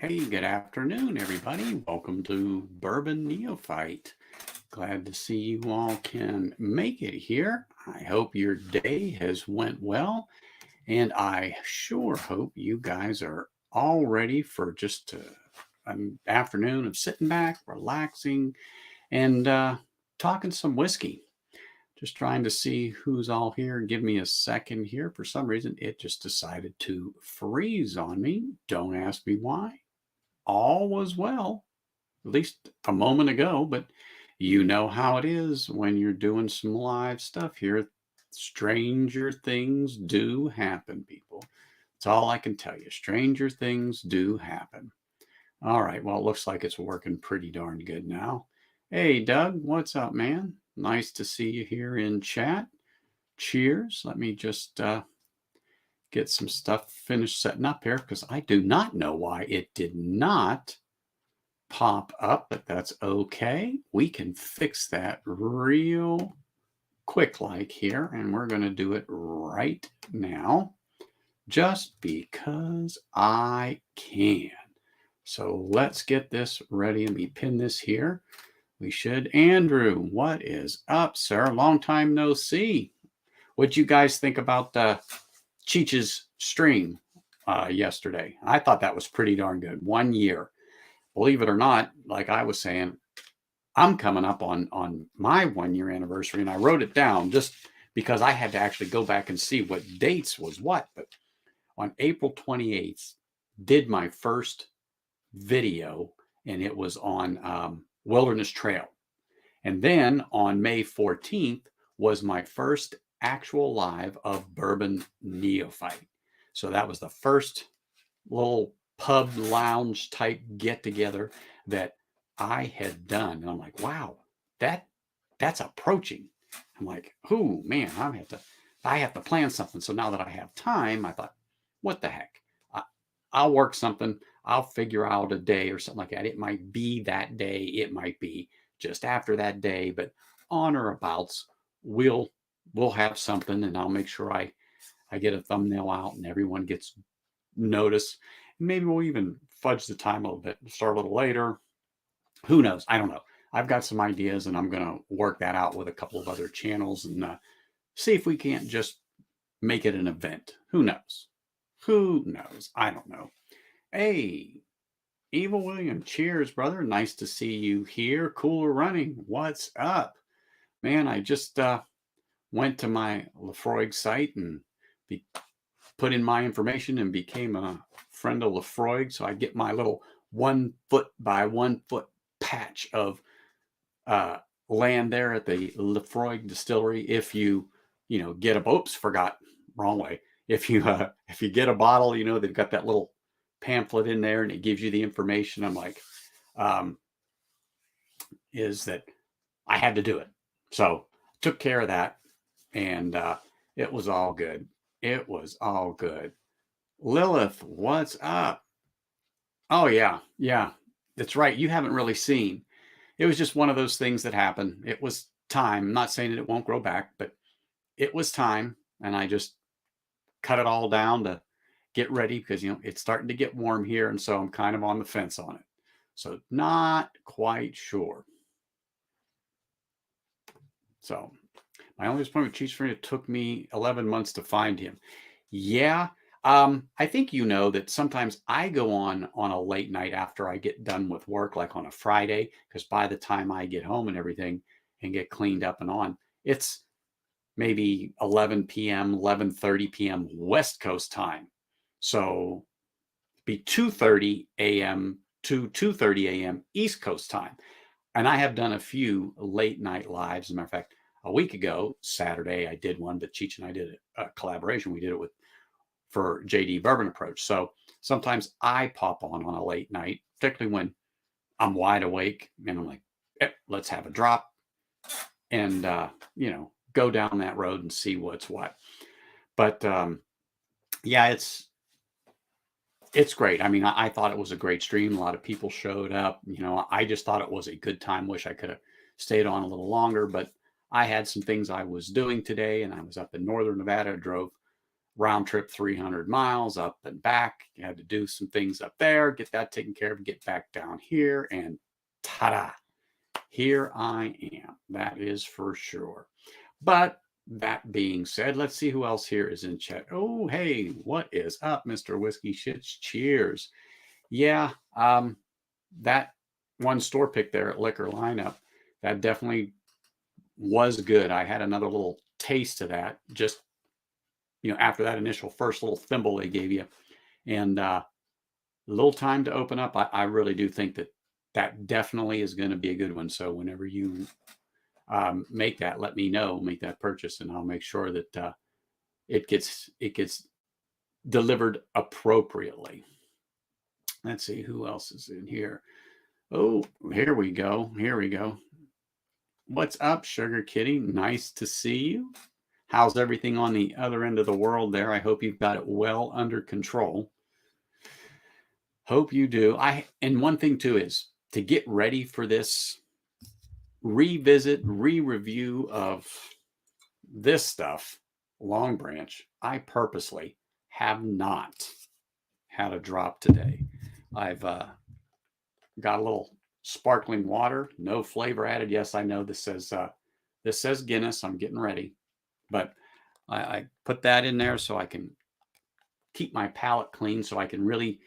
Hey, good afternoon, everybody. Welcome to Bourbon Neophyte. Glad to see you all can make it here. I hope your day has went well, and I sure hope you guys are all ready for just an afternoon of sitting back, relaxing, and talking some whiskey. Just trying to see who's all here. Give me a second here. For some reason, it just decided to freeze on me. Don't ask me why. All was well, at least a moment ago, but you know how it is when you're doing some live stuff here. Stranger things do happen, people. That's all I can tell you. Stranger things do happen. All right. Well, it looks like it's working pretty darn good now. Hey, Doug, what's up, man? Nice to see you here in chat. Cheers. Let me just get some stuff finished setting up here because I do not know why it did not pop up, but that's okay. We can fix that real quick like here, and we're going to do it right now just because I can. So let's get this ready. Let me pin this here. We should. Andrew, what is up, sir? Long time no see. What'd you guys think about Cheech's stream yesterday? I thought that was pretty darn good. 1 year. Believe it or not, like I was saying, I'm coming up on my 1 year anniversary, and I wrote it down just because I had to actually go back and see what dates was what. But on April 28th, did my first video, and it was on Wilderness Trail. And then on May 14th was my first actual live of Bourbon Neophyte. So that was the first little pub lounge type get together that I had done. And I'm like, wow, that's approaching. I'm like, oh man, I have to plan something. So now that I have time, I thought, what the heck? I'll work something. I'll figure out a day or something like that. It might be that day. It might be just after that day, but on or abouts, we'll have something, and I'll make sure I get a thumbnail out and everyone gets notice. Maybe we'll even fudge the time a little bit, start a little later. Who knows? I don't know. I've got some ideas, and I'm going to work that out with a couple of other channels and see if we can't just make it an event. Who knows? Who knows? I don't know. Hey, Evil William, cheers, brother. Nice to see you here. Cooler Running, what's up? Man, I just went to my Lefroy site and put in my information and became a friend of Lefroy. So I get my little 1 foot by 1 foot patch of land there at the Lefroy distillery. If you get a oops, forgot, wrong way. If you get a bottle, they've got that little pamphlet in there and it gives you the information. I'm like, is that I had to do it. So took care of that, and it was all good. It was all good. Lilith, what's up? Oh, yeah. That's right. You haven't really seen. It was just one of those things that happened. It was time. I'm not saying that it won't grow back, but it was time. And I just cut it all down to get ready because, it's starting to get warm here. And so I'm kind of on the fence on it. So not quite sure. So my only disappointment with Chiefs friend, it took me 11 months to find him. Yeah. I think that sometimes I go on a late night after I get done with work, like on a Friday, because by the time I get home and everything and get cleaned up and on, it's maybe 11 p.m., 11:30 p.m. West Coast time. So be 2:30 a.m. to 2:30 a.m. East Coast time. And I have done a few late night lives. As a matter of fact, a week ago, Saturday, I did one, but Cheech and I did a collaboration. We did it for JD Bourbon Approach. So sometimes I pop on a late night, particularly when I'm wide awake and I'm like, let's have a drop and, go down that road and see what's what. But yeah, it's great. I mean, I thought it was a great stream. A lot of people showed up. I just thought it was a good time. Wish I could have stayed on a little longer, but I had some things I was doing today, and I was up in Northern Nevada, drove round trip 300 miles up and back. You had to do some things up there, get that taken care of, get back down here, and ta-da, here I am. That is for sure. But that being said, let's see who else here is in chat. Oh, hey, what is up, Mr. Whiskey Shits? Cheers. Yeah, that one store pick there at Liquor Lineup, that definitely was good. I had another little taste of that just, after that initial first little thimble they gave you. And a little time to open up. I really do think that definitely is going to be a good one. So whenever you make that, let me know, make that purchase, and I'll make sure that it gets delivered appropriately. Let's see who else is in here. Oh, here we go. Here we go. What's up, Sugar Kitty? Nice to see you. How's everything on the other end of the world there? I hope you've got it well under control. Hope you do. And one thing too is to get ready for this revisit, re-review of this stuff, Longbranch, I purposely have not had a drop today. I've got a little sparkling water, no flavor added. Yes, I know this says Guinness. I'm getting ready, but I put that in there so I can keep my palate clean, so I can really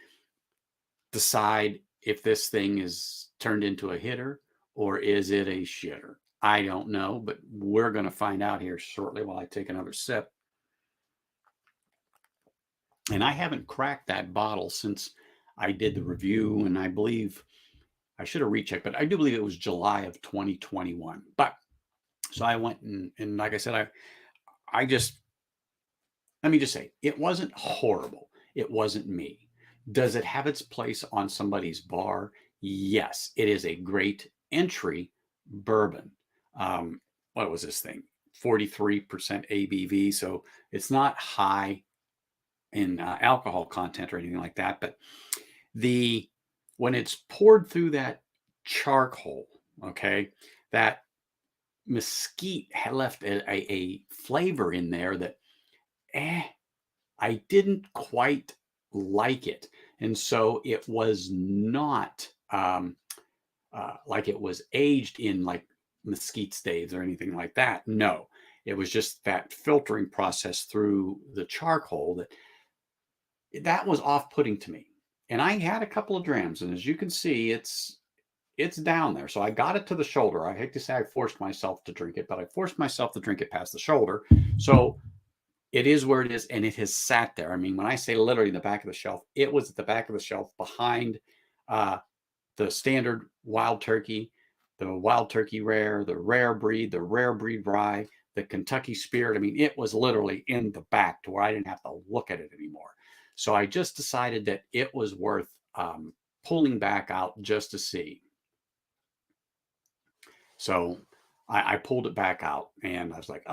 decide if this thing is turned into a hitter or is it a shitter. I don't know, but we're going to find out here shortly while I take another sip. And I haven't cracked that bottle since I did the review, and I believe I should have rechecked, but I do believe it was July of 2021. But so I went and like I said, let me just say, it wasn't horrible. It wasn't me. Does it have its place on somebody's bar? Yes, it is a great entry bourbon. What was this thing? 43% ABV. So it's not high in alcohol content or anything like that. But when it's poured through that charcoal, okay, that mesquite had left a flavor in there that I didn't quite like it. And so it was not like it was aged in like mesquite staves or anything like that. No, it was just that filtering process through the charcoal that was off-putting to me. And I had a couple of drams, and as you can see, it's down there. So I got it to the shoulder. I hate to say I forced myself to drink it, but I forced myself to drink it past the shoulder. So it is where it is, and it has sat there. I mean, when I say literally the back of the shelf, it was at the back of the shelf behind the standard wild turkey, the wild turkey rare, the rare breed rye, the Kentucky Spirit. I mean, it was literally in the back to where I didn't have to look at it anymore. So I just decided that it was worth pulling back out just to see. So I pulled it back out, and I was like,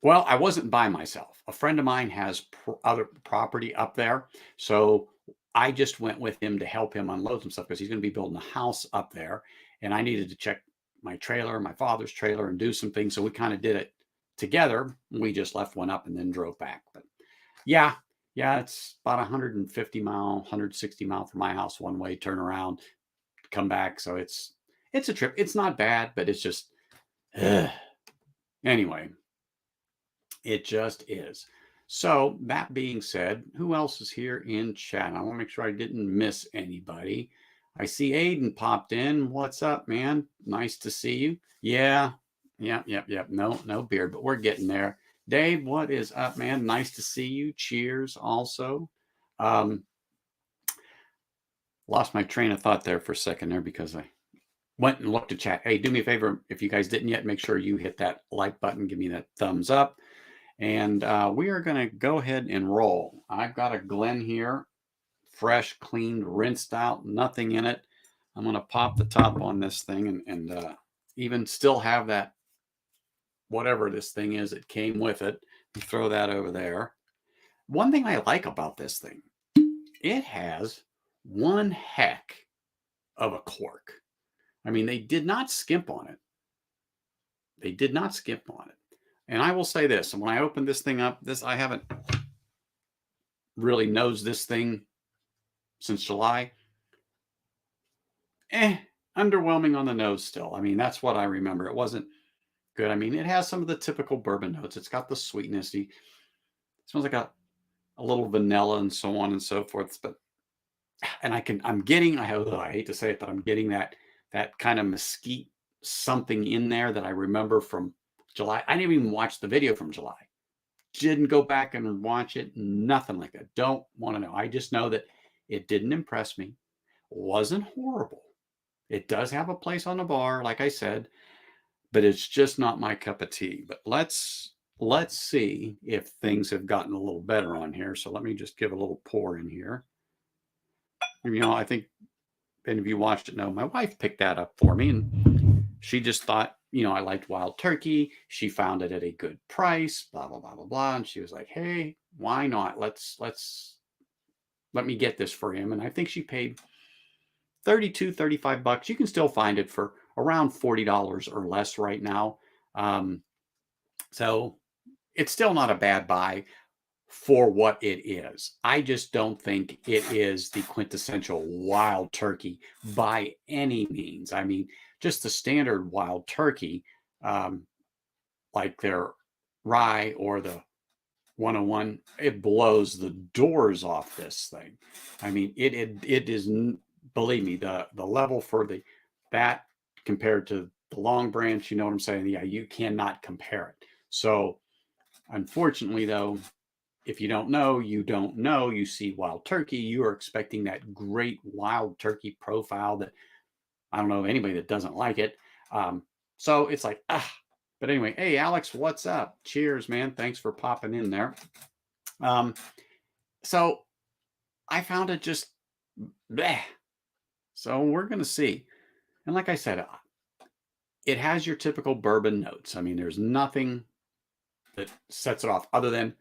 Well, I wasn't by myself. A friend of mine has other property up there. So I just went with him to help him unload some stuff because he's going to be building a house up there. And I needed to check my trailer, my father's trailer, and do some things. So we kind of did it together. We just left one up and then drove back. But yeah, it's about 150 mile, 160 mile from my house one way, turn around, come back. So it's a trip. It's not bad, but it's just, anyway. It just is. So that being said, who else is here in chat? I want to make sure I didn't miss anybody. I see Aiden popped in. What's up, man? Nice to see you. Yeah. No beard, but we're getting there. Dave, what is up, man? Nice to see you. Cheers also. Lost my train of thought there for a second there because I went and looked at chat. Hey, do me a favor. If you guys didn't yet, make sure you hit that like button. Give me that thumbs up. And we are going to go ahead and roll. I've got a Glen here, fresh, cleaned, rinsed out, nothing in it. I'm going to pop the top on this thing and even still have that, whatever this thing is, it came with it. Throw that over there. One thing I like about this thing, it has one heck of a cork. I mean, they did not skimp on it. And I will say this, and when I opened this thing up, I haven't really nosed this thing since July. Underwhelming on the nose still. I mean, that's what I remember. It wasn't good. I mean, it has some of the typical bourbon notes. It's got the sweetness. It smells like a little vanilla and so on and so forth. But and I'm getting, I hate to say it, but I'm getting that kind of mesquite something in there that I remember from July. I didn't even watch the video from July. Didn't go back and watch it. Nothing like that. Don't want to know. I just know that it didn't impress me. Wasn't horrible. It does have a place on the bar, like I said, but it's just not my cup of tea. But let's see if things have gotten a little better on here. So let me just give a little pour in here. You know, I think any of you watched it know my wife picked that up for me, and she just thought, you know, I liked wild turkey. She found it at a good price, blah blah blah blah blah, and she was like, "Hey, why not? Let me get this for him." And I think she paid 32, 35 bucks. You can still find it for around $40 or less right now. So it's still not a bad buy for what it is. I just don't think it is the quintessential wild turkey by any means. I mean, just the standard wild turkey, like their rye or the 101, it blows the doors off this thing. I mean, it is, believe me, the level for that compared to the Longbranch, you know what I'm saying? Yeah, you cannot compare it. So unfortunately, though, if you don't know, you don't know. You see wild turkey, you are expecting that great wild turkey profile that I don't know anybody that doesn't like it. So it's like, but anyway, hey, Alex, what's up? Cheers, man. Thanks for popping in there. So I found it just bleh. So we're going to see. And like I said, it has your typical bourbon notes. I mean, there's nothing that sets it off other than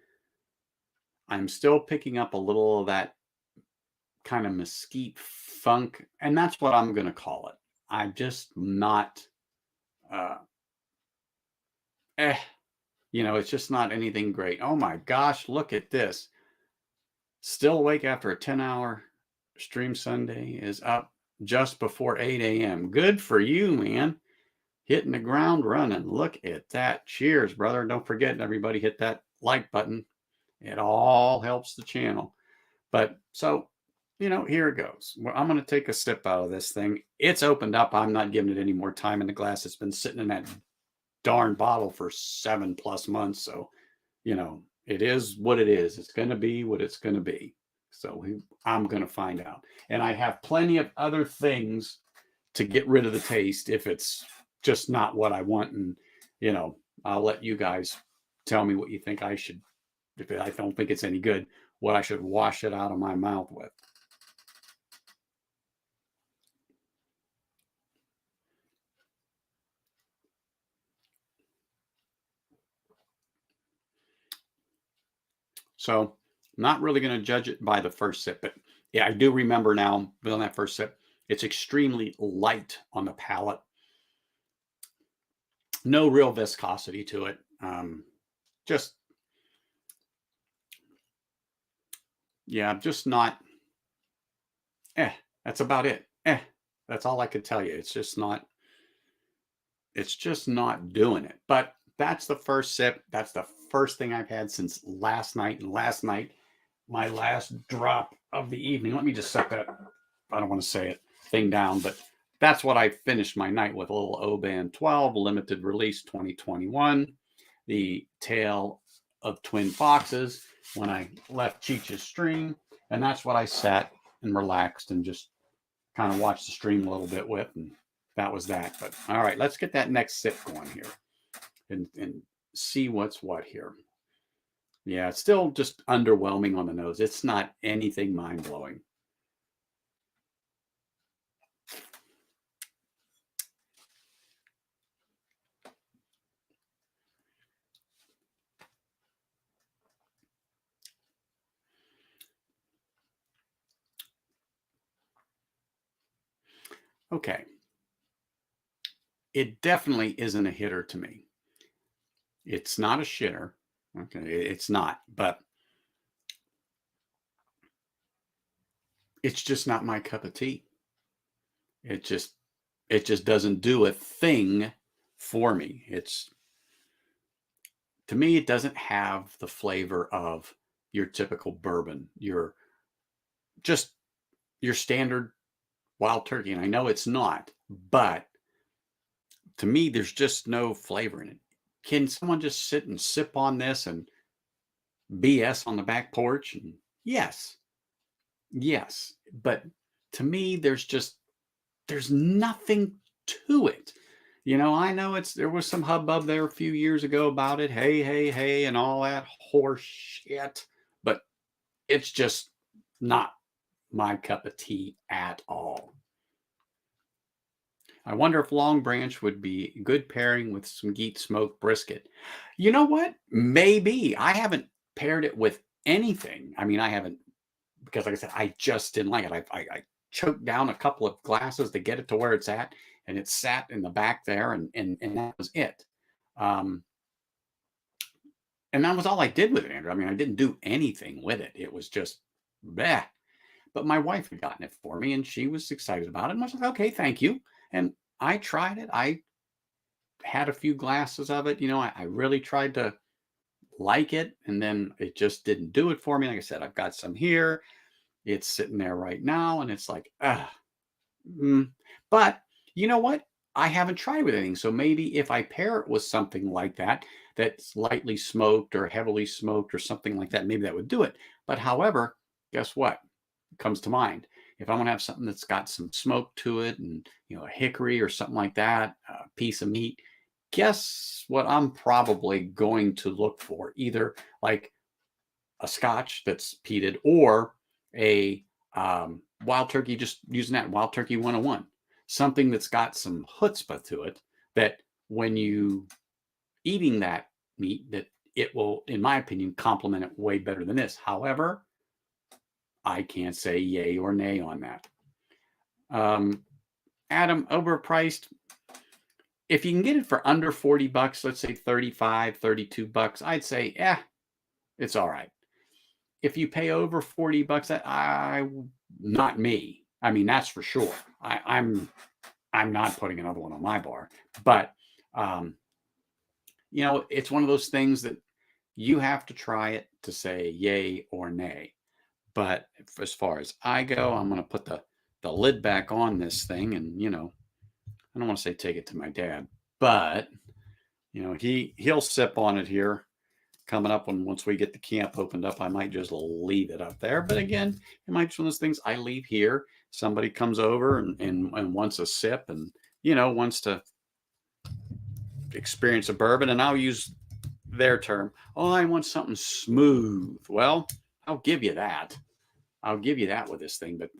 I'm still picking up a little of that kind of mesquite funk. And that's what I'm going to call it. I'm just not, uh, eh, you know, it's just not anything great. Oh my gosh, look at this. Still awake after a 10-hour stream Sunday is up just before 8 a.m. Good for you, man. Hitting the ground running. Look at that. Cheers, brother. Don't forget, everybody, hit that like button. It all helps the channel. But so, you know, here it goes. Well, I'm going to take a sip out of this thing. It's opened up. I'm not giving it any more time in the glass. It's been sitting in that darn bottle for 7+ months. So, you know, it is what it is. It's going to be what it's going to be. So I'm going to find out. And I have plenty of other things to get rid of the taste if it's just not what I want. And, you know, I'll let you guys tell me what you think I should, if I don't think it's any good, what I should wash it out of my mouth with. So not really going to judge it by the first sip, but yeah, I do remember now on that first sip, it's extremely light on the palate. No real viscosity to it. Just, yeah, just not, that's about it. That's all I could tell you. It's just not doing it. But that's the first sip. That's the first thing I've had since last night. And last night, my last drop of the evening. Let me just set that, I don't want to say it, thing down, but that's what I finished my night with. A little Oban 12, limited release 2021, the Tale of Twin Foxes when I left Cheech's stream. And that's what I sat and relaxed and just kind of watched the stream a little bit with. And that was that. But all right, let's get that next sip going here and see what's what here. Yeah, it's still just underwhelming on the nose. It's not anything mind blowing. Okay. It definitely isn't a hitter to me. It's not a shitter. Okay, it's not, but it's just not my cup of tea. It just it just doesn't do a thing for me. It's to me, it doesn't have the flavor of your typical bourbon, just your standard wild turkey. And I know it's not, but to me, there's just no flavor in it. Can someone just sit and sip on this and BS on the back porch? And yes, yes. But to me, there's nothing to it. I know there was some hubbub there a few years ago about it. Hey, hey, hey, and all that horse shit. But it's just not my cup of tea at all. I wonder if Longbranch would be a good pairing with some Geet smoked brisket. You know what? Maybe. I haven't paired it with anything. I mean, I haven't, because like I said, I just didn't like it. I choked down a couple of glasses to get it to where it's at, and it sat in the back there, and that was it. Um, and that was all I did with it, Andrew. I mean, I didn't do anything with it. It was just bleh. But my wife had gotten it for me, and she was excited about it. And I was like, okay, thank you. And I tried it. I had a few glasses of it. I really tried to like it, and then it just didn't do it for me. Like I said, I've got some here. It's sitting there right now, and it's like, But you know what? I haven't tried with anything. So maybe if I pair it with something like that, that's lightly smoked or heavily smoked or something like that, maybe that would do it. But however, guess what? Comes to mind. If I want to have something that's got some smoke to it and, a hickory or something like that, a piece of meat, guess what I'm probably going to look for? Either like a scotch that's peated or a wild turkey, just using that Wild Turkey 101, something that's got some chutzpah to it, that when you eating that meat, that it will, in my opinion, complement it way better than this. However, I can't say yay or nay on that. Adam, overpriced. If you can get it for under 40 bucks, let's say 35, 32 bucks, I'd say, it's all right. If you pay over 40 bucks, not me. I mean, that's for sure. I'm not putting another one on my bar. But it's one of those things that you have to try it to say yay or nay. But as far as I go, I'm going to put the lid back on this thing, and I don't want to say take it to my dad, but he'll sip on it here. Coming up, once we get the camp opened up, I might just leave it up there. But again, it might be one of those things I leave here. Somebody comes over and wants a sip, and wants to experience a bourbon, and I'll use their term. Oh, I want something smooth. Well, I'll give you that. I'll give you that with this thing, but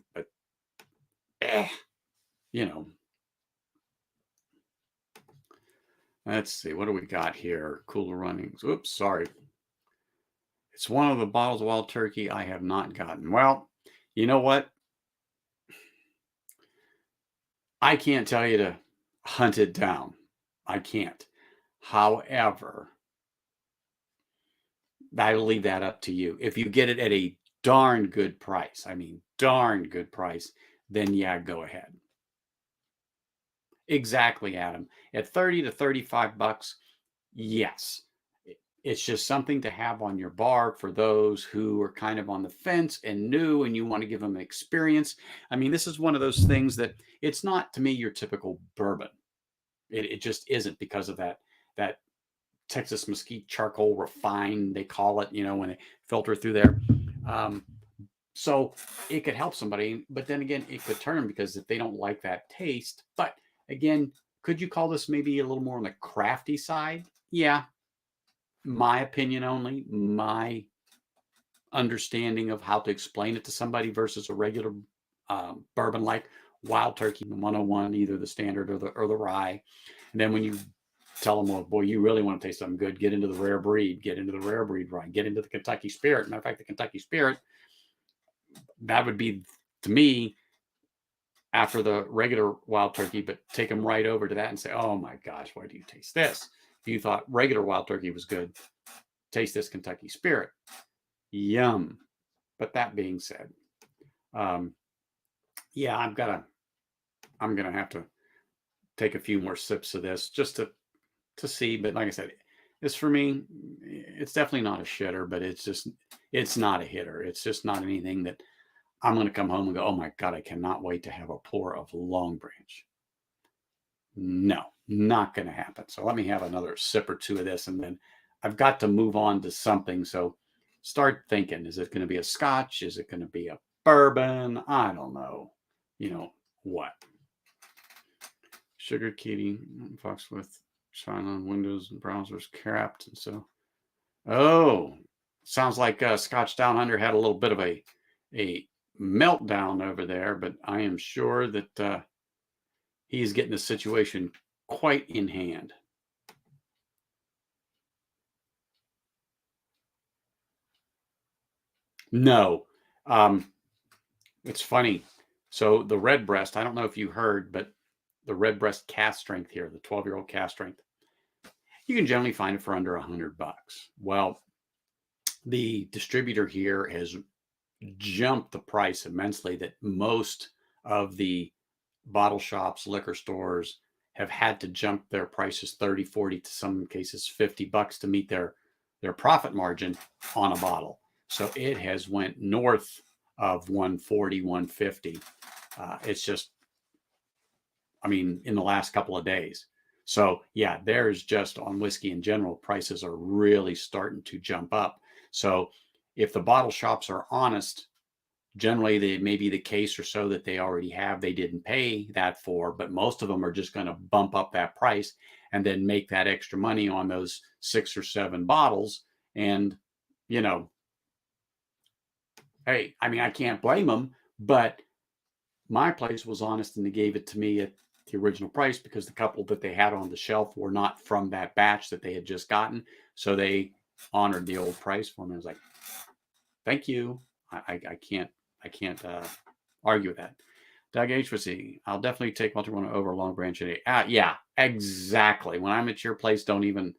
let's see, what do we got here? Cooler runnings. Oops, sorry. It's one of the bottles of Wild Turkey I have not gotten. Well, you know what? I can't tell you to hunt it down. I can't. However, I'll leave that up to you. If you get it at a darn good price, darn good price, then yeah, go ahead. Exactly, Adam. At 30 to 35 bucks, yes. It's just something to have on your bar for those who are kind of on the fence and new, and you want to give them an experience. This is one of those things that it's not, to me, your typical bourbon. It just isn't, because of that Texas mesquite charcoal refined, they call it, when they filter through there. So it could help somebody, but then again, it could turn them, because if they don't like that taste. But again, could you call this maybe a little more on the crafty side? Yeah. My opinion only, my understanding of how to explain it to somebody versus a regular bourbon like Wild Turkey 101, either the standard or the rye. And then when you tell them, well, boy, you really want to taste something good, get into the rare breed, get into the rare breed rye, get into the Kentucky Spirit. Matter of fact, the Kentucky Spirit, that would be, to me, after the regular Wild Turkey, but take them right over to that and say, oh my gosh, why do you taste this? If you thought regular wild turkey was good, taste this Kentucky Spirit. Yum. But that being said, yeah, I'm gonna have to take a few more sips of this just to see. But like I said, this for me, it's definitely not a shitter, but it's not a hitter. It's just not anything that I'm gonna come home and go, oh my God, I cannot wait to have a pour of Longbranch. No, not gonna happen. So let me have another sip or two of this, and then I've got to move on to something. So start thinking, is it going to be a Scotch? Is it going to be a bourbon? I don't know. You know what? Sugar Kitty, Fox with China on Windows and browsers capped. And so, oh, sounds like Scotch Down Under had a little bit of a meltdown over there, but I am sure that he's getting the situation quite in hand. No, it's funny. So the Redbreast, I don't know if you heard, but the Redbreast cast strength here, the 12-year-old cast strength, you can generally find it for under $100. Well, the distributor here has jumped the price immensely, that most of the bottle shops, liquor stores have had to jump their prices 30, 40, to some cases $50 to meet their profit margin on a bottle. So it has went north of 140, 150. It's just, I mean, in the last couple of days. So yeah, there's just on whiskey in general, prices are really starting to jump up. So if the bottle shops are honest, generally they may be the case or so that they already have, they didn't pay that for, but most of them are just going to bump up that price and then make that extra money on those 6 or 7 bottles. And, you know, hey, I mean, I can't blame them, but my place was honest and they gave it to me at the original price because the couple that they had on the shelf were not from that batch that they had just gotten. So they honored the old price for me. I was like, thank you. I can't argue with that. Doug H. was I'll definitely take Multi-One over Longbranch and I. Yeah, exactly. When I'm at your place, don't even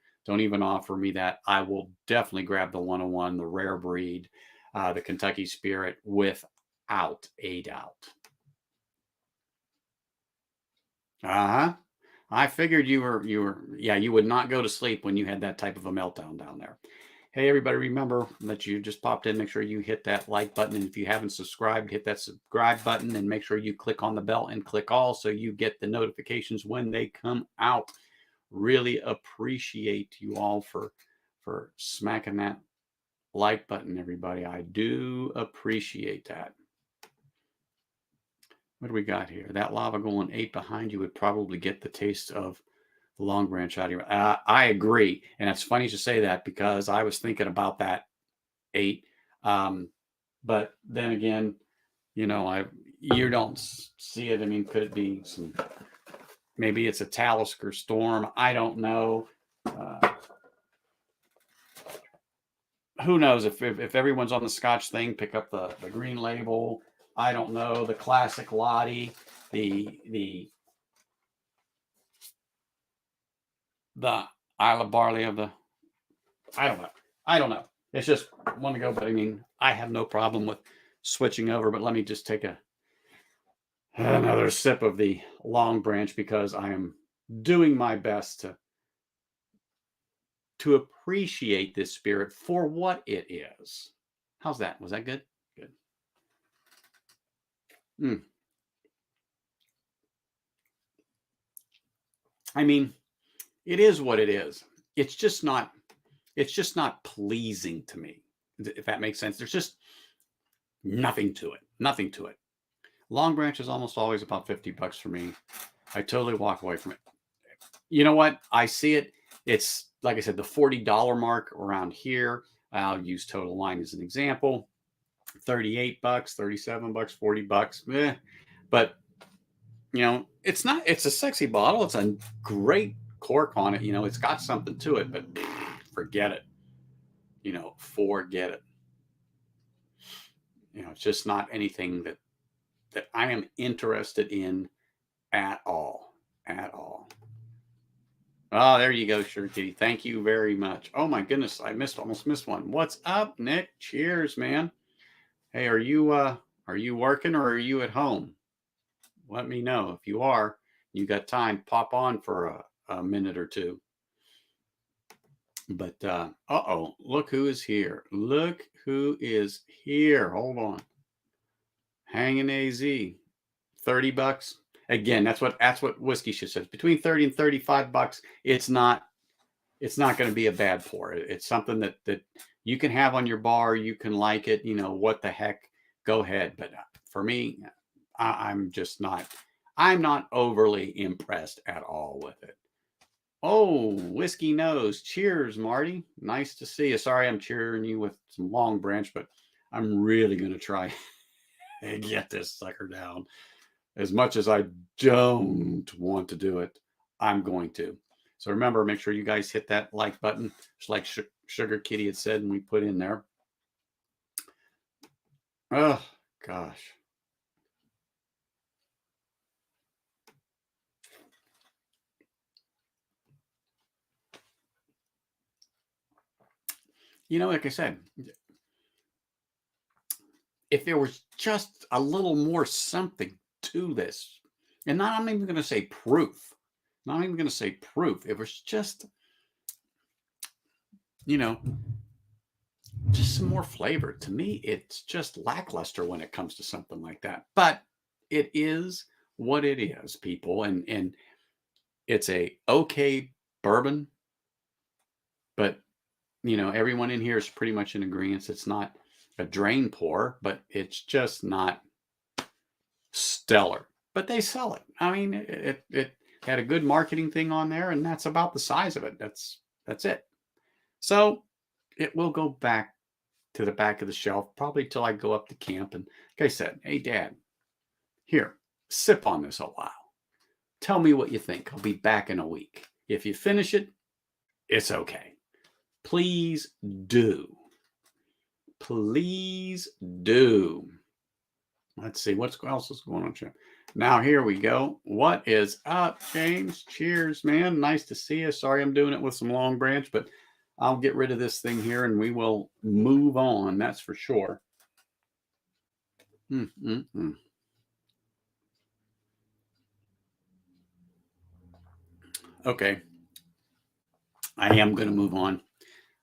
offer me that. I will definitely grab the 101, the rare breed, the Kentucky Spirit, without a doubt. Uh-huh. I figured you were, yeah, you would not go to sleep when you had that type of a meltdown down there. Hey, everybody, remember that you just popped in. Make sure you hit that like button. And if you haven't subscribed, hit that subscribe button and make sure you click on the bell and click all so you get the notifications when they come out. Really appreciate you all for smacking that like button, everybody. I do appreciate that. What do we got here? That lava going 8 behind you would probably get the taste of the Longbranch out of your. I agree, and it's funny to say that because I was thinking about that 8. But then again, you know, you don't see it. I mean, could it be some? Maybe it's a Talisker Storm. I don't know. Who knows if everyone's on the Scotch thing, pick up the green label. I don't know, the classic Lottie, the Isle of Barley of the. I don't know. It's just one to go, but I mean, I have no problem with switching over. But let me just take another sip of the Longbranch because I am doing my best to appreciate this spirit for what it is. How's that? Was that good? Good. I mean, it is what it is. It's just not pleasing to me, if that makes sense. There's just nothing to it. Nothing to it. Longbranch is almost always about $50 for me. I totally walk away from it. You know what? I see it. It's like I said, the $40 mark around here. I'll use Total Wine as an example. $38, $37, $40. But you know, it's a sexy bottle. It's a great cork on it. You know, it's got something to it, but forget it. You know, forget it. You know, it's just not anything that I am interested in at all. At all. Oh, there you go, Sugar Kitty. Thank you very much. Oh my goodness, I almost missed one. What's up, Nick? Cheers, man. Hey, are you working or are you at home? Let me know. If you are, you got time, pop on for a minute or two. But uh-oh, look who is here. Look who is here. Hold on. Hanging AZ. 30 bucks. Again, that's what whiskey shit says. Between 30 and 35 bucks, it's not going to be a bad pour. It's something that you can have on your bar. You can like it. What the heck? Go ahead. But for me, I'm just not. I'm not overly impressed at all with it. Oh, whiskey nose. Cheers, Marty. Nice to see you. Sorry, I'm cheering you with some Longbranch, but I'm really going to try and get this sucker down. As much as I don't want to do it, I'm going to. So remember, make sure you guys hit that like button, just like Sugar Kitty had said, and we put in there. Oh, gosh. Like I said, if there was just a little more something to this, and I'm even going to say proof, not even going to say proof. It was just, you know, just some more flavor. To me, it's just lackluster when it comes to something like that. But it is what it is, people, and it's a okay bourbon. But everyone in here is pretty much in agreement. It's not a drain pour, but it's just not stellar. But they sell it. I mean, it had a good marketing thing on there, and that's about the size of it. That's it. So it will go back to the back of the shelf, probably till I go up to camp. And like I said, hey, Dad, here, sip on this a while. Tell me what you think. I'll be back in a week. If you finish it, it's okay. Please do. Please do. Let's see what else is going on. Now, here we go. What is up, James? Cheers, man. Nice to see you. Sorry I'm doing it with some Longbranch, but I'll get rid of this thing here and we will move on. That's for sure. Okay. I am going to move on.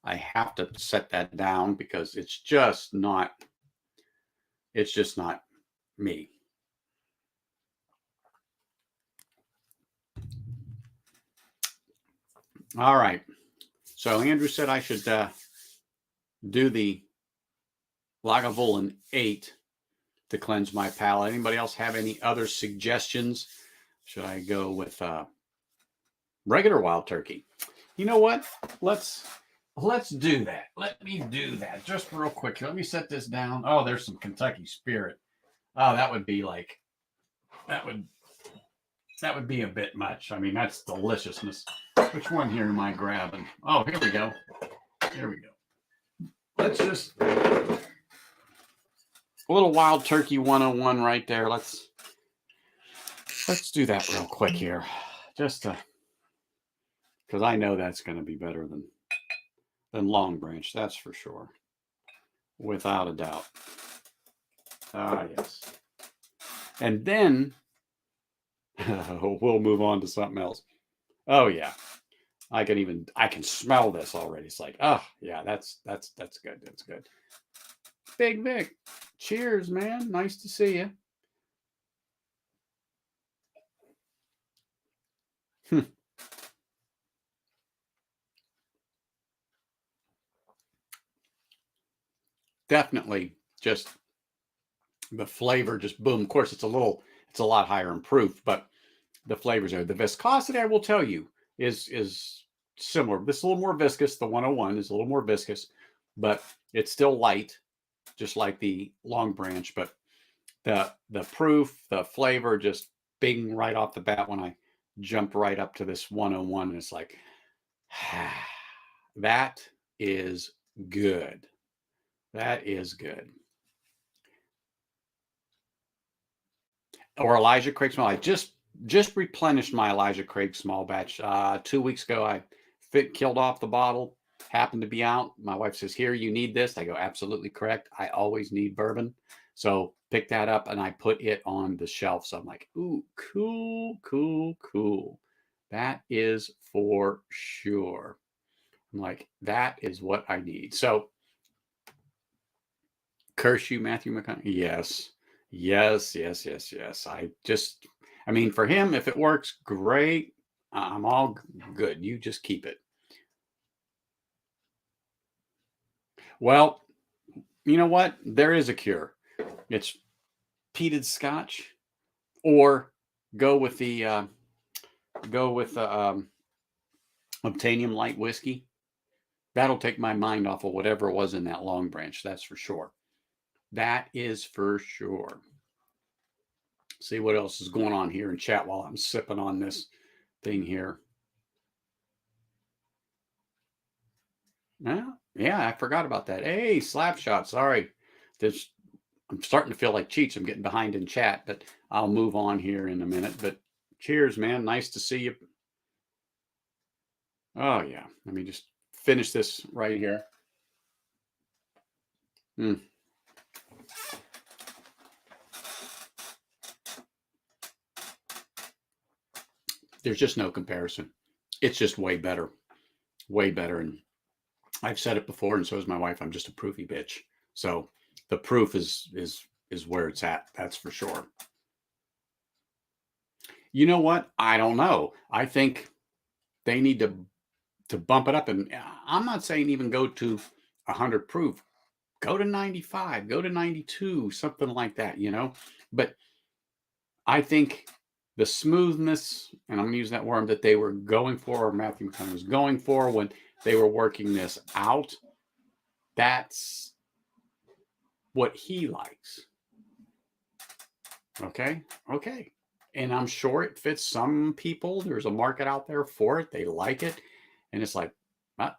I have to set that down because it's just not me. All right. So Andrew said I should do the Lagavulin 8 to cleanse my palate. Anybody else have any other suggestions? Should I go with regular wild turkey? You know what? Let's do that. Let me do that just real quick. Let me set this down. Oh, there's some Kentucky Spirit. Oh, that would be like that would be a bit much. I mean, that's deliciousness. Which one here am I grabbing? Oh, here we go. Here we go. Let's just a little wild turkey 101 right there. Let's do that real quick here. Just to because I know that's going to be better than Longbranch, that's for sure. Without a doubt. Ah, yes. And then we'll move on to something else. Oh yeah. I can smell this already. It's like, oh yeah, that's good. That's good. Big Vic. Cheers, man. Nice to see you. Definitely just the flavor, just boom. Of course, it's a lot higher in proof, but the flavors are. The viscosity, I will tell you, is similar. This is a little more viscous. The 101 is a little more viscous, but it's still light, just like the Longbranch. But the proof, the flavor, just bing right off the bat when I jumped right up to this 101, and it's like, that is good. That is good. Or Elijah Craig Smell. I just just replenished my Elijah Craig small batch. 2 weeks ago, I killed off the bottle. Happened to be out. My wife says, "Here, you need this." I go, "Absolutely correct. I always need bourbon." So pick that up and I put it on the shelf. So I'm like, "Ooh, cool, cool, cool. That is for sure." I'm like, "That is what I need." So curse you, Matthew McConaughey. Yes, yes, yes, yes, yes. I mean, for him, if it works, great. I'm all good. You just keep it. Well, you know what? There is a cure. It's peated Scotch, or go with the Obtanium light whiskey. That'll take my mind off of whatever it was in that Longbranch. That's for sure. That is for sure. See what else is going on here in chat while I'm sipping on this thing here. Yeah, I forgot about that. Hey, Slapshot. Sorry. I'm starting to feel like Cheech. I'm getting behind in chat, but I'll move on here in a minute. But cheers, man. Nice to see you. Oh, yeah. Let me just finish this right here. There's just no comparison. It's just way better. Way better. And I've said it before, and so is my wife. I'm just a proofy bitch. So the proof is where it's at. That's for sure. You know what? I don't know. I think they need to bump it up. And I'm not saying even go to 100 proof. Go to 95, go to 92, something like that, But I think the smoothness, and I'm going to use that word that they were going for, or Matthew McConaughey was going for when they were working this out, that's what he likes. Okay. And I'm sure it fits some people. There's a market out there for it. They like it. And it's like,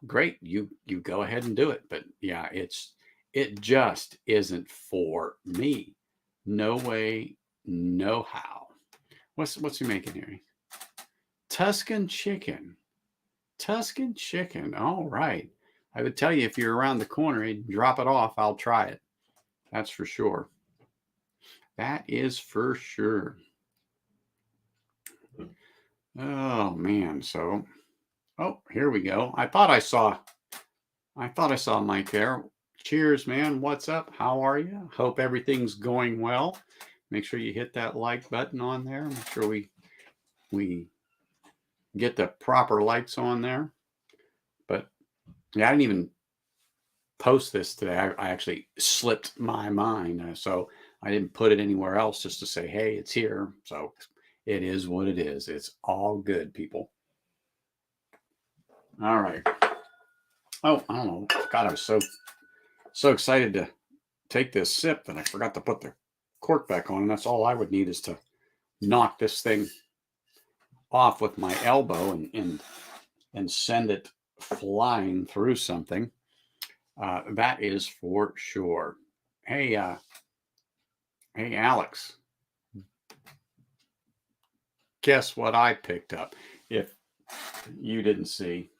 great, you go ahead and do it. But yeah, it just isn't for me. No way, no how. What's he making here? Tuscan chicken. All right. I would tell you if you're around the corner, drop it off. I'll try it. That's for sure. That is for sure. Oh man. So, here we go. I thought I saw Mike there. Cheers, man. What's up? How are you? Hope everything's going well. Make sure you hit that like button on there. Make sure we get the proper likes on there. But yeah, I didn't even post this today. I actually slipped my mind. So I didn't put it anywhere else just to say, hey, it's here. So it is what it is. It's all good, people. All right. Oh, I don't know. God, I was so excited to take this sip that I forgot to put the cork back on. And that's all I would need is to knock this thing off with my elbow and send it flying through something. That is for sure. Hey, Alex. Guess what I picked up? If you didn't see.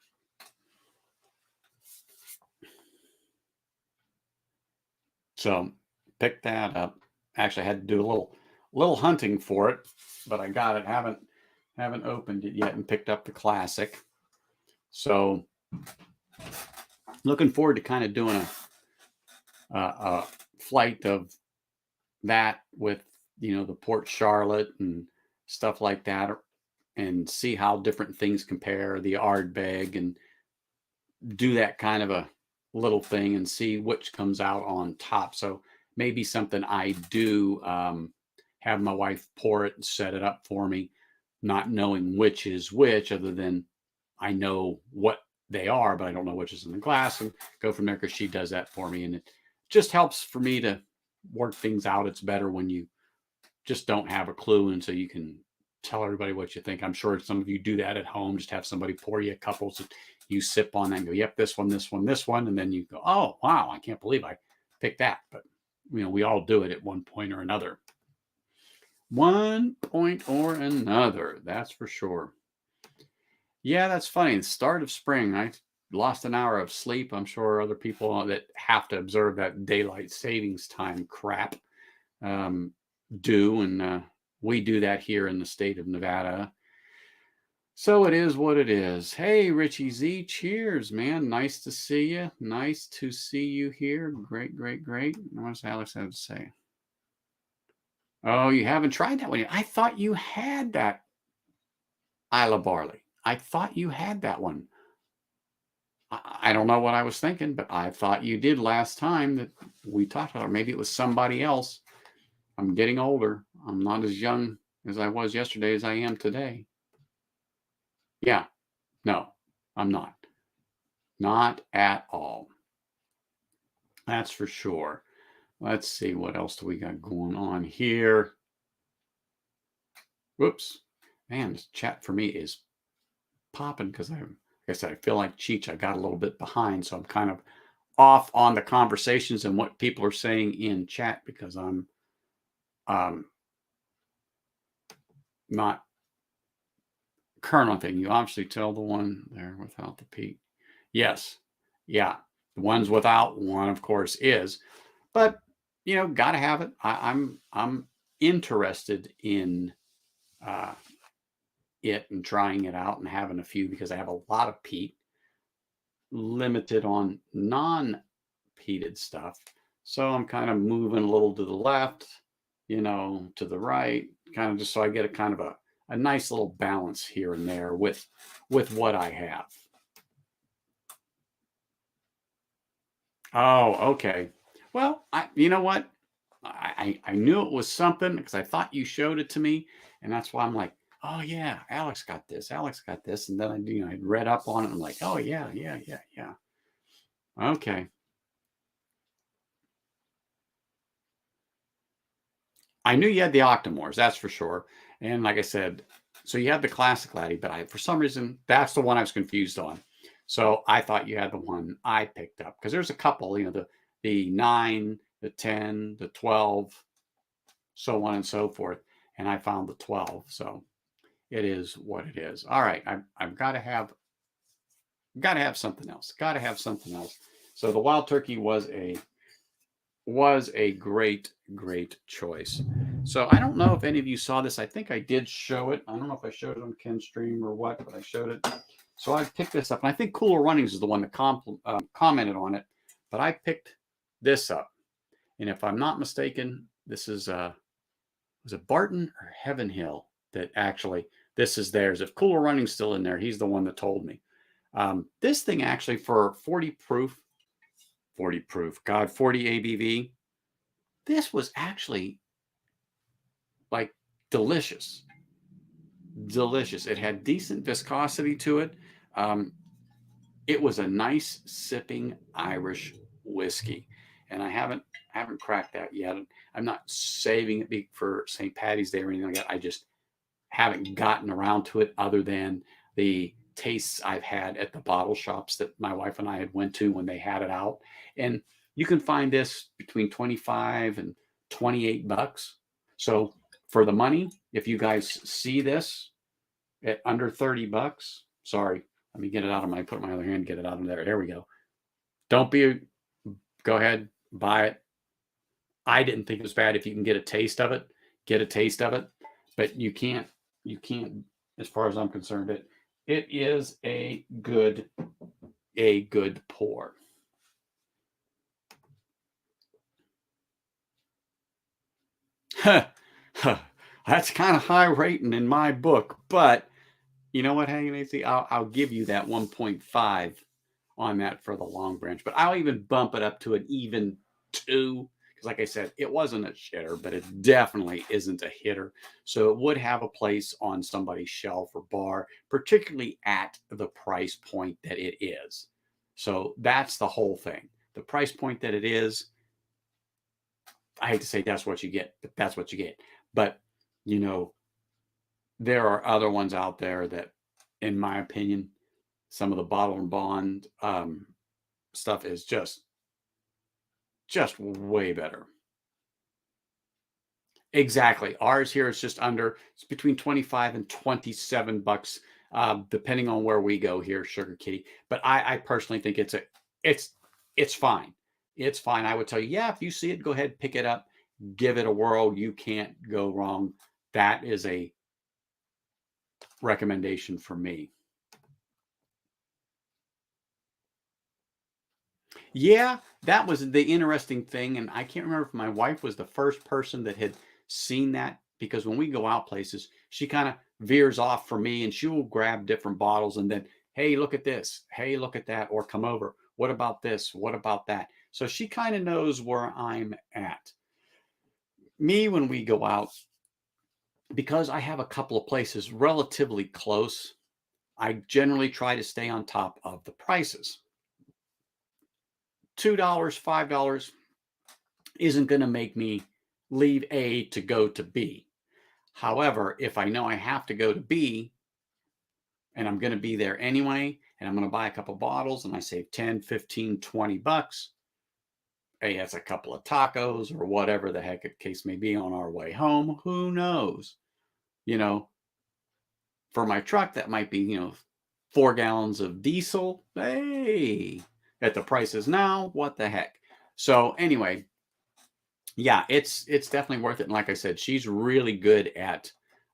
So picked that up. Actually, I had to do a little hunting for it, but I got it. Haven't opened it yet and picked up the classic. So looking forward to kind of doing a flight of that with the Port Charlotte and stuff like that, and see how different things compare, the Ardbeg, and do that kind of a little thing and see which comes out on top. So maybe something I do have my wife pour it and set it up for me, not knowing which is which, other than I know what they are, but I don't know which is in the glass, and go from there because she does that for me. And it just helps for me to work things out. It's better when you just don't have a clue, and so you can tell everybody what you think. I'm sure some of you do that at home. Just have somebody pour you a couple, so you sip on that and go, yep, this one, and then you go, oh wow, I can't believe I picked that. But we all do it at one point or another. One point or another, that's for sure. Yeah, that's funny. The start of spring, I lost an hour of sleep. I'm sure other people that have to observe that daylight savings time crap um, do, and we do that here in the state of Nevada. So it is what it is. Hey, Richie Z, cheers, man. Nice to see you. Nice to see you here. Great, great, great. What's Alex have to say? Oh, you haven't tried that one yet. I thought you had that Isla Barley. I thought you had that one. I don't know what I was thinking, but I thought you did last time that we talked about it. Or maybe it was somebody else. I'm getting older. I'm not as young as I was yesterday as I am today. Yeah, no, I'm not. Not at all. That's for sure. Let's see, what else do we got going on here? Whoops. Man, this chat for me is popping because like I said, I feel like Cheech. I got a little bit behind, so I'm kind of off on the conversations and what people are saying in chat because I'm not current on thing. You obviously tell the one there without the peak. Yes. Yeah. The ones without one, of course, is. But gotta have it. I'm interested in it and trying it out and having a few because I have a lot of peat, limited on non-peated stuff. So I'm kind of moving a little to the left, to the right, kind of just so I get a kind of a nice little balance here and there with what I have. Oh, okay. Well, you know what? I knew it was something because I thought you showed it to me, and that's why I'm like, oh yeah, Alex got this. Alex got this, and then I read up on it. And I'm like, oh yeah, yeah, yeah, yeah. Okay. I knew you had the Octomores, that's for sure. And like I said, so you had the classic laddie, but for some reason that's the one I was confused on. So I thought you had the one I picked up because there's a couple, the 9, the 10, the 12, so on and so forth. And I found the 12. So it is what it is. All right, I've got to have something else. Got to have something else. So the wild turkey was a great, great choice. So I don't know if any of you saw this. I think I did show it. I don't know if I showed it on Ken's stream or what, but I showed it. So I picked this up, and I think Cooler Runnings is the one that commented on it. But I picked this up, and if I'm not mistaken, this is was it Barton or Heaven Hill that actually this is theirs. If Cooler Running's still in there, he's the one that told me. This thing actually for 40 proof, God, 40 ABV. This was actually like delicious. Delicious. It had decent viscosity to it. It was a nice sipping Irish whiskey, and I haven't cracked that yet. I'm not saving it for St. Patty's Day or anything like that. I just haven't gotten around to it other than the tastes I've had at the bottle shops that my wife and I had went to when they had it out. And you can find this between 25 and 28 bucks. So for the money, if you guys see this at under 30 bucks, sorry, let me get it out of put my other hand, get it out of there. There we go. Go ahead, buy it. I didn't think it was bad. If you can get a taste of it, get a taste of it, but you can't, as far as I'm concerned, it is a good pour. That's kind of high rating in my book, but you know what, Hanging AC? I'll give you that 1.5 on that for the Longbranch, but I'll even bump it up to an even 2 because, like I said, it wasn't a shitter, but it definitely isn't a hitter. So it would have a place on somebody's shelf or bar, particularly at the price point that it is. So that's the whole thing. The price point that it is, I hate to say that's what you get, but that's what you get. But, there are other ones out there that, in my opinion, some of the bottle and bond stuff is just way better. Exactly. Ours here is just under, it's between 25 and 27 bucks, depending on where we go here, Sugar Kitty. But I personally think it's, it's fine. It's fine. I would tell you, yeah, if you see it, go ahead, pick it up, give it a whirl. You can't go wrong. That is a recommendation for me. Yeah, that was the interesting thing, and I can't remember if my wife was the first person that had seen that, because when we go out places, she kind of veers off from me and she will grab different bottles and then, hey, look at this. Hey, look at that. Or come over. What about this? What about that? So she kind of knows where I'm at. Me, when we go out, because I have a couple of places relatively close, I generally try to stay on top of the prices. $2, $5 isn't going to make me leave A to go to B. However, if I know I have to go to B and I'm going to be there anyway, and I'm going to buy a couple bottles and I save 10, 15, 20 bucks, hey, that's a couple of tacos or whatever the heck the case may be on our way home. Who knows? You know, for my truck, that might be, 4 gallons of diesel. Hey, at the prices now, what the heck? So anyway, yeah, it's definitely worth it. And like I said, she's really good at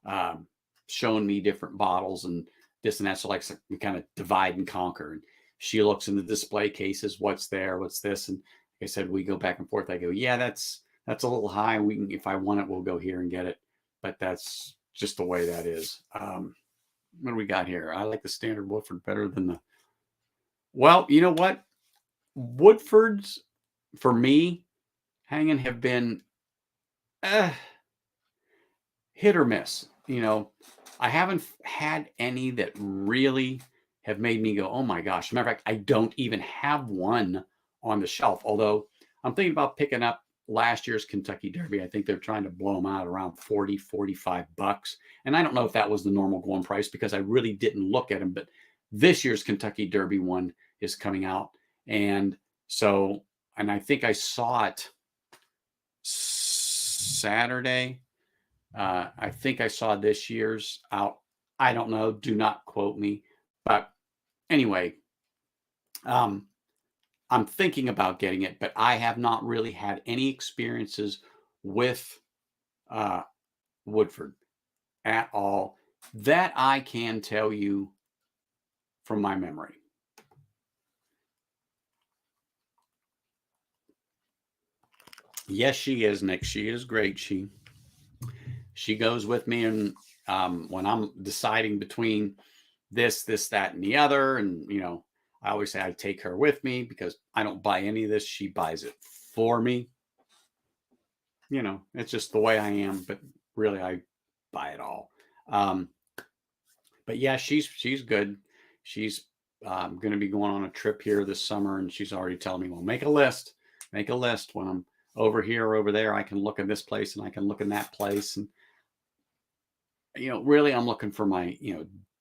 um, showing me different bottles and this and that. So like, so we kind of divide and conquer. And she looks in the display cases, what's there, what's this, and like I said, we go back and forth. I go, yeah, that's a little high. We can, if I want it, we'll go here and get it. But that's just the way that is. What do we got here? I like the standard Woodford better than the. Well, you know what? Woodfords for me, hanging have been uh, hit or miss. I haven't had any that really have made me go, oh my gosh. Matter of fact, I don't even have one on the shelf. Although I'm thinking about picking up last year's Kentucky Derby. I think they're trying to blow them out around 40, 45 bucks. And I don't know if that was the normal going price because I really didn't look at them. But this year's Kentucky Derby one is coming out. And so, and I think I saw it Saturday. I think I saw this year's out. I don't know. Do not quote me. But anyway, um, I'm thinking about getting it, but I have not really had any experiences with uh, Woodford at all that I can tell you from my memory. Yes, she is, Nick. She is great. She goes with me, and when I'm deciding between this, that, and the other, and I always say I take her with me because I don't buy any of this. She buys it for me. It's just the way I am. But really, I buy it all. Um, but yeah, she's good. She's going to be going on a trip here this summer, and she's already telling me, well, make a list. Make a list. When I'm over here or over there, I can look in this place and I can look in that place. And really, I'm looking for my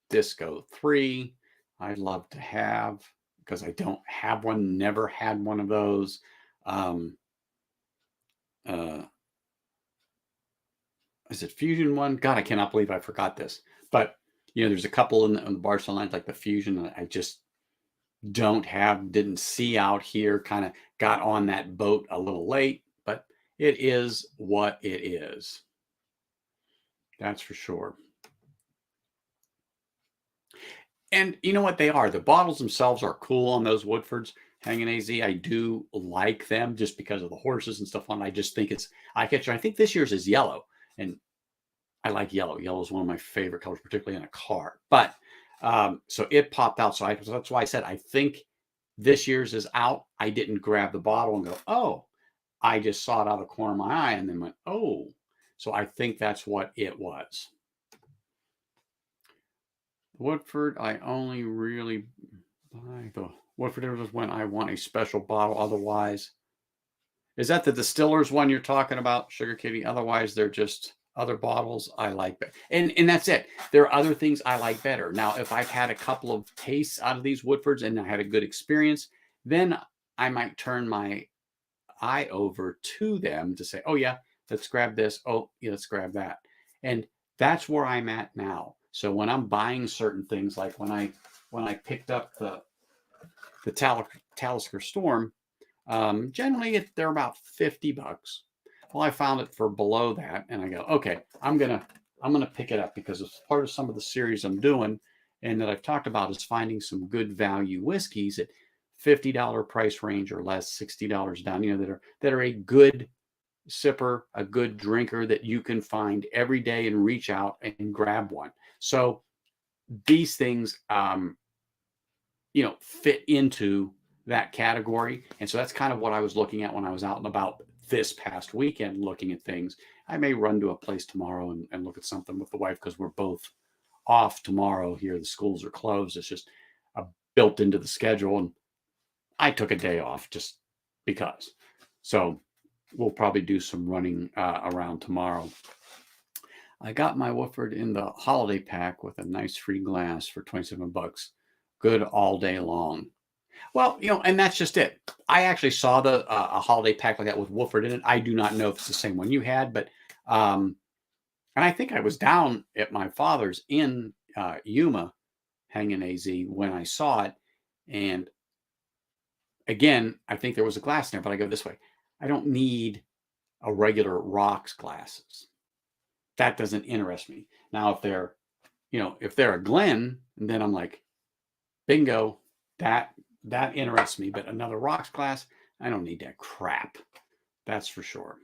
Disco 3. I'd love to have, because I don't have one. Never had one of those. Uh, is it Fusion one? God, I cannot believe I forgot this. But there's a couple in the Barcelona lines, like the Fusion, that I just didn't see out here. Kind of got on that boat a little late, but it is what it is. That's for sure. And you know what they are? The bottles themselves are cool on those Woodfords. Hanging AZ, I do like them just because of the horses and stuff on. I just think it's eye catcher. I think this year's is yellow, and I like yellow. Yellow is one of my favorite colors, particularly in a car. But so it popped out. So that's why I said I think this year's is out. I didn't grab the bottle and go, oh, I just saw it out of the corner of my eye and then went, oh. So I think that's what it was. Woodford, I only really buy the Woodford is when I want a special bottle. Otherwise, is that the distiller's one you're talking about, Sugar Kitty? Otherwise, they're just other bottles I like better. And that's it. There are other things I like better. Now, if I've had a couple of tastes out of these Woodfords and I had a good experience, then I might turn my eye over to them to say, oh yeah, let's grab this. Oh, yeah, let's grab that. And that's where I'm at now. So when I'm buying certain things, like when I picked up the Talisker Storm, generally they're about $50. Well, I found it for below that, and I go, okay, I'm gonna pick it up because it's part of some of the series I'm doing, and that I've talked about is finding some good value whiskeys at $50 price range or less, $60 down, that are a good sipper, a good drinker that you can find every day and reach out and grab one. So these things, fit into that category. And so that's kind of what I was looking at when I was out and about this past weekend looking at things. I may run to a place tomorrow and look at something with the wife because we're both off tomorrow here. The schools are closed. It's just built into the schedule. And I took a day off just because. So we'll probably do some running around tomorrow. I got my Woodford in the holiday pack with a nice free glass for $27. Good all day long. Well, and that's just it. I actually saw a holiday pack like that with Woodford in it. I do not know if it's the same one you had, but and I think I was down at my father's in Yuma, hanging AZ when I saw it, and again, I think there was a glass in there, but I go this way. I don't need a regular rocks glasses. That doesn't interest me. Now, if they're a Glen, then I'm like, bingo, that interests me. But another rocks glass, I don't need that crap. That's for sure.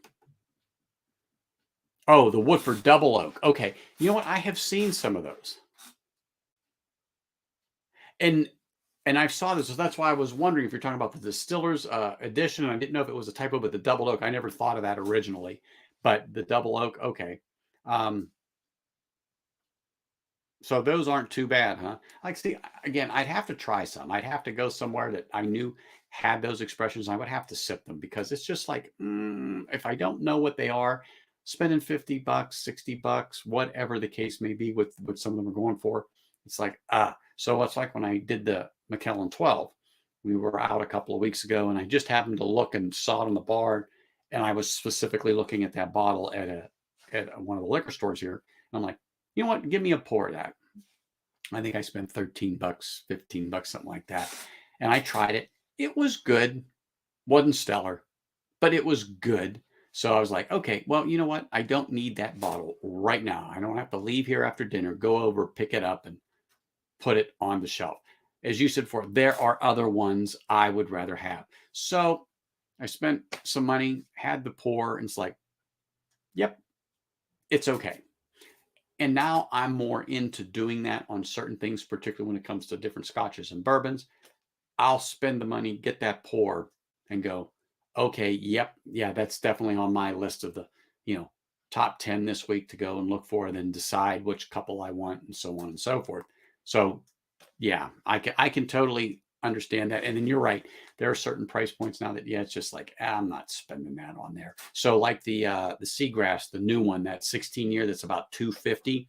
Oh, the Woodford Double Oak. Okay, you know what? I have seen some of those, and I saw this. So that's why I was wondering if you're talking about the Distillers edition. And I didn't know if it was a typo, but the Double Oak. I never thought of that originally, but the Double Oak. Okay. So those aren't too bad, huh? Like, see, again, I'd have to try some. I'd have to go somewhere that I knew had those expressions. I would have to sip them because it's just like, if I don't know what they are, spending $50, $60, whatever the case may be, with what some of them are going for, it's like, So it's like when I did the Macallan 12, we were out a couple of weeks ago, and I just happened to look and saw it on the bar, and I was specifically looking at that bottle at one of the liquor stores here. And I'm like, you know what? Give me a pour of that. I think I spent $13, $15, something like that. And I tried it. It was good. Wasn't stellar, but it was good. So I was like, okay, well, you know what? I don't need that bottle right now. I don't have to leave here after dinner, go over, pick it up, and put it on the shelf. As you said before, there are other ones I would rather have. So I spent some money, had the pour, and it's like, yep, it's okay. And now I'm more into doing that on certain things, particularly when it comes to different scotches and bourbons. I'll spend the money, get that pour, and go, okay, yep, yeah, that's definitely on my list of the, top 10 this week to go and look for, and then decide which couple I want, and so on and so forth. So yeah, I can totally understand that. And then you're right. There are certain price points now that, it's just like, I'm not spending that on there. So like the Seagrass, the new one, that 16-year, that's about $250.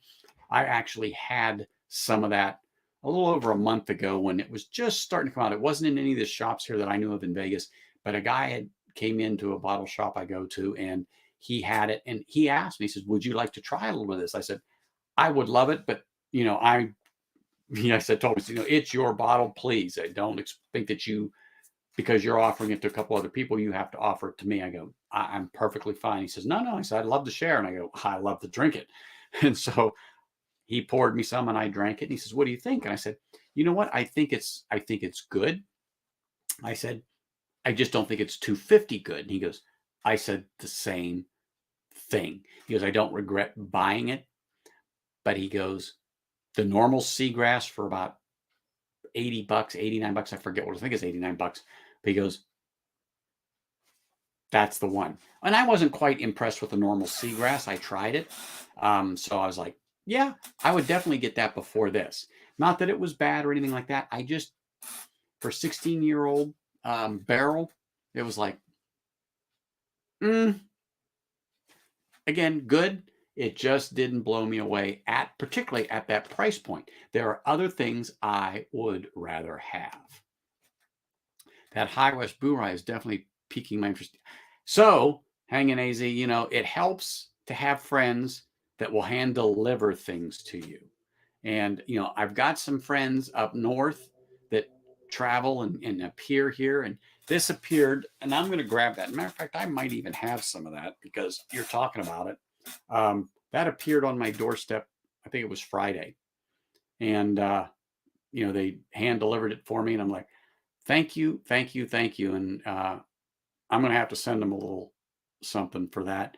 I actually had some of that a little over a month ago when it was just starting to come out. It wasn't in any of the shops here that I knew of in Vegas, but a guy came into a bottle shop I go to, and he had it, and he asked me, he says, would you like to try a little of this? I said, I would love it, but I said, told me, it's your bottle, please. I don't think that because you're offering it to a couple other people, you have to offer it to me. I go, I'm perfectly fine. He says, no. I said, I'd love to share. And I go, I love to drink it. And so he poured me some, and I drank it. And he says, what do you think? And I said, you know what? I think it's good. I said, I just don't think it's $250 good. And he goes, I said the same thing. He goes, I don't regret buying it. But he goes, the normal Seagrass for about $80, $89. I forget what I think it's $89. But he goes, that's the one. And I wasn't quite impressed with the normal Seagrass. I tried it. So I was like, yeah, I would definitely get that before this. Not that it was bad or anything like that. I just, for 16-year-old barrel, it was like, again, good. It just didn't blow me away, particularly at that price point. There are other things I would rather have. That High West Brew Rye is definitely piquing my interest. So hang in, AZ. You know, it helps to have friends that will hand deliver things to you. And, you know, I've got some friends up north that travel and appear here. And this appeared, and I'm going to grab that. Matter of fact, I might even have some of that because you're talking about it. That appeared on my doorstep. I think it was Friday. And, you know, they hand delivered it for me. And I'm like, thank you, thank you, thank you. And I'm going to have to send them a little something for that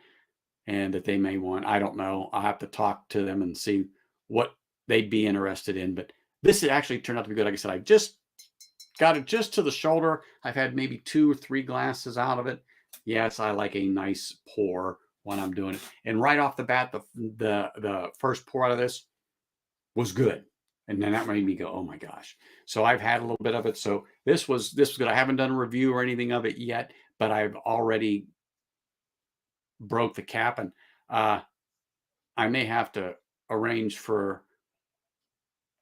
and that they may want. I don't know. I'll have to talk to them and see what they'd be interested in. But this actually turned out to be good. Like I said, I just got it just to the shoulder. I've had maybe 2 or 3 glasses out of it. Yes, I like a nice pour when I'm doing it. And right off the bat, the first pour out of this was good. And then that made me go, oh my gosh. So I've had a little bit of it. So this was good. I haven't done a review or anything of it yet, but I've already broke the cap, and I may have to arrange for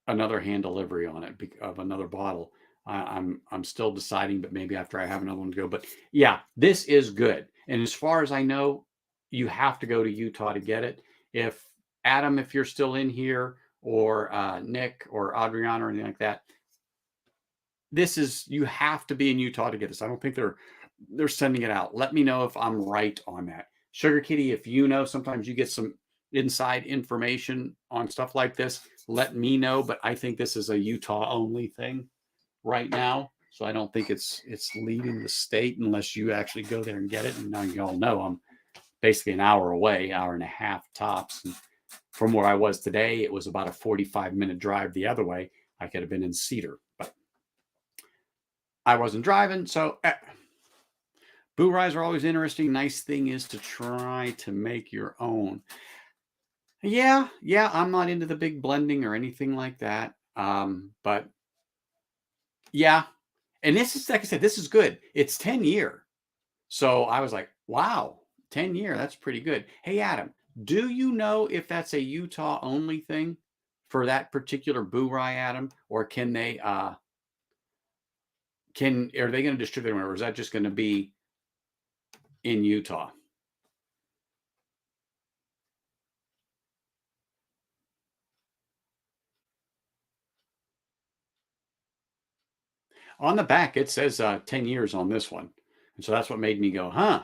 another hand delivery on it of another bottle. I'm still deciding, but maybe after I have another one to go. But yeah, this is good. And as far as I know, you have to go to Utah to get it. If Adam, if you're still in here, or Nick or Adriana or anything like that, you have to be in Utah to get this. I don't think they're sending it out. Let me know if I'm right on that. Sugar Kitty, if you know, sometimes you get some inside information on stuff like this, let me know. But I think this is a Utah only thing right now. So I don't think it's leaving the state unless you actually go there and get it. And now you all know I'm basically an hour away, hour and a half tops. And from where I was today, it was about a 45-minute drive the other way. I could have been in Cedar, but I wasn't driving. So boo ryes are always interesting. Nice thing is to try to make your own. Yeah, I'm not into the big blending or anything like that. But yeah, and this is, like I said, this is good. It's 10-year. So I was like, wow, 10-year, that's pretty good. Hey, Adam, do you know if that's a Utah only thing for that particular boo rye, Adam? Or can they, are they going to distribute them, or is that just going to be in Utah? On the back, it says 10 years on this one. And so that's what made me go, huh?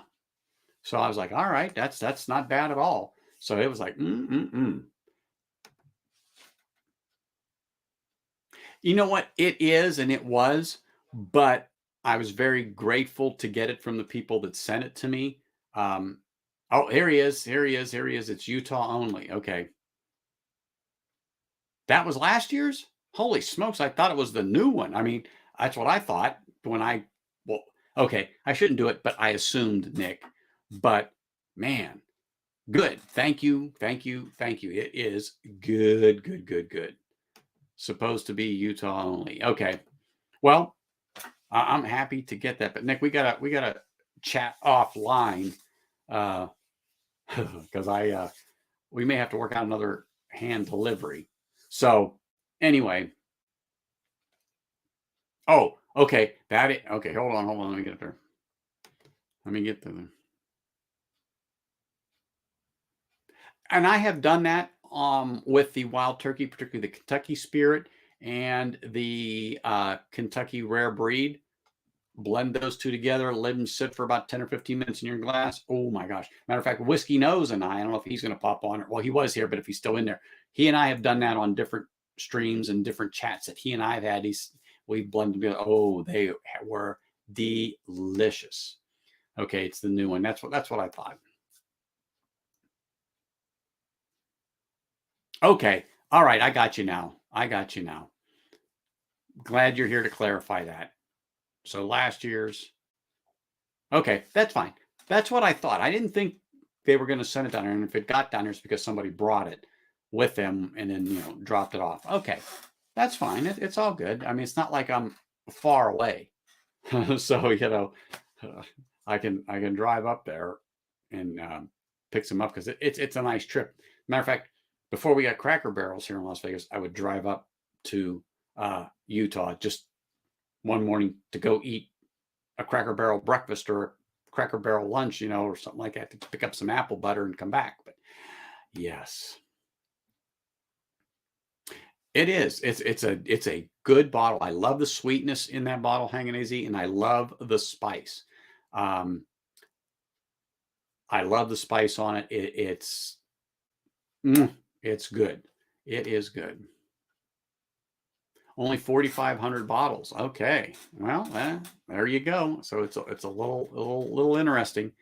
So I was like, all right, that's not bad at all. So it was like, You know what? It is, and it was, but I was very grateful to get it from the people that sent it to me. Oh, here he is. Here he is. Here he is. It's Utah only. Okay. That was last year's? Holy smokes. I thought it was the new one. I mean, that's what I thought well, okay, I shouldn't do it, but I assumed, Nick. But man, good. Thank you. Thank you. Thank you. It is good, good, good, good. Supposed to be Utah only. Okay. Well, I'm happy to get that. But Nick, we gotta chat offline because we may have to work out another hand delivery. So anyway, oh, okay, okay. Hold on. Let me get there. Let me get there. And I have done that with the wild turkey, particularly the Kentucky Spirit and the Kentucky Rare Breed. Blend those two together, let them sit for about 10 or 15 minutes in your glass. Oh my gosh. Matter of fact, Whiskey Nose and I don't know if he's going to pop on. Well, he was here, but if he's still in there, he and I have done that on different streams and different chats that he and I have had. We've blended together. Oh, they were delicious. Okay, it's the new one. That's what I thought. Okay. All right. I got you now. Glad you're here to clarify that. So last year's. Okay, that's fine. That's what I thought. I didn't think they were going to send it down there. And if it got down there, it's because somebody brought it with them and then, dropped it off. Okay, that's fine. It's all good. I mean, it's not like I'm far away. So, I can drive up there and pick some up because it's a nice trip. Matter of fact, before we got Cracker Barrels here in Las Vegas, I would drive up to Utah just one morning to go eat a Cracker Barrel breakfast or Cracker Barrel lunch, or something like that, to pick up some apple butter and come back. But yes, it is. It's a good bottle. I love the sweetness in that bottle, Hanging AZ, and I love the spice. Um, I love the spice on it. It's good. It is good. Only 4,500 bottles. Okay. Well, there you go. So it's a little interesting.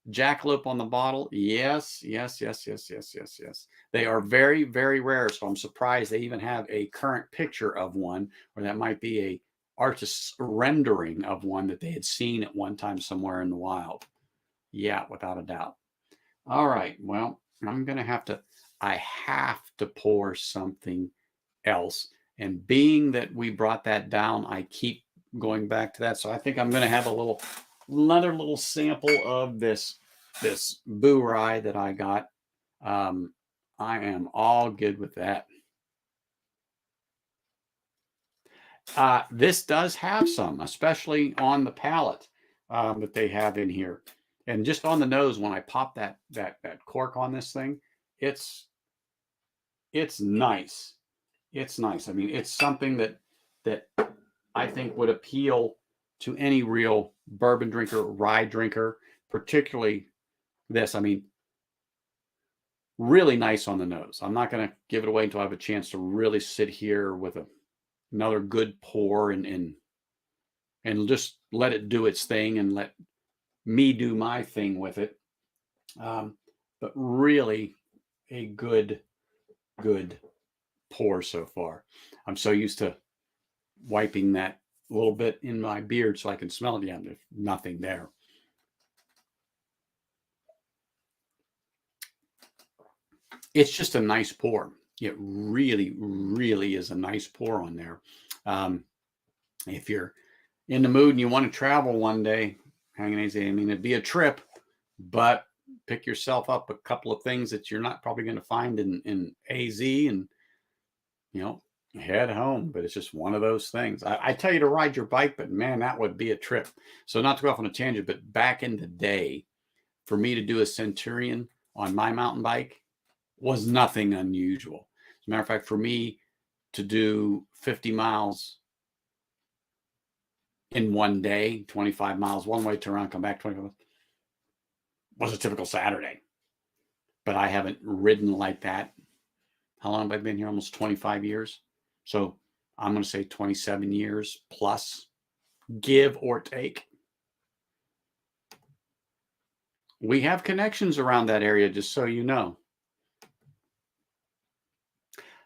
Jackalope on the bottle. Yes, yes, yes, yes, yes, yes, yes. They are very, very rare. So I'm surprised they even have a current picture of one, or that might be a artist's rendering of one that they had seen at one time somewhere in the wild. Yeah, without a doubt. All right. Well, I have to pour something else. And being that we brought that down, I keep going back to that. So I think I'm going to have another little sample of this Boo Rye that I got. I am all good with that. This does have some, especially on the palate, that they have in here. And just on the nose, when I pop that cork on this thing, it's nice. It's nice. I mean, it's something that I think would appeal to any real bourbon drinker, rye drinker, particularly this. I mean, really nice on the nose. I'm not going to give it away until I have a chance to really sit here with another good pour and just let it do its thing and let me do my thing with it. But really a good pour so far. I'm so used to wiping that a little bit in my beard so I can smell it. Yeah, there's nothing there. It's just a nice pour. It really, really is a nice pour on there. If you're in the mood and you want to travel one day, Hanging AZ, I mean, it'd be a trip, but pick yourself up a couple of things that you're not probably going to find in AZ and, head home. But it's just one of those things. I tell you to ride your bike, but man, that would be a trip. So not to go off on a tangent, but back in the day, for me to do a Centurion on my mountain bike was nothing unusual. As a matter of fact, for me to do 50 miles in one day, 25 miles one way, turn around, come back 25 miles, was a typical Saturday. But I haven't ridden like that. How long have I been here? Almost 25 years. So I'm going to say 27 years plus, give or take. We have connections around that area, just so you know.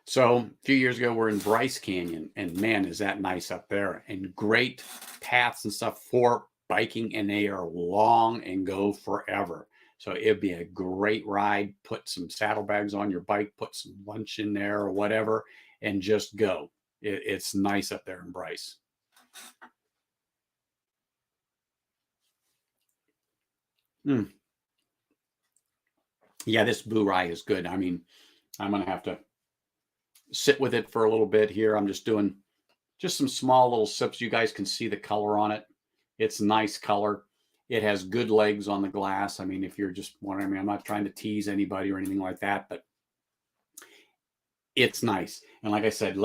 So a few years ago, we're in Bryce Canyon, and man, is that nice up there, and great paths and stuff for biking, and they are long and go forever. So it'd be a great ride. Put some saddlebags on your bike, put some lunch in there or whatever, and just go. It's nice up there in Bryce. Yeah, this Boo Rye is good. I mean, I'm going to have to sit with it for a little bit here. I'm just doing some small little sips. You guys can see the color on it. It's nice color. It has good legs on the glass. I mean, if you're just wondering, I mean, I'm not trying to tease anybody or anything like that, but it's nice. And like I said,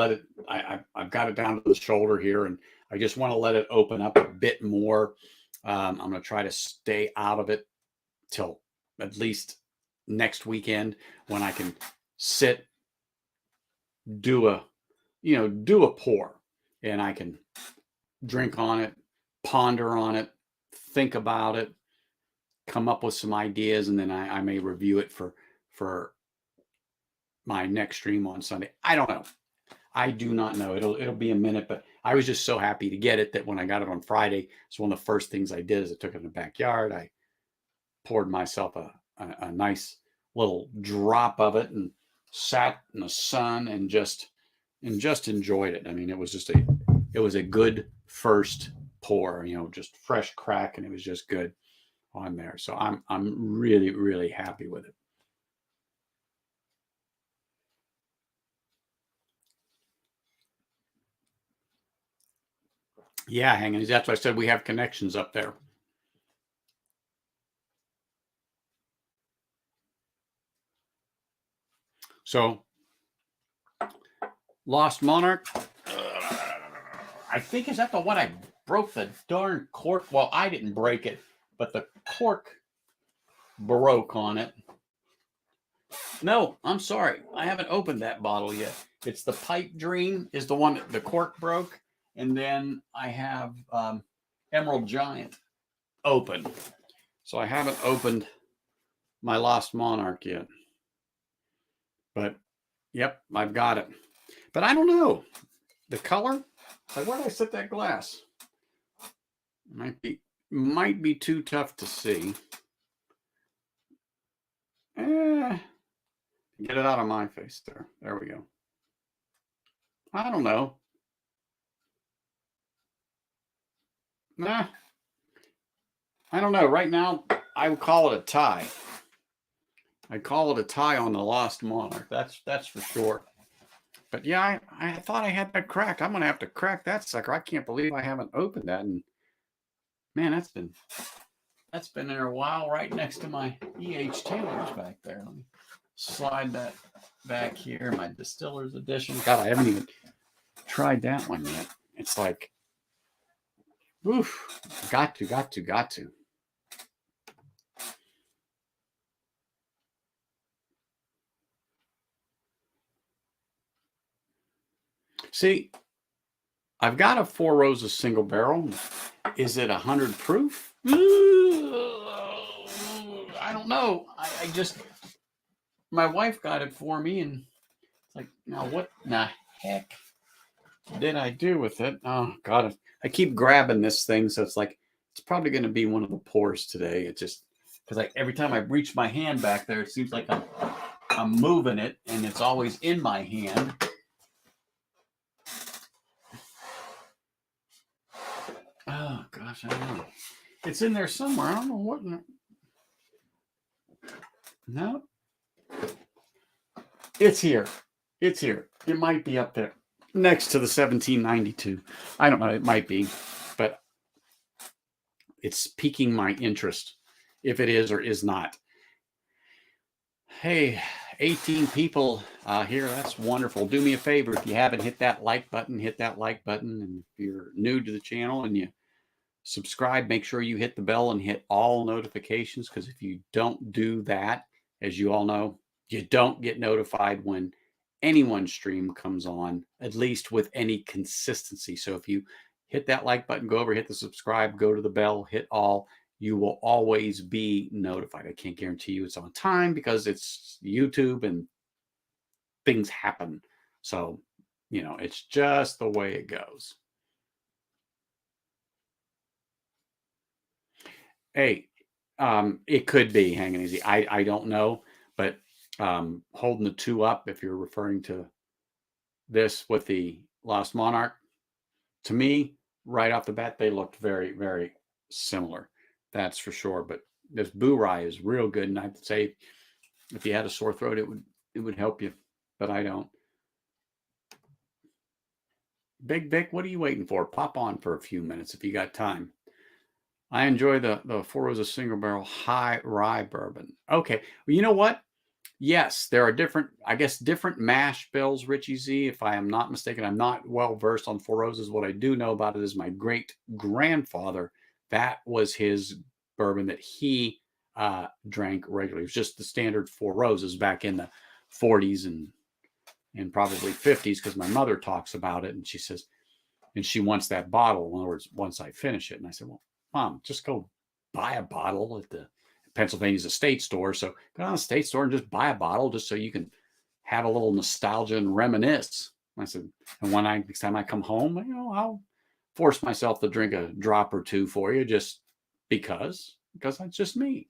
I've got it down to the shoulder here, and I just want to let it open up a bit more. I'm going to try to stay out of it till at least next weekend, when I can sit, do a pour, and I can drink on it, ponder on it, think about it, come up with some ideas, and then I may review it for my next stream on Sunday. I don't know. I do not know. It'll be a minute, but I was just so happy to get it that when I got it on Friday, so one of the first things I did is I took it in the backyard. I poured myself a nice little drop of it and sat in the sun and just enjoyed it. I mean, it was a good first pour, just fresh crack, and it was just good on there. So I'm really, really happy with it. Yeah, Hanging. That's why I said we have connections up there. So, Lost Monarch. I think, is that the one I broke the darn cork? Well, I didn't break it, but the cork broke on it. No, I'm sorry. I haven't opened that bottle yet. It's the Pipe Dream is the one that the cork broke. And then I have Emerald Giant open. So I haven't opened my Lost Monarch yet. But, yep, I've got it. But I don't know. The color? Like, where did I set that glass? Might be too tough to see. Get it out of my face there. There we go. I don't know. Nah. I don't know. Right now, I would call it a tie. I call it a tie on the Lost Monarch. That's for sure. But yeah, I thought I had that cracked. I'm gonna have to crack that sucker. I can't believe I haven't opened that. And man, that's been there a while, right next to my E.H. Taylor's back there. Let me slide that back here. My Distiller's Edition. God, I haven't even tried that one yet. It's like, oof, got to. See, I've got a Four Roses single barrel. Is it 100 proof? I don't know. I just, my wife got it for me, and it's like, now what in the heck did I do with it? Oh God, I keep grabbing this thing, so it's like it's probably going to be one of the pours today. It just because every time I reach my hand back there, it seems like I'm moving it, and it's always in my hand. Oh gosh, I don't know. It's in there somewhere. I don't know what. No, it's here. It's here. It might be up there next to the 1792. I don't know. It might be, but it's piquing my interest if it is or is not. Hey, 18 people here. That's wonderful. Do me a favor. If you haven't hit that like button, hit that like button. And if you're new to the channel and you subscribe, make sure you hit the bell and hit all notifications, because if you don't do that, as you all know, you don't get notified when anyone's stream comes on, at least with any consistency. So if you hit that like button, go over, hit the subscribe, go to the bell, hit all, you will always be notified. I can't guarantee you it's on time because it's YouTube and things happen. So, it's just the way it goes. Hey, it could be hanging easy. I don't know, but holding the two up, if you're referring to this with the Lost Monarch, to me, right off the bat, they looked very, very similar. That's for sure. But this Boo Rye is real good, and I'd say if you had a sore throat, it would help you. But I don't. Big Vic, what are you waiting for? Pop on for a few minutes if you got time. I enjoy the Four Roses single barrel high rye bourbon. Okay, well, you know what? Yes, there are different mash bills, Richie Z. If I am not mistaken, I'm not well versed on Four Roses. What I do know about it is my great grandfather, that was his bourbon that he drank regularly. It was just the standard Four Roses back in the 40s and probably 50s, because my mother talks about it and she says, and she wants that bottle. In other words, once I finish it. And I said, well, Mom, just go buy a bottle at the Pennsylvania's a state store. So go down to the state store and just buy a bottle just so you can have a little nostalgia and reminisce. I said, and next time I come home, I'll force myself to drink a drop or two for you just because that's just me.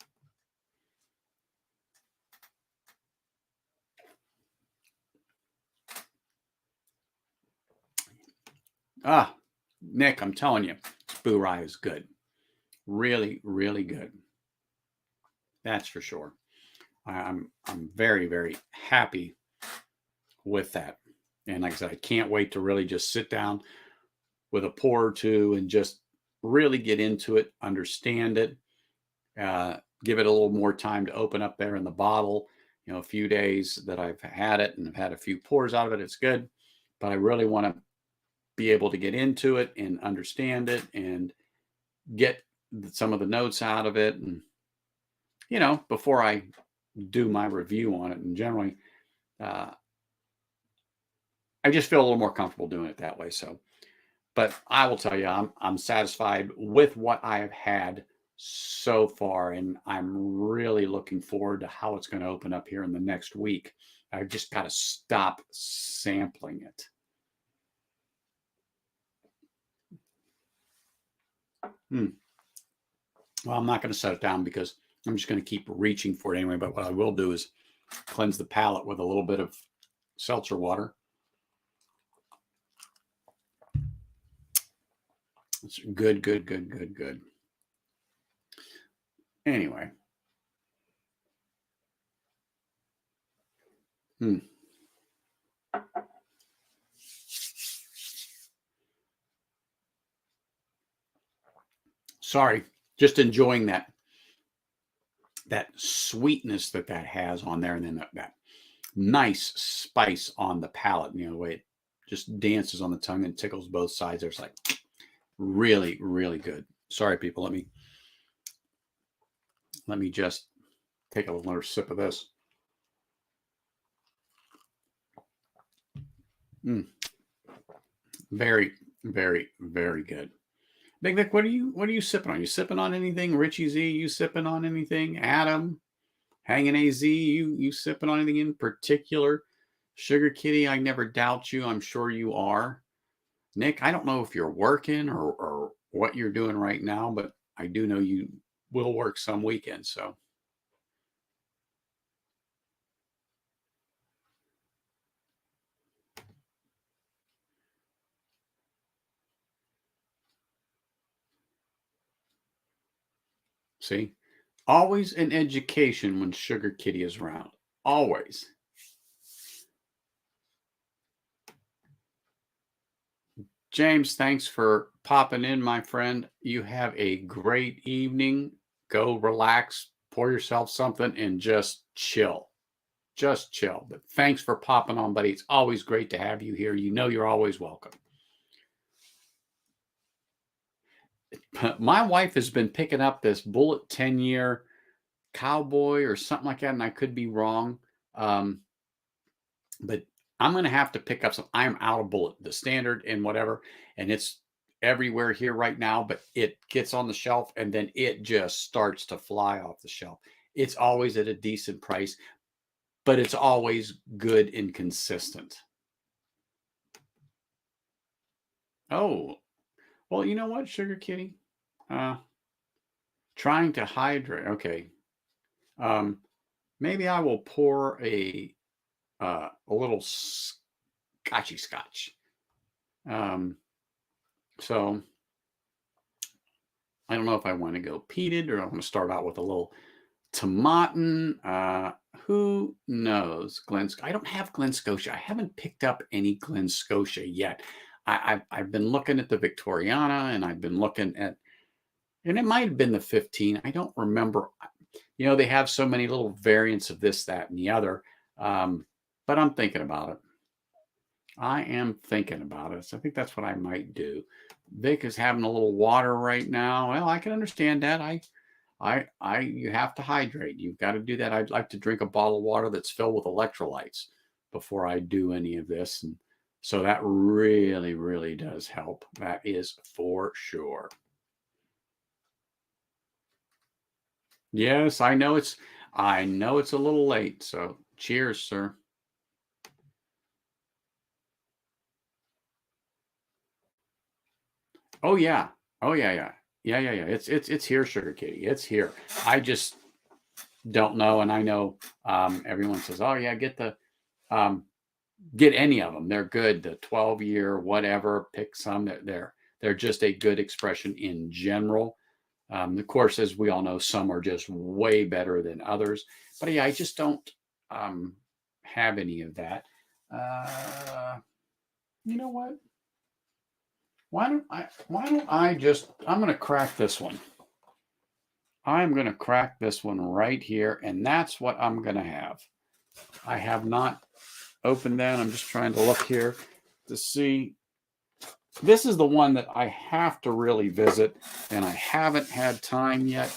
Nick, I'm telling you, Boo Rye is good. Really, really good. That's for sure. I'm very, very happy with that. And like I said, I can't wait to really just sit down with a pour or two and just really get into it, understand it, give it a little more time to open up there in the bottle, a few days that I've had it and I've had a few pours out of it. It's good, but I really want to be able to get into it and understand it and get some of the notes out of it. And, before I do my review on it, and generally, uh, I just feel a little more comfortable doing it that way. So, but I will tell you, I'm satisfied with what I have had so far, and I'm really looking forward to how it's going to open up here in the next week. I've just got to stop sampling it. Well, I'm not going to set it down because I'm just going to keep reaching for it anyway. But what I will do is cleanse the palate with a little bit of seltzer water. It's good, good, good, good, good. Anyway. Sorry, just enjoying that sweetness that has on there, and then that nice spice on the palate. The way it just dances on the tongue and tickles both sides. There's like really, really good. Sorry, people. Let me just take a little sip of this. Very, very, very good. Big Vic, what are you sipping on? You sipping on anything? Richie Z, you sipping on anything? Adam, Hanging AZ, you sipping on anything in particular? Sugar Kitty, I never doubt you. I'm sure you are. Nick, I don't know if you're working or what you're doing right now, but I do know you will work some weekends. So see, always an education when Sugar Kitty is around. Always. James, thanks for popping in, my friend. You have a great evening. Go relax, pour yourself something, and just chill. Just chill. But thanks for popping on, buddy. It's always great to have you here. You're always welcome. My wife has been picking up this Bullet 10-year cowboy or something like that, and I could be wrong. But I'm going to have to pick up some. I'm out of Bullet, the standard and whatever, and it's everywhere here right now, but it gets on the shelf and then it just starts to fly off the shelf. It's always at a decent price, but it's always good and consistent. Oh, well, you know what, Sugar Kitty? Trying to hydrate. Okay. Maybe I will pour a little scotchy scotch. So I don't know if I want to go peated or I want to start out with a little tomatin. Who knows? I don't have Glen Scotia. I haven't picked up any Glen Scotia yet. I've been looking at the Victoriana, and I've been looking at, and it might have been the 15. I don't remember. They have so many little variants of this, that, and the other. But I'm thinking about it. I am thinking about it. So I think that's what I might do. Vic is having a little water right now. Well, I can understand that. You have to hydrate. You've got to do that. I'd like to drink a bottle of water that's filled with electrolytes before I do any of this. And so that really, really does help. That is for sure. Yes, I know it's a little late. So cheers, sir. Oh yeah. Oh yeah. Yeah. It's here, Sugar Kitty. It's here. I just don't know, and I know everyone says, "Oh yeah, get any of them. They're good. The 12-year, whatever. Pick some. They're just a good expression in general. Of course, as we all know, some are just way better than others. But yeah, I just don't have any of that. You know what? Why don't I just, I'm going to crack this one. I'm going to crack this one right here, and that's what I'm going to have. I have not opened that. I'm just trying to look here to see. This is the one that I have to really visit, and I haven't had time yet,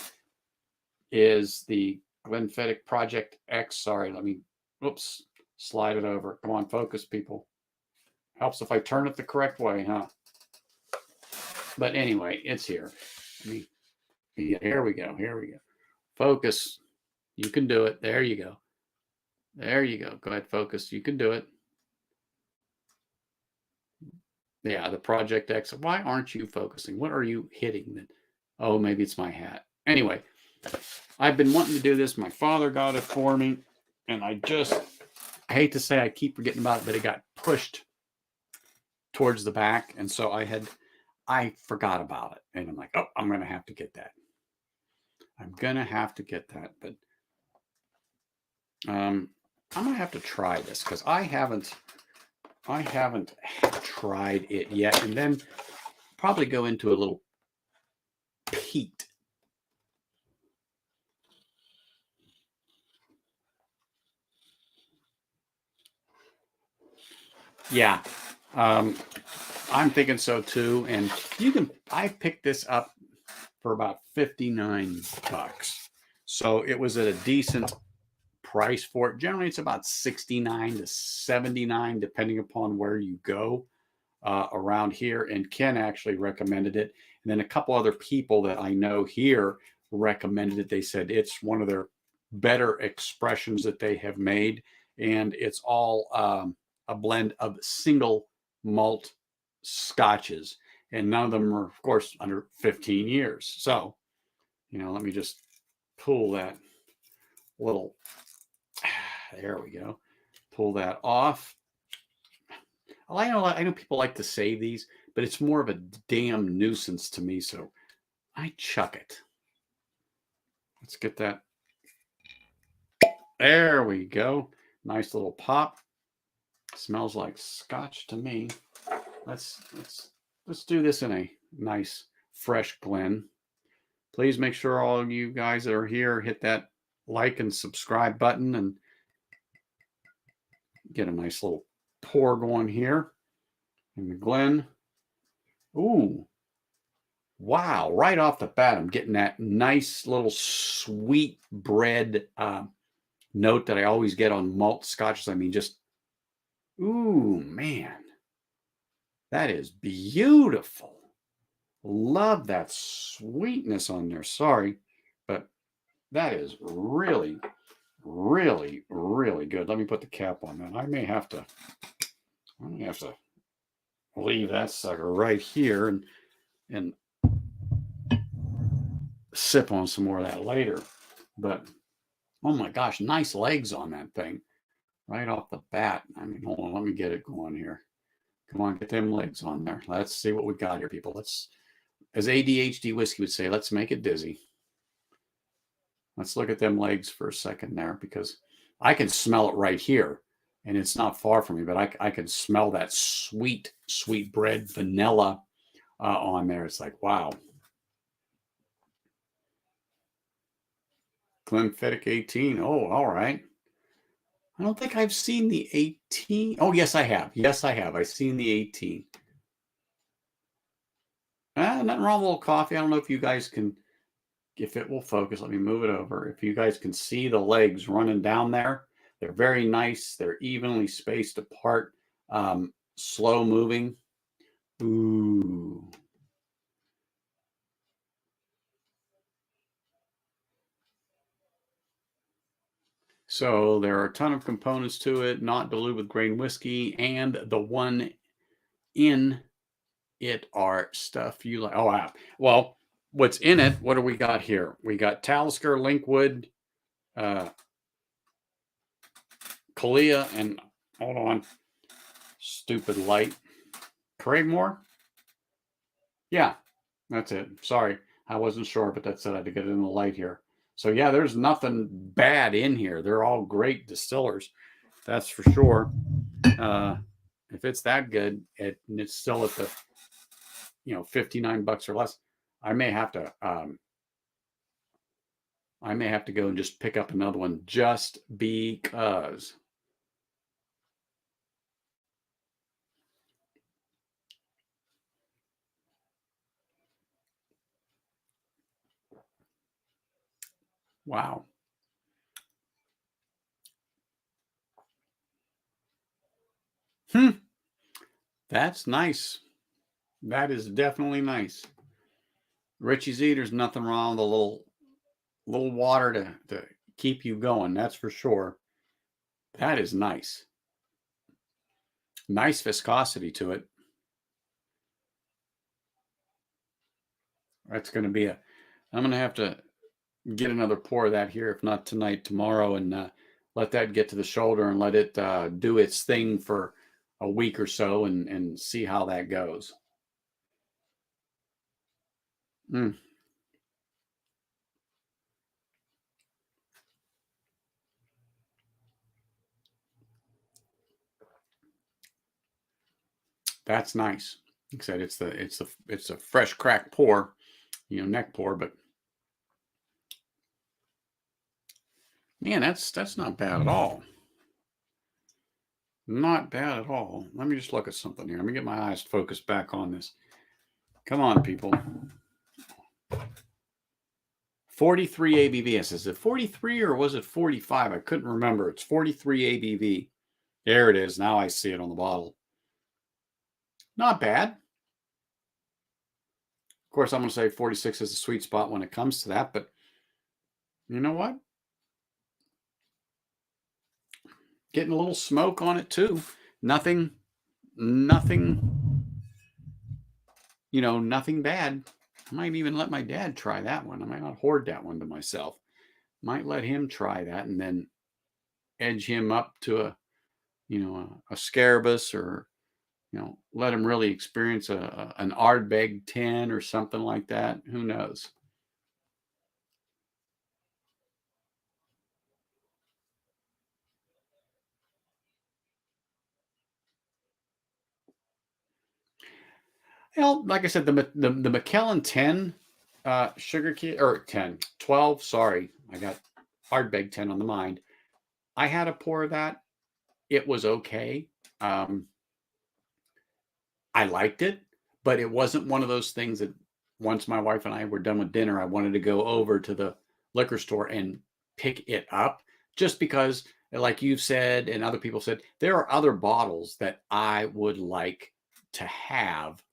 is the Glenfiddich Project X. Sorry, let me, whoops, slide it over. Come on, focus, people. Helps if I turn it the correct way, huh? But anyway, it's here. Yeah, here we go. Here we go. Focus. You can do it. There you go. There you go. Go ahead, focus. You can do it. Yeah, the Project X. Why aren't you focusing? What are you hitting? Oh, maybe it's my hat. Anyway, I've been wanting to do this. My father got it for me, and I hate to say I keep forgetting about it, but it got pushed towards the back, and so I forgot about it. And I'm like, oh, I'm going to have to get that. I'm going to have to get that, but I'm going to have to try this because I haven't tried it yet, and then probably go into a little peat. Yeah, I'm thinking so too. And I picked this up for about $59. So it was at a decent price for it. Generally, it's about $69 to $79, depending upon where you go around here. And Ken actually recommended it. And then a couple other people that I know here recommended it. They said it's one of their better expressions that they have made. And it's all a blend of single malt scotches. And none of them are, of course, under 15 years. So, let me just pull that little, there we go. Pull that off. I know people like to save these, but it's more of a damn nuisance to me. So I chuck it. Let's get that. There we go. Nice little pop. Smells like scotch to me. Let's do this in a nice fresh Glen. Please make sure all of you guys that are here hit that like and subscribe button and get a nice little pour going here in the Glen. Ooh, wow! Right off the bat, I'm getting that nice little sweet bread note that I always get on malt scotches. I mean, just ooh, man, that is beautiful. Love that sweetness on there. Sorry, but that is really, really, really good. Let me put the cap on that. I may have to leave that sucker right here and sip on some more of that later. But oh my gosh, nice legs on that thing right off the bat. I mean, hold on, let me get it going here. Come on, get them legs on there. Let's see what we got here, people. Let's, as ADHD whiskey would say, let's make it dizzy. Let's look at them legs for a second there, because I can smell it right here, and it's not far from me, but I can smell that sweet, sweet bread vanilla on there. It's like, wow. Glenfiddich 18. Oh, all right. I don't think I've seen the 18. Oh, yes, I have. Yes, I have. I've seen the 18. Nothing wrong with a little coffee. I don't know if you guys can, if it will focus. Let me move it over. If you guys can see the legs running down there, they're very nice. They're evenly spaced apart, slow moving. Ooh. So there are a ton of components to it, not diluted with grain whiskey, and the one in it are stuff you like. Oh, wow. Well, what's in it? What do we got here? We got Talisker, Linkwood, Kalia, and hold on, stupid light. Craigmore? Yeah, that's it. Sorry, I wasn't sure, but that's it. I had to get it in the light here. So yeah, there's nothing bad in here. They're all great distillers, that's for sure. If it's that good, and it's still at the $59 or less, I may have to I may have to go and just pick up another one just because. Wow. That's nice. That is definitely nice. Richie's Eater's nothing wrong with a little water to keep you going. That's for sure. That is nice. Nice viscosity to it. That's going to be I'm going to have to get another pour of that here, if not tonight, tomorrow, and let that get to the shoulder and let it do its thing for a week or so and see how that goes. Mm, that's nice. Like I said, it's a fresh crack pour, neck pour, but man, that's not bad at all. Not bad at all. Let me just look at something here. Let me get my eyes focused back on this. Come on, people. 43 ABV. Is it 43 or was it 45? I couldn't remember. It's 43 ABV. There it is. Now I see it on the bottle. Not bad. Of course, I'm going to say 46 is the sweet spot when it comes to that, but you know what? Getting a little smoke on it too. Nothing, nothing bad. I might even let my dad try that one. I might not hoard that one to myself. Might let him try that and then edge him up to a Scarabus, or let him really experience an Ardbeg 10 or something like that. Who knows? Well, like I said, the Macallan 10 sugar key, or 10, 12, sorry, I got Ardbeg 10 on the mind. I had a pour of that. It was okay. I liked it, but it wasn't one of those things that once my wife and I were done with dinner, I wanted to go over to the liquor store and pick it up, just because, like you've said and other people said, there are other bottles that I would like to have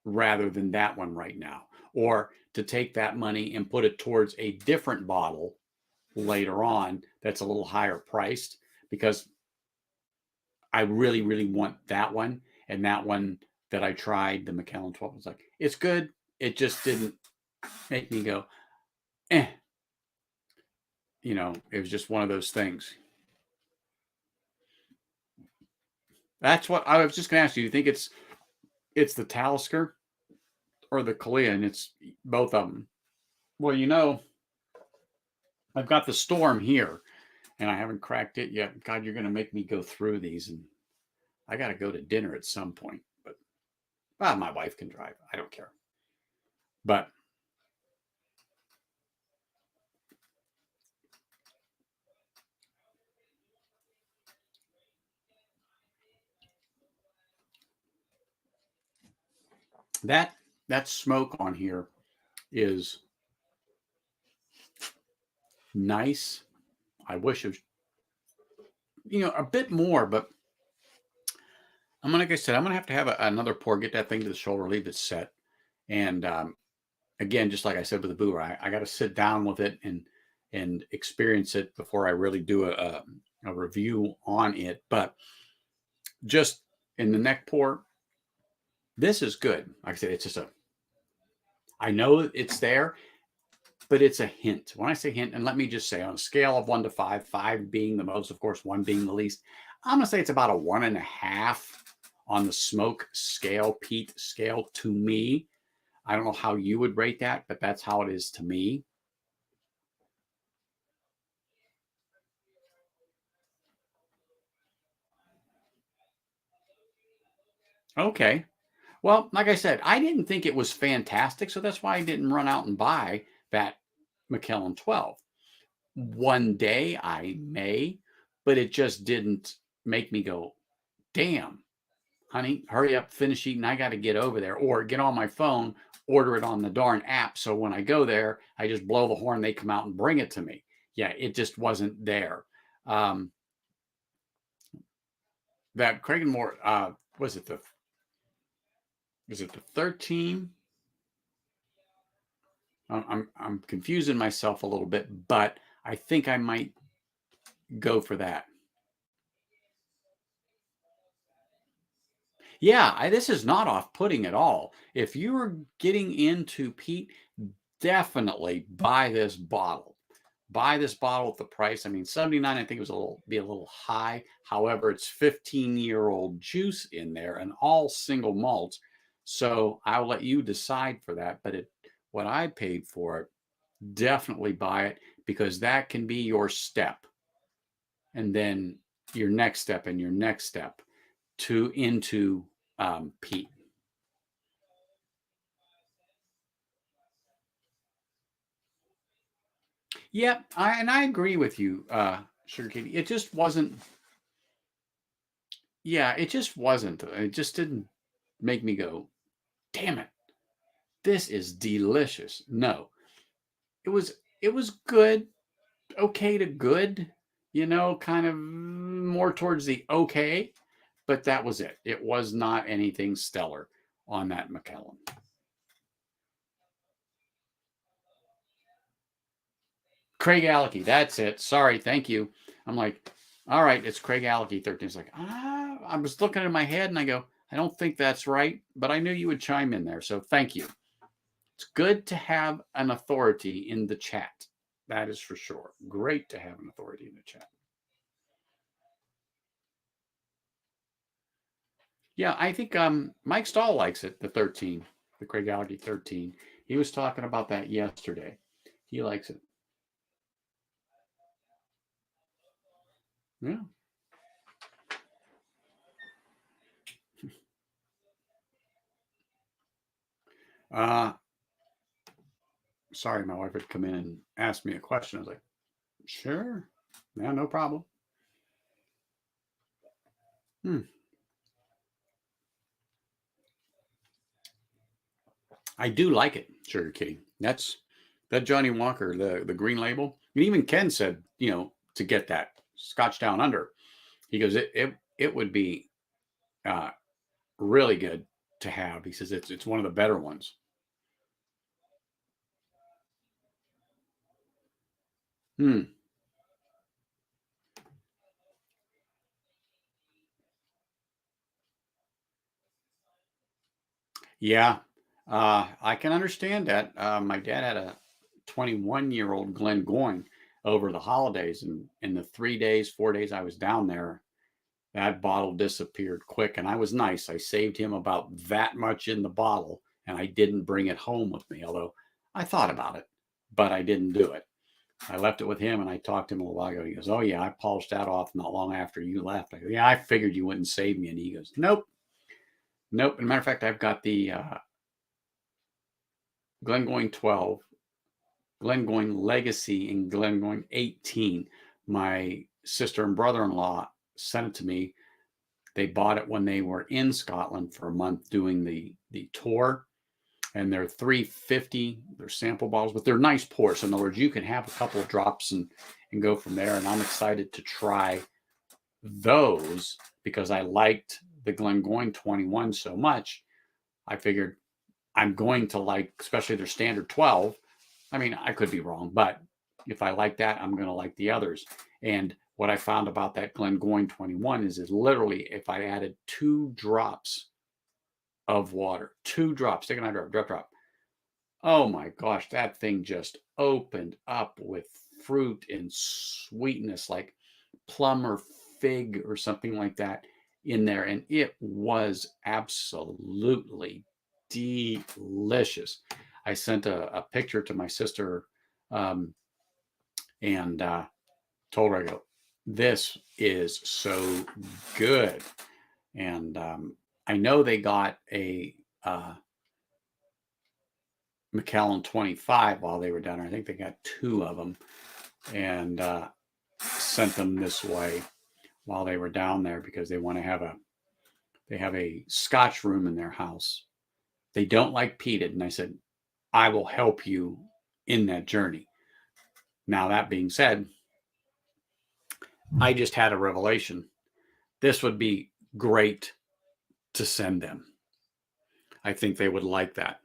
rather than that one right now, or to take that money and put it towards a different bottle later on that's a little higher priced, because I really, really want that one. And that one that I tried, the Macallan 12, was like, it's good. It just didn't make me go, eh. It was just one of those things. That's what I was just going to ask you. Do you think it's the Talisker or the Kalia? And it's both of them. Well, I've got the Storm here, and I haven't cracked it yet. God, you're going to make me go through these, and I got to go to dinner at some point. But my wife can drive. I don't care. But that smoke on here is nice. I wish it was, a bit more, but like I said, I'm gonna have to have another pour, get that thing to the shoulder, leave it set, and again, just like I said with the Boo, I got to sit down with it and experience it before I really do a review on it. But just in the neck pour, this is good. Like I said, it's just I know it's there, but it's a hint. When I say hint, and let me just say, on a scale of 1 to 5, 5 being the most, of course, 1 being the least, I'm gonna say it's about a 1.5 on the smoke scale, peat scale, to me. I don't know how you would rate that, but that's how it is to me. Okay. Well, like I said, I didn't think it was fantastic, so that's why I didn't run out and buy that Macallan 12. One day I may, but it just didn't make me go, damn, honey, hurry up, finish eating. I got to get over there, or get on my phone, order it on the darn app. So when I go there, I just blow the horn, they come out and bring it to me. Yeah, it just wasn't there. That Craig and Moore, was it the 13? I'm confusing myself a little bit, but I think I might go for that. Yeah, this is not off-putting at all. If you are getting into peat, definitely buy this bottle. Buy this bottle at the price. I mean, 79, I think it was be a little high. However, it's 15-year-old juice in there and all single malts. So I'll let you decide for that. But what I paid for it, definitely buy it, because that can be your step. And then your next step and your next step into peat. Yeah, I agree with you, Sugar Katie. It just wasn't. Yeah, it just wasn't. It just didn't make me go, damn it, this is delicious. No, it was good, okay to good, kind of more towards the okay, but that was it. It was not anything stellar on that Macallan. Craig Alecky, that's it. Sorry, thank you. I'm like, all right, it's Craig Alecky 13. It's like, I was looking in my head and I go, I don't think that's right, but I knew you would chime in there. So thank you. It's good to have an authority in the chat. That is for sure. Great to have an authority in the chat. Yeah, I think Mike Stahl likes it, the 13, the Craig Alecky 13. He was talking about that yesterday. He likes it. Yeah. Sorry, my wife had come in and asked me a question. I was like, sure. Yeah, no problem. I do like it, Sugar Kitty. That's that Johnny Walker, the green label. And even Ken said, to get that Scotch Down Under. He goes, it would be uh, really good to have. He says it's one of the better ones. Hmm. Yeah, I can understand that. My dad had a 21-year-old Glengoyne over the holidays, and in the 3 days, 4 days I was down there, that bottle disappeared quick. And I was nice. I saved him about that much in the bottle, and I didn't bring it home with me, although I thought about it, but I didn't do it. I left it with him, and I talked to him a little while ago. He goes, oh, yeah, I polished that off not long after you left. I go, yeah, I figured you wouldn't save me. And he goes, nope, nope. As a matter of fact, I've got the Glengoyne 12, Glengoyne Legacy, and Glengoyne 18. My sister and brother-in-law sent it to me. They bought it when they were in Scotland for a month doing the tour, and they're 350. They're sample bottles, but they're nice pours. So in other words, you can have a couple of drops and go from there. And I'm excited to try those because I liked the Glengoyne 21 so much. I figured I'm going to like, especially their standard 12. I mean, I could be wrong, but if I like that, I'm going to like the others. And what I found about that Glengoyne 21 is literally if I added 2 drops of water, 2 drops, take another drop. Oh my gosh, that thing just opened up with fruit and sweetness like plum or fig or something like that in there. And it was absolutely delicious. I sent a picture to my sister and told her, I go, this is so good. And I know they got a Macallan 25 while they were down there. I think they got 2 of them and sent them this way while they were down there because they want to have a Scotch room in their house. They don't like peated. And I said, I will help you in that journey. Now, that being said, I just had a revelation. This would be great to send them. I think they would like that.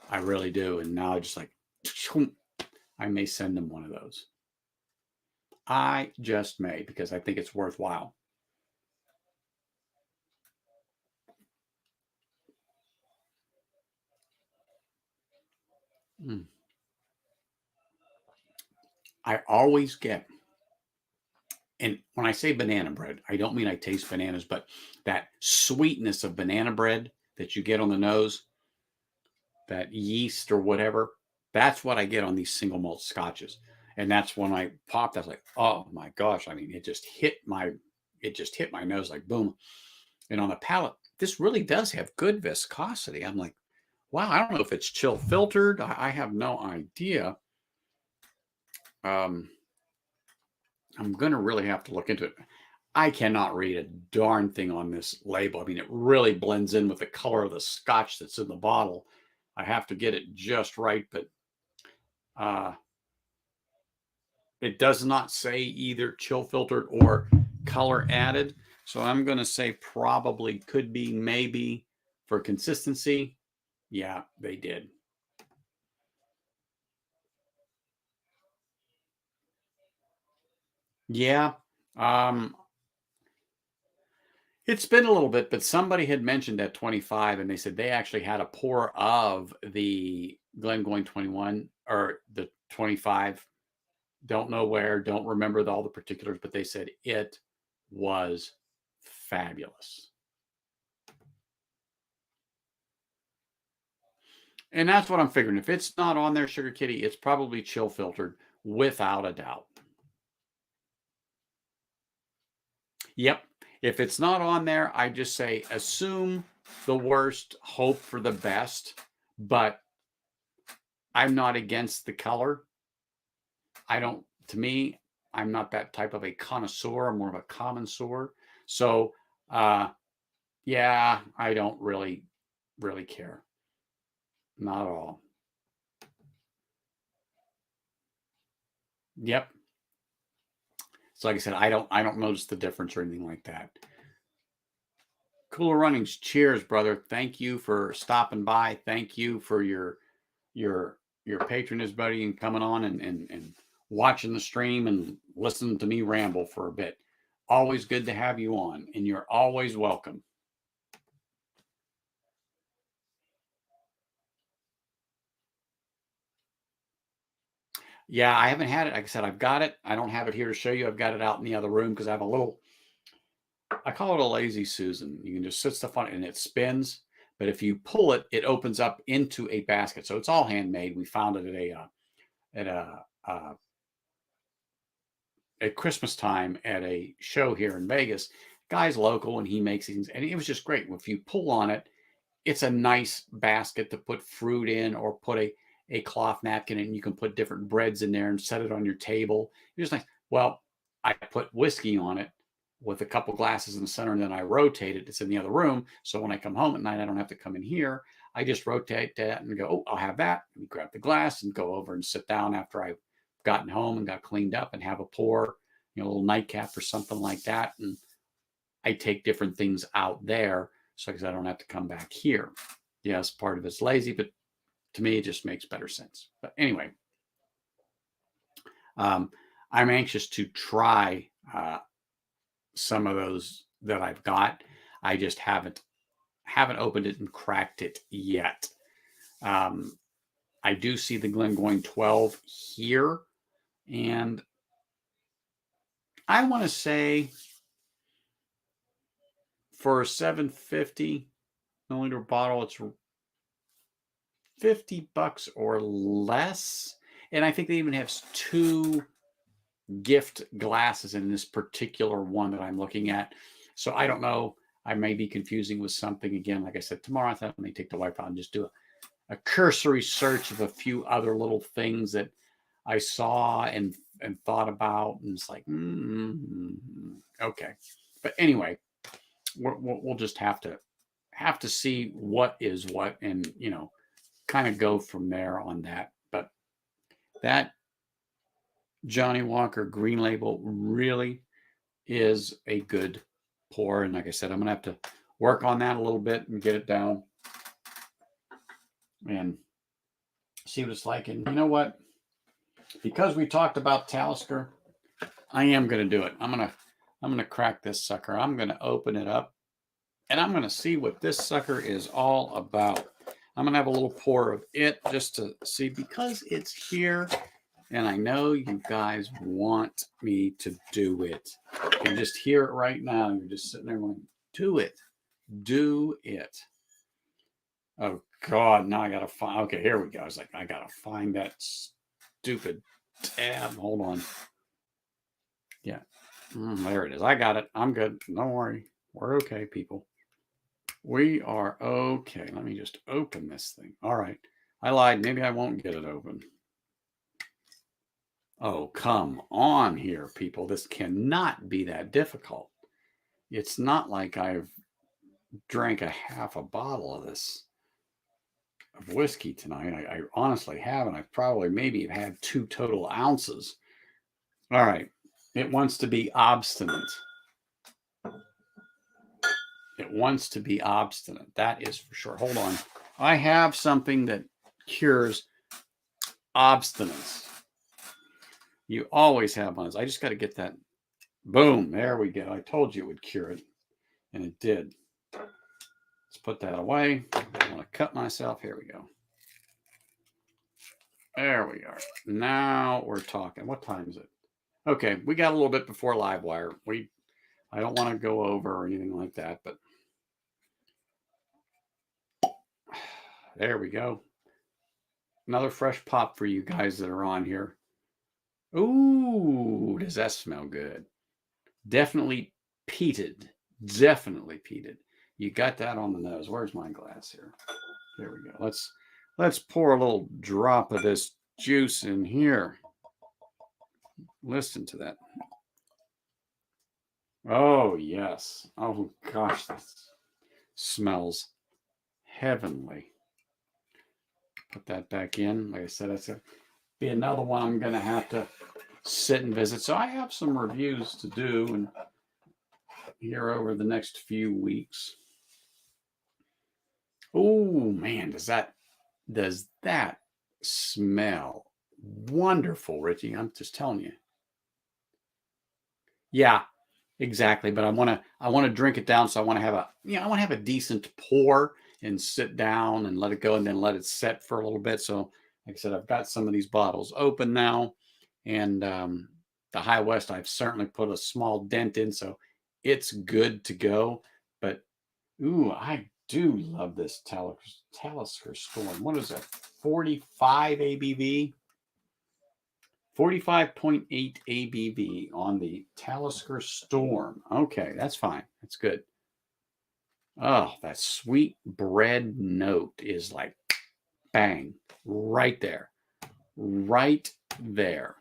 I really do. And now I just like, I may send them one of those. I just may because I think it's worthwhile. I always get, and when I say banana bread, I don't mean I taste bananas, but that sweetness of banana bread that you get on the nose, that yeast or whatever, that's what I get on these single malt scotches. And that's when I popped, I was like, oh my gosh. I mean, it just hit my nose like boom. And on the palate, this really does have good viscosity. I'm like, wow, I don't know if it's chill filtered. I have no idea. I'm going to really have to look into it. I cannot read a darn thing on this label. I mean, it really blends in with the color of the scotch that's in the bottle. I have to get it just right, but it does not say either chill filtered or color added. So I'm going to say probably, could be, maybe. For consistency, yeah, they did. Yeah. It's been a little bit, but somebody had mentioned at 25 and they said they actually had a pour of the Glengoyne 21 or the 25. Don't know where, don't remember all the particulars, but they said it was fabulous. And that's what I'm figuring. If it's not on there, Sugar Kitty, it's probably chill filtered without a doubt. Yep. If it's not on there, I just say assume the worst, hope for the best, but I'm not against the color. To me, I'm not that type of a connoisseur. I'm more of a connoisseur. So, yeah, I don't really care. Not at all. Yep. So like I said, I don't notice the difference or anything like that. Cooler Runnings, cheers, brother. Thank you for stopping by. Thank you for your patronage, buddy, and coming on and watching the stream and listening to me ramble for a bit. Always good to have you on, and you're always welcome. Yeah, I haven't had it. Like I said, I've got it. I don't have it here to show you. I've got it out in the other room because I have a little, I call it a lazy Susan. You can just sit stuff on it and it spins. But if you pull it, it opens up into a basket. So it's all handmade. We found it at Christmas time at a show here in Vegas. Guy's local and he makes these, and it was just great. If you pull on it, it's a nice basket to put fruit in or put a cloth napkin in. You can put different breads in there and set it on your table. It's just nice. Well, I put whiskey on it with a couple glasses in the center, and then I rotate it. It's in the other room. So when I come home at night, I don't have to come in here. I just rotate that and go, oh, I'll have that. And grab the glass and go over and sit down after I've gotten home and got cleaned up and have a pour, a little nightcap or something like that. And I take different things out there so because I don't have to come back here. Yes, part of it's lazy, but to me, it just makes better sense. But anyway, I'm anxious to try some of those that I've got. I just haven't opened it and cracked it yet. I do see the Glengoyne 12 here, and I want to say for a 750 milliliter bottle, it's $50 or less. And I think they even have 2 gift glasses in this particular one that I'm looking at. So I don't know. I may be confusing with something again. Like I said, tomorrow I thought I may take the wife out and just do a cursory search of a few other little things that I saw and thought about, and it's like, okay. But anyway, we'll just have to see what is what, and kind of go from there on that. But that Johnny Walker Green Label really is a good pour, and like I said, I'm gonna have to work on that a little bit and get it down and see what it's like. And you know what? Because we talked about Talisker, I am going to do it. I'm going to crack this sucker. I'm going to open it up, and I'm going to see what this sucker is all about. I'm going to have a little pour of it just to see, because it's here, and I know you guys want me to do it. You can just hear it right now. You're just sitting there going, do it. Do it. Oh, God, now I got to find. Okay, here we go. I was like, I got to find that stupid tab. Hold on. Yeah, there it is. I got it. I'm good. Don't worry. We're okay, people. We are okay. Let me just open this thing. All right. I lied. Maybe I won't get it open. Oh, come on here, people. This cannot be that difficult. It's not like I've drank a half a bottle of this of whiskey tonight. I honestly haven't. I've probably maybe had 2 total ounces. All right. It wants to be obstinate. It wants to be obstinate. That is for sure. Hold on. I have something that cures obstinance. You always have one. I just got to get that. Boom. There we go. I told you it would cure it. And it did. Let's put that away. I want to cut myself. Here we go. There we are. Now we're talking. What time is it? Okay. We got a little bit before Livewire. I don't want to go over or anything like that, but there we go. Another fresh pop for you guys that are on here. Ooh, does that smell good? Definitely peated. Definitely peated. You got that on the nose. Where's my glass here? There we go. Let's pour a little drop of this juice in here. Listen to that. Oh, yes. Oh, gosh, this smells heavenly. Put that back in. Like I said, that's going to be another one I'm going to have to sit and visit. So I have some reviews to do and here over the next few weeks. Oh, man, does that smell wonderful, Richie? I'm just telling you. Yeah, exactly. But I want to drink it down. So I want to have a decent pour and sit down and let it go and then let it set for a little bit. So like I said, I've got some of these bottles open now, and the High West, I've certainly put a small dent in, so it's good to go. But ooh, I do love this Talisker Storm. What is that? 45 ABV? 45.8 ABV on the Talisker Storm. Okay, that's fine. That's good. Oh, that sweet bread note is like bang, right there. Right there.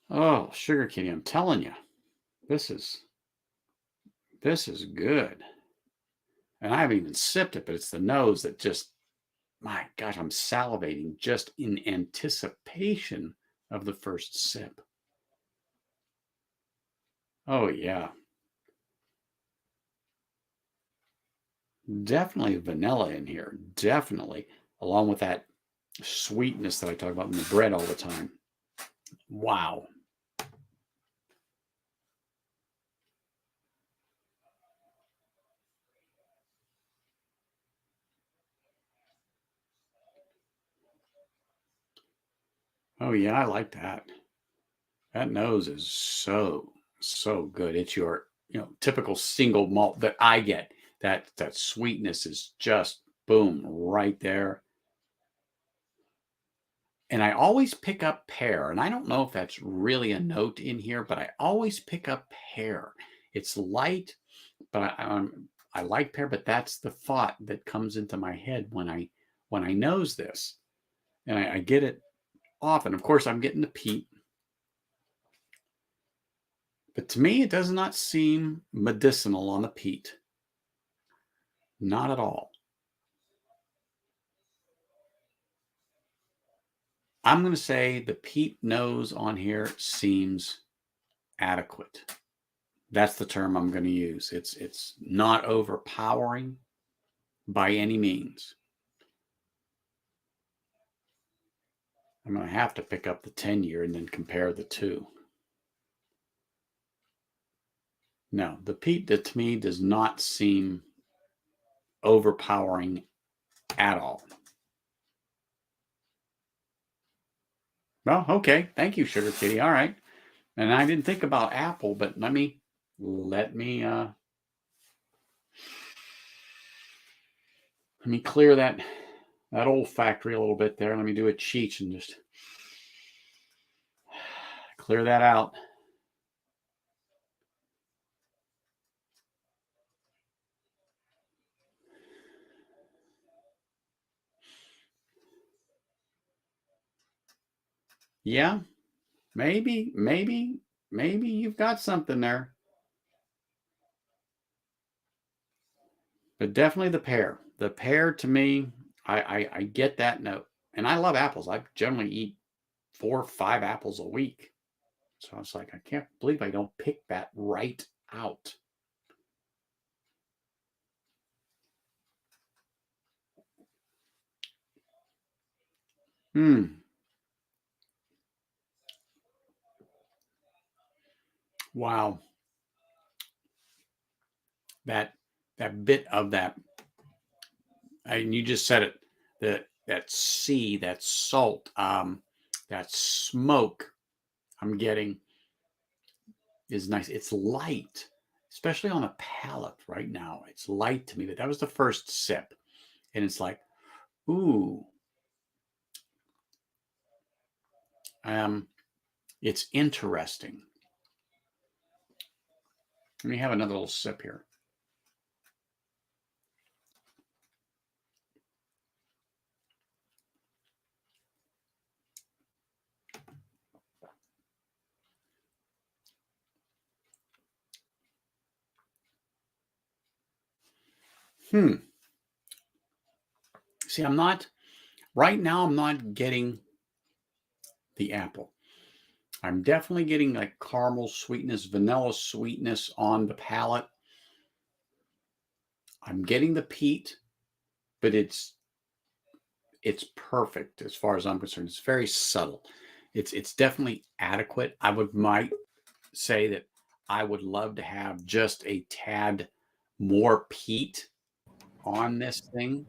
Oh, sugar candy, I'm telling you, this is good. And I haven't even sipped it, but it's the nose that just, my gosh, I'm salivating just in anticipation of the first sip. Oh, yeah. Definitely vanilla in here. Definitely. Along with that sweetness that I talk about in the bread all the time. Wow. Oh, yeah, I like that. That nose is so good. It's your, typical single malt that I get. That sweetness is just boom right there. And I always pick up pear. And I don't know if that's really a note in here, but I always pick up pear. It's light, but I like pear, but that's the thought that comes into my head when I nose this. And I get it often. Of course, I'm getting the peat. But to me, it does not seem medicinal on the peat. Not at all. I'm going to say the peat nose on here seems adequate. That's the term I'm going to use. It's not overpowering by any means. I'm going to have to pick up the 10-year and then compare the two. No, the peat to me does not seem overpowering at all. Well, okay. Thank you, Sugar Kitty. All right. And I didn't think about apple, but let me clear that olfactory a little bit there. Let me do a cheech and just clear that out. Yeah, maybe you've got something there. But definitely the pear. The pear to me, I get that note. And I love apples. I generally eat 4 or 5 apples a week. So I was like, I can't believe I don't pick that right out. Wow. That bit of that, and you just said it, that sea, that salt, that smoke I'm getting is nice. It's light, especially on a palate right now. It's light to me. That was the first sip. And it's like, ooh. It's interesting. Let me have another little sip here. See, right now I'm not getting the apple. I'm definitely getting like caramel sweetness, vanilla sweetness on the palate. I'm getting the peat, but it's perfect as far as I'm concerned. It's very subtle. It's definitely adequate. Might say that I would love to have just a tad more peat on this thing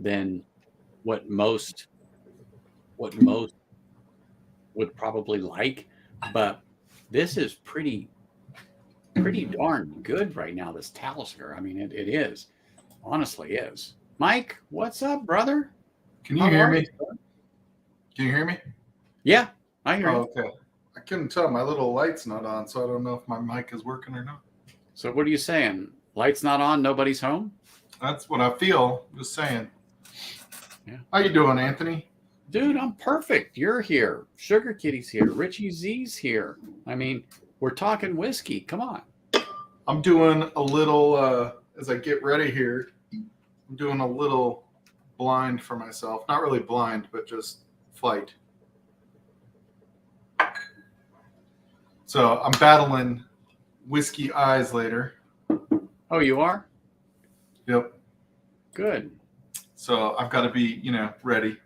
than what most would probably like. But this is pretty darn good right now, this Talisker. I mean, it is. Honestly is. Mike, what's up, brother? Can you hear me? Can you hear me? Yeah, I hear you. Okay. I couldn't tell. My little light's not on, so I don't know if my mic is working or not. So what are you saying? Light's not on, nobody's home? That's what I feel. Just saying. Yeah. How you doing, Anthony? Dude, I'm perfect. You're here. Sugar Kitty's here. Richie Z's here. I mean, we're talking whiskey. Come on. I'm doing a little, as I get ready here, I'm doing a little blind for myself. Not really blind, but just flight. So I'm battling whiskey eyes later. Oh, you are? Yep. Good. So I've got to be, ready.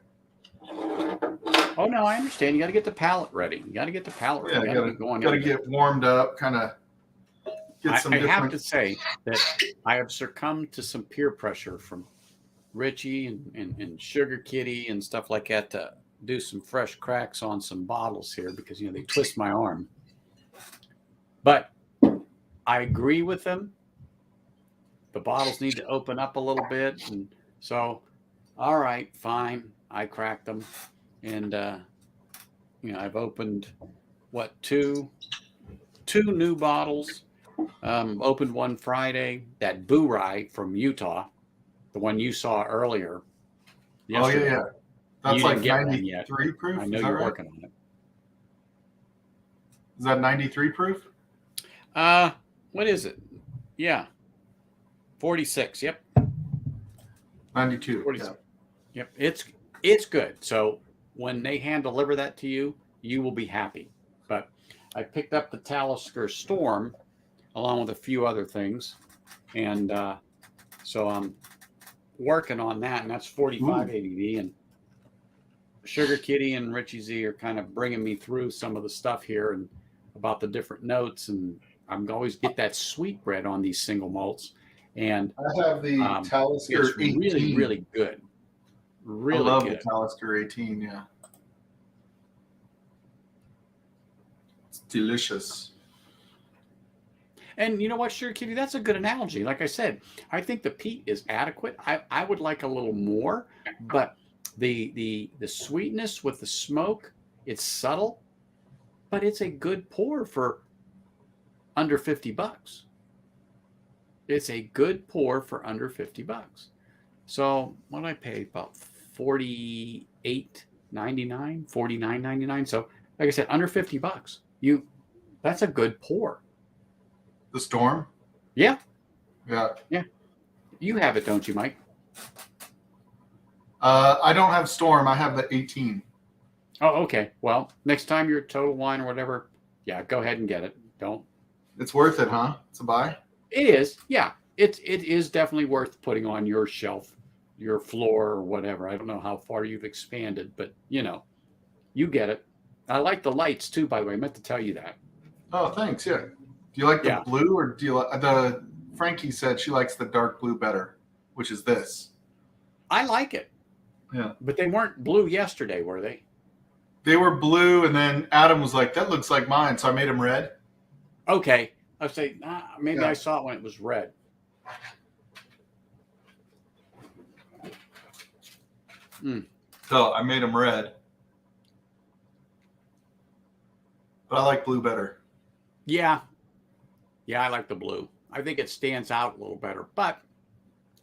Oh, no, I understand. You got to get the palate ready. You got to get the palate ready. Yeah, got to get warmed up, kind of get some different... I have to say that I have succumbed to some peer pressure from Richie and Sugar Kitty and stuff like that to do some fresh cracks on some bottles here because, they twist my arm. But I agree with them. The bottles need to open up a little bit. And so, all right, fine. I cracked them. And I've opened two new bottles. Opened one Friday. That Boo Rye from Utah, the one you saw earlier Oh yeah, yesterday. yeah. That's You like didn't get one yet. 93 proof. I know Is that you're right? working on it. Is that 93 proof? What is it? Yeah, 46. Yep, 92. 46. Yeah. Yep, it's good. So when they hand deliver that to you, you will be happy. But I picked up the Talisker Storm along with a few other things, and so I'm working on that, and that's 45 ABV. And Sugar Kitty and Richie Z are kind of bringing me through some of the stuff here and about the different notes, and I'm always get that sweetbread on these single malts, and I have the Talisker it's 18. really, really good. Really I love good. the Talisker 18. Yeah, it's delicious. And you know what, Sugar Kitty, that's a good analogy. Like I said, I think the peat is adequate. I would like a little more, but the sweetness with the smoke, it's subtle, but it's a good pour for under $50. It's a good pour for under $50. So what did I pay? About $48.99, $49.99. So like I said, under $50. That's a good pour. The Storm? Yeah. Yeah. Yeah. You have it, don't you, Mike? I don't have Storm. I have the 18. Oh, okay. Well, next time you're at Total Wine or whatever, yeah, go ahead and get it. Don't. It's worth it, huh? It's a buy? It is. Yeah. It is definitely worth putting on your shelf, your floor or whatever. I don't know how far you've expanded, but you get it. I like the lights too, by the way. I meant to tell you that. Oh, thanks. Yeah. Do you like the blue, or do you like the? Frankie said she likes the dark blue better, which is this. I like it. Yeah. But they weren't blue yesterday, were they? They were blue, and then Adam was like, "That looks like mine," so I made them red. Okay. I was saying, maybe I saw it when it was red. So I made them red. But I like blue better. Yeah. Yeah, I like the blue. I think it stands out a little better, but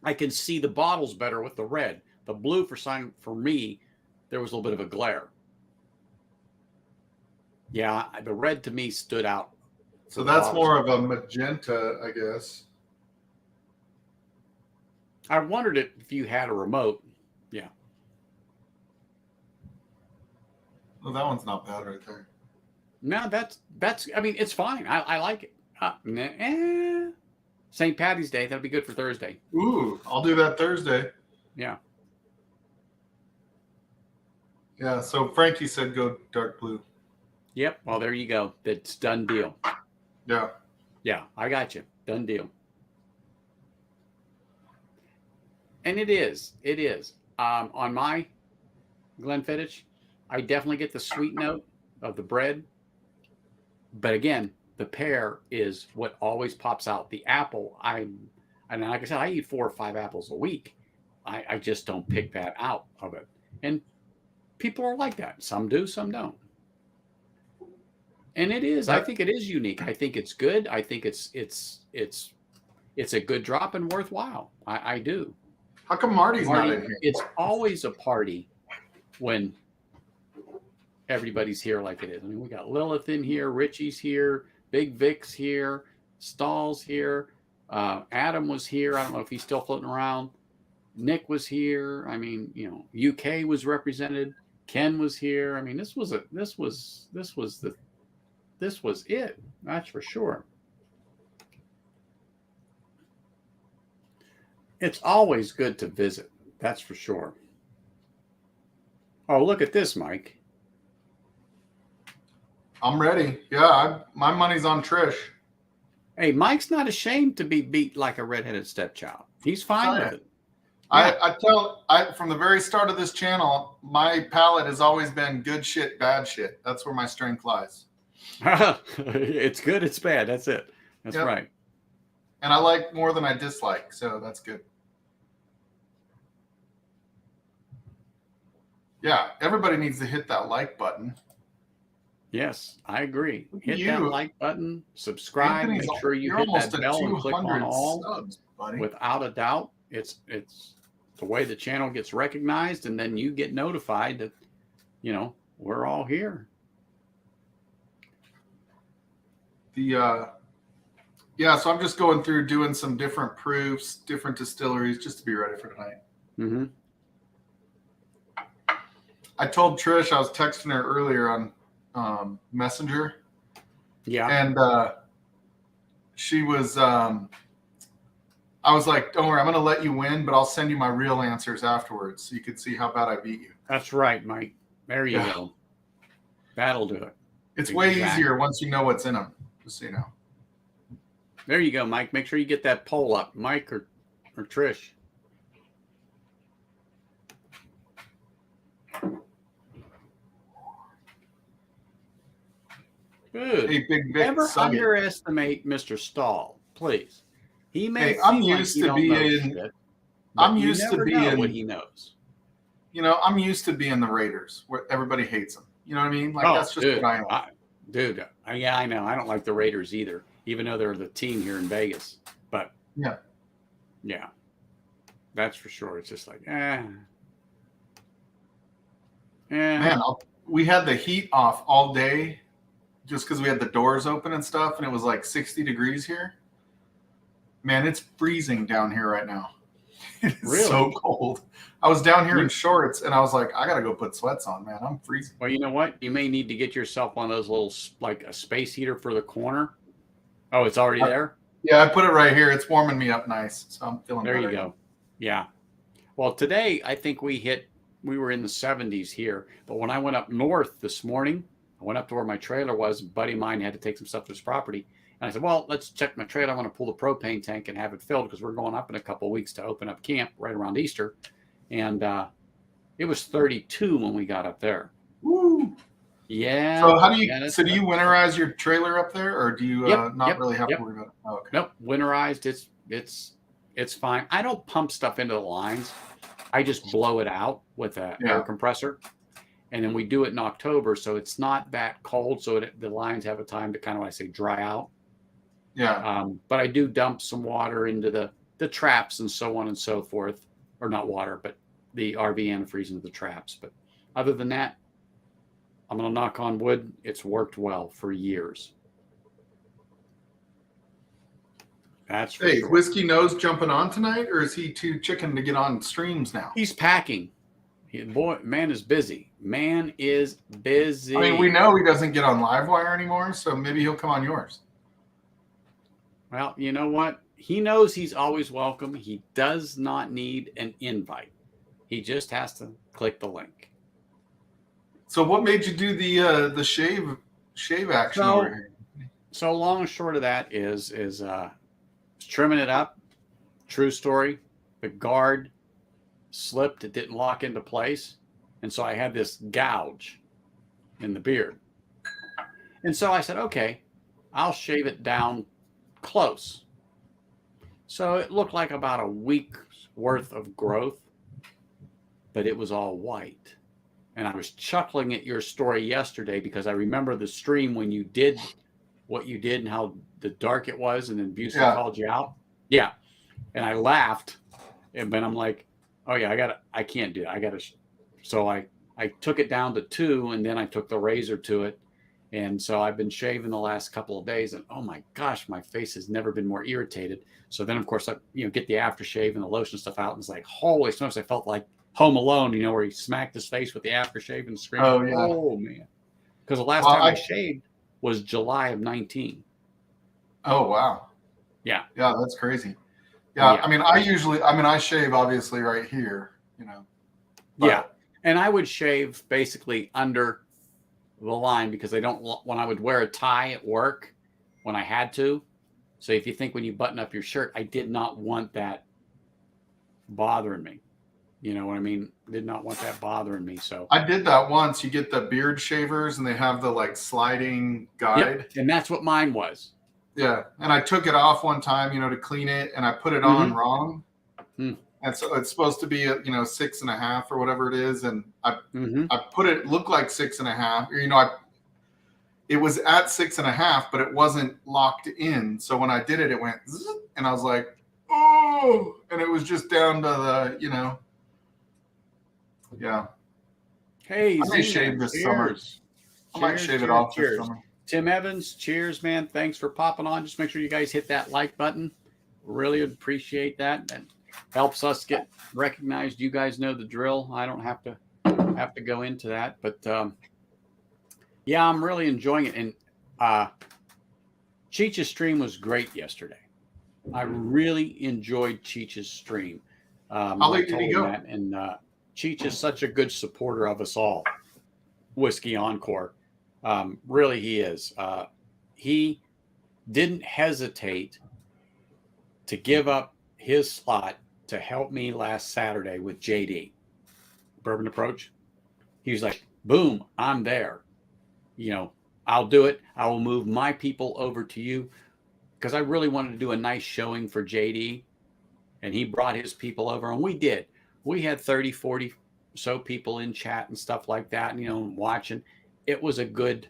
I can see the bottles better with the red. The blue, for me, there was a little bit of a glare. Yeah, the red to me stood out. So that's more of a magenta, I guess. I wondered if you had a remote. Yeah. Well, that one's not bad right there. No, that's. I mean, it's fine. I like it. St. Patty's Day. That'll be good for Thursday. Ooh, I'll do that Thursday. Yeah. Yeah. So Frankie said go dark blue. Yep. Well, there you go. That's done deal. Yeah. Yeah, I got you. Done deal. And it is. It is. On my Glenfiddich, I definitely get the sweet note of the bread. But again, the pear is what always pops out. The apple, and like I said, I eat 4 or 5 apples a week. I just don't pick that out of it. And people are like that. Some do, some don't. And it is. I think it is unique. I think it's good. I think it's a good drop and worthwhile. I do. How come Marty's not in here? It's always a party when everybody's here like it is. I mean, we got Lilith in here, Richie's here, Big Vic's here, Stahl's here, Adam was here. I don't know if he's still floating around. Nick was here. I mean, UK was represented. Ken was here. I mean, this was it. That's for sure. It's always good to visit. That's for sure. Oh, look at this, Mike. I'm ready. Yeah, my money's on Trish. Hey, Mike's not ashamed to be beat like a redheaded stepchild. He's fine with it. Yeah. From the very start of this channel, my palate has always been good shit, bad shit. That's where my strength lies. It's good, it's bad. That's it. That's right. And I like more than I dislike, so that's good. Yeah, everybody needs to hit that like button. Yes, I agree. Hit that You, like button, subscribe, Anthony's, make sure you you're hit almost that at bell and click on 200 all. subs, buddy. Without a doubt, it's the way the channel gets recognized, and then you get notified that, we're all here. So I'm just going through doing some different proofs, different distilleries, just to be ready for tonight. Mm-hmm. I told Trish, I was texting her earlier on Messenger. Yeah. And she was, I was like, don't worry, I'm going to let you win, but I'll send you my real answers afterwards so you can see how bad I beat you. That's right, Mike. There you go. That'll do it. It's way easier once you know what's in them, just so you know. There you go, Mike. Make sure you get that poll up, Mike or Trish. Good. Hey, Big Vic, never underestimate Mr. Stahl, please. He may. Hey, I'm used to being. I'm used to being what he knows. I'm used to being the Raiders, where everybody hates them. You know what I mean? Like that's just what I am. Yeah, I know. I don't like the Raiders either, even though they're the team here in Vegas. But yeah, that's for sure. It's just like, Man, we had the heat off all day, just because we had the doors open and stuff, and it was like 60 degrees here. Man, it's freezing down here right now. It's really? So cold. I was down here in shorts, and I was like, I got to go put sweats on, man. I'm freezing. Well, you know what? You may need to get yourself one of those little, like a space heater for the corner. Oh, it's already there? Yeah, I put it right here. It's warming me up nice, so I'm feeling better. There you go. Yeah. Well, today, I think we were in the 70s here. But when I went up north this morning, I went up to where my trailer was. A buddy of mine had to take some stuff to his property. And I said, well, let's check my trailer. I want to pull the propane tank and have it filled because we're going up in a couple of weeks to open up camp right around Easter. And it was 32 when we got up there. Woo! Yeah. So do you winterize your trailer up there, or do you really have to worry about it? Oh, okay. Nope. Winterized. It's fine. I don't pump stuff into the lines. I just blow it out with an air compressor. And then we do it in October, so it's not that cold, so the lines have a time to kind of, dry out. Yeah. But I do dump some water into the traps and so on and so forth. Or not water, but the RV antifreeze into the traps. But other than that, I'm going to knock on wood. It's worked well for years. That's for sure. Whiskey Nose jumping on tonight, or is he too chicken to get on streams now? He's packing. Man is busy. Man is busy. I mean, we know he doesn't get on Livewire anymore, so maybe he'll come on yours. Well, you know what? He knows he's always welcome. He does not need an invite. He just has to click the link. So what made you do the shave action over here? So long and short of that is trimming it up. True story. The guard slipped. It didn't lock into place. And so I had this gouge in the beard. And so I said, okay, I'll shave it down close. So it looked like about a week's worth of growth, but it was all white. And I was chuckling at your story yesterday because I remember the stream when you did what you did and how the dark it was, and then Busey called you out. Yeah. And I laughed, but I'm like, oh yeah, I can't do it. So I took it down to 2, and then I took the razor to it. And so I've been shaving the last couple of days, and oh my gosh, my face has never been more irritated. So then, of course, I get the aftershave and the lotion stuff out, and it's like, holy smokes, I felt like Home Alone, where he smacked his face with the aftershave and screamed, oh man. Because the last time I shaved was July of 19. Oh, wow. Yeah. Yeah, that's crazy. Yeah, I mean, I shave obviously right here, Yeah, and I would shave basically under the line because when I would wear a tie at work when I had to. So if you think when you button up your shirt, I did not want that bothering me. You know what I mean? Did not want that bothering me. So I did that once. You get the beard shavers and they have the sliding guide. Yep. And that's what mine was. Yeah. And I took it off one time, to clean it, and I put it on wrong. And so it's supposed to be 6.5 or whatever it is. And I put it looked like 6.5, it was at 6.5, but it wasn't locked in. So when I did it, it went zzz, and I was like, oh, and it was just down to the, yeah. Hey, I may Zena, shave this summer. cheers. I might Cheers, shave it cheers, off this cheers. summer. Tim Evans, cheers, man. Thanks for popping on. Just make sure you guys hit that like button. Really appreciate that. That helps us get recognized. You guys know the drill. I don't have to go into that, but yeah, I'm really enjoying it. And Cheech's stream was great yesterday. I really enjoyed Cheech's stream. How late did he go? That, and Cheech is such a good supporter of us all. Whiskey Encore. Really, he is. He didn't hesitate to give up his slot to help me last Saturday with JD. Bourbon Approach. He was like, boom, I'm there. I'll do it. I will move my people over to you, because I really wanted to do a nice showing for JD. And he brought his people over, and we did. We had 30, 40 so people in chat and stuff like that, and, watching. It was a good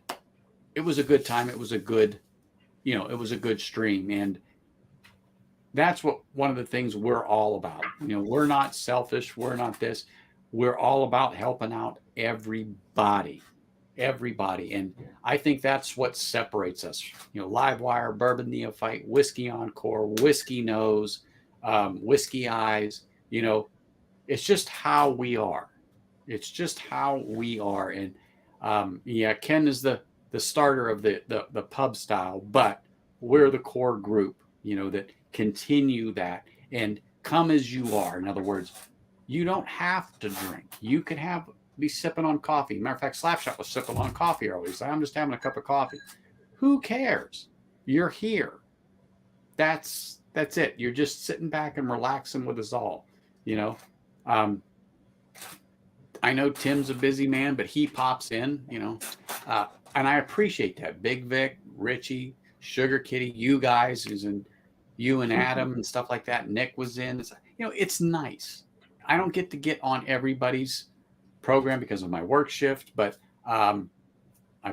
time. It was a good, it was a good stream. And that's what one of the things we're all about. We're not selfish. We're not this. We're all about helping out everybody. And I think that's what separates us. Livewire, Bourbon Neophyte, Whiskey Encore, Whiskey Nose, Whiskey Eyes. It's just how we are. It's just how we are. And Ken is the starter of the pub style, but we're the core group, that continue that and come as you are. In other words, you don't have to drink. You could be sipping on coffee. Matter of fact, Slapshot was sipping on coffee earlier. So I'm just having a cup of coffee. Who cares? You're here. That's it. You're just sitting back and relaxing with us all. I know Tim's a busy man, but he pops in, and I appreciate that. Big Vic, Richie, Sugar Kitty, you guys, you and Adam and stuff like that. Nick was in. It's nice. I don't get to get on everybody's program because of my work shift, but I've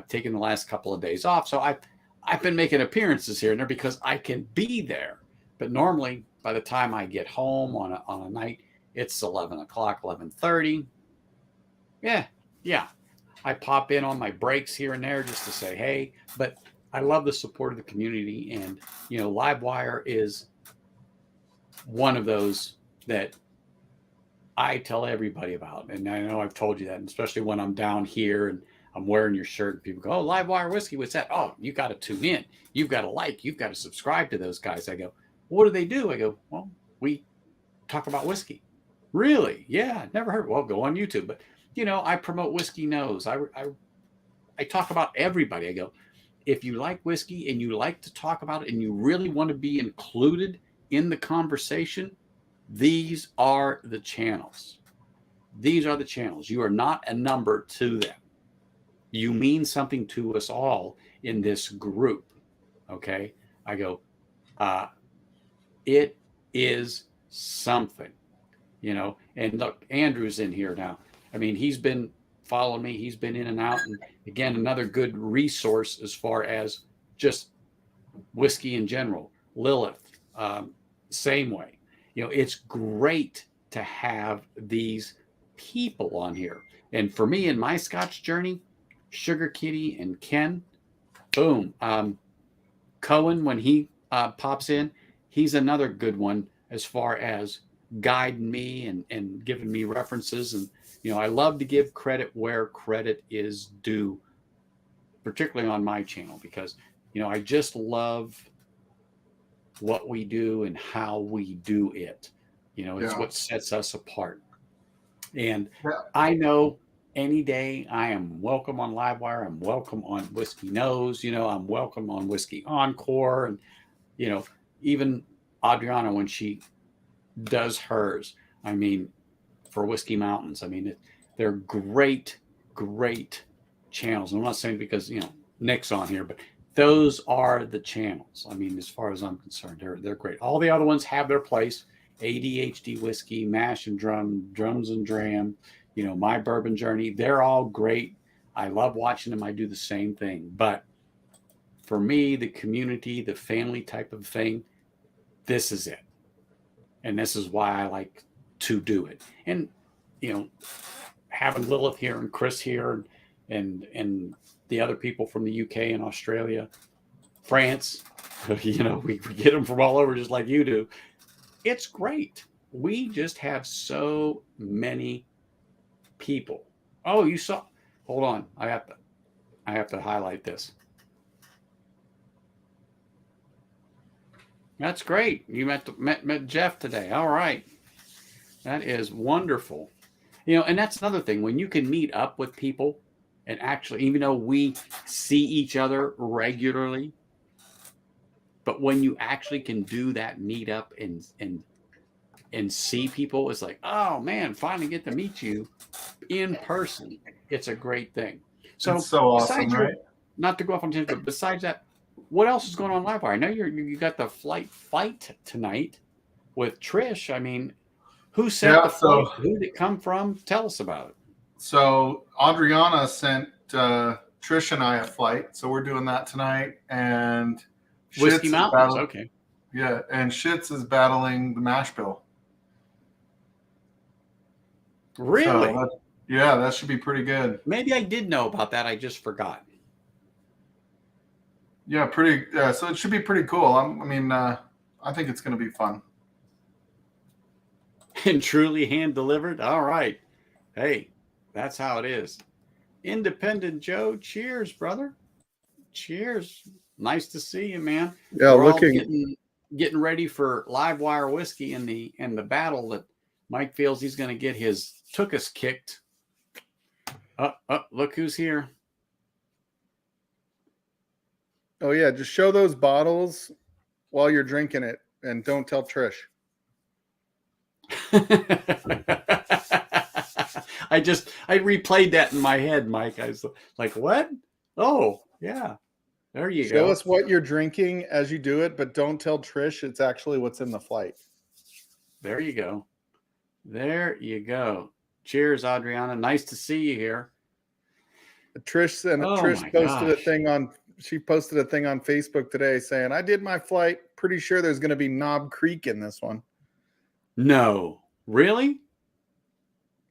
taken the last couple of days off. So I've been making appearances here and there because I can be there. But normally, by the time I get home on a night, it's 11 o'clock, 11:30. Yeah. I pop in on my breaks here and there just to say, hey, but I love the support of the community. And, Livewire is one of those that I tell everybody about. And I know I've told you that, and especially when I'm down here and I'm wearing your shirt and people go, oh, Livewire Whiskey, what's that? Oh, you got to tune in. You've got to you've got to subscribe to those guys. I go, what do they do? I go, well, we talk about whiskey. Really? Yeah, never heard. Well, go on YouTube. But, I promote Whiskey Nose. I talk about everybody. I go, if you like whiskey and you like to talk about it and you really want to be included in the conversation, these are the channels. These are the channels. You are not a number to them. You mean something to us all in this group. Okay? I go, it is something, and look, Andrew's in here now. I mean, he's been following me. He's been in and out. And again, another good resource as far as just whiskey in general. Lilith, same way. It's great to have these people on here. And for me in my Scotch journey, Sugar Kitty and Ken, boom. Cohen, when he pops in, he's another good one as far as guiding me and giving me references. And, I love to give credit where credit is due, particularly on my channel, because, I just love what we do and how we do it. It's what sets us apart. And I know any day I am welcome on Livewire. I'm welcome on Whiskey Nose. I'm welcome on Whiskey Encore. And, even Adriana, when she does hers, I mean, for Whiskey Mountains, I mean, they're great channels. I'm not saying because, Nick's on here, but those are the channels. I mean, as far as I'm concerned, they're great. All the other ones have their place. ADHD Whiskey, Mash and Drums and Dram, My Bourbon Journey. They're all great. I love watching them. I do the same thing. But for me, the community, the family type of thing, this is it. And this is why I like to do it. And, having Lilith here and Chris here and the other people from the UK and Australia, France, we get them from all over just like you do. It's great. We just have so many people. Oh, you saw. Hold on. I have to highlight this. That's great. You met Jeff today. All right. That is wonderful. And that's another thing. When you can meet up with people and actually, even though we see each other regularly, but when you actually can do that meetup and see people, it's like, oh man, finally get to meet you in person. It's a great thing. So, it's so awesome, right? Not to go off on tangent, but besides that, what else is going on live wire? I know you got the fight tonight with Trish. I mean, who sent the flight? Who did it come from? Tell us about it. So Adriana sent Trish and I a flight, so we're doing that tonight. And Whiskey Mountains, okay. Yeah, and Shits is battling the mash bill. Really? So that should be pretty good. Maybe I did know about that. I just forgot. Yeah, pretty. So it should be pretty cool. I think it's going to be fun. And truly hand delivered. All right. Hey, that's how it is. Independent Joe, cheers, brother. Cheers. Nice to see you, man. Yeah, we're all getting ready for live wire whiskey in the battle that Mike feels he's going to get his tookus kicked. Look who's here. Oh yeah, just show those bottles while you're drinking it, and don't tell Trish. I replayed that in my head, Mike. I was like, what? Oh, yeah. There you go. Show us what you're drinking as you do it, but don't tell Trish it's actually what's in the flight. There you go. There you go. Cheers, Adriana. Nice to see you here. Trish posted a thing on Facebook today saying, I did my flight. Pretty sure there's going to be Knob Creek in this one. No. Really?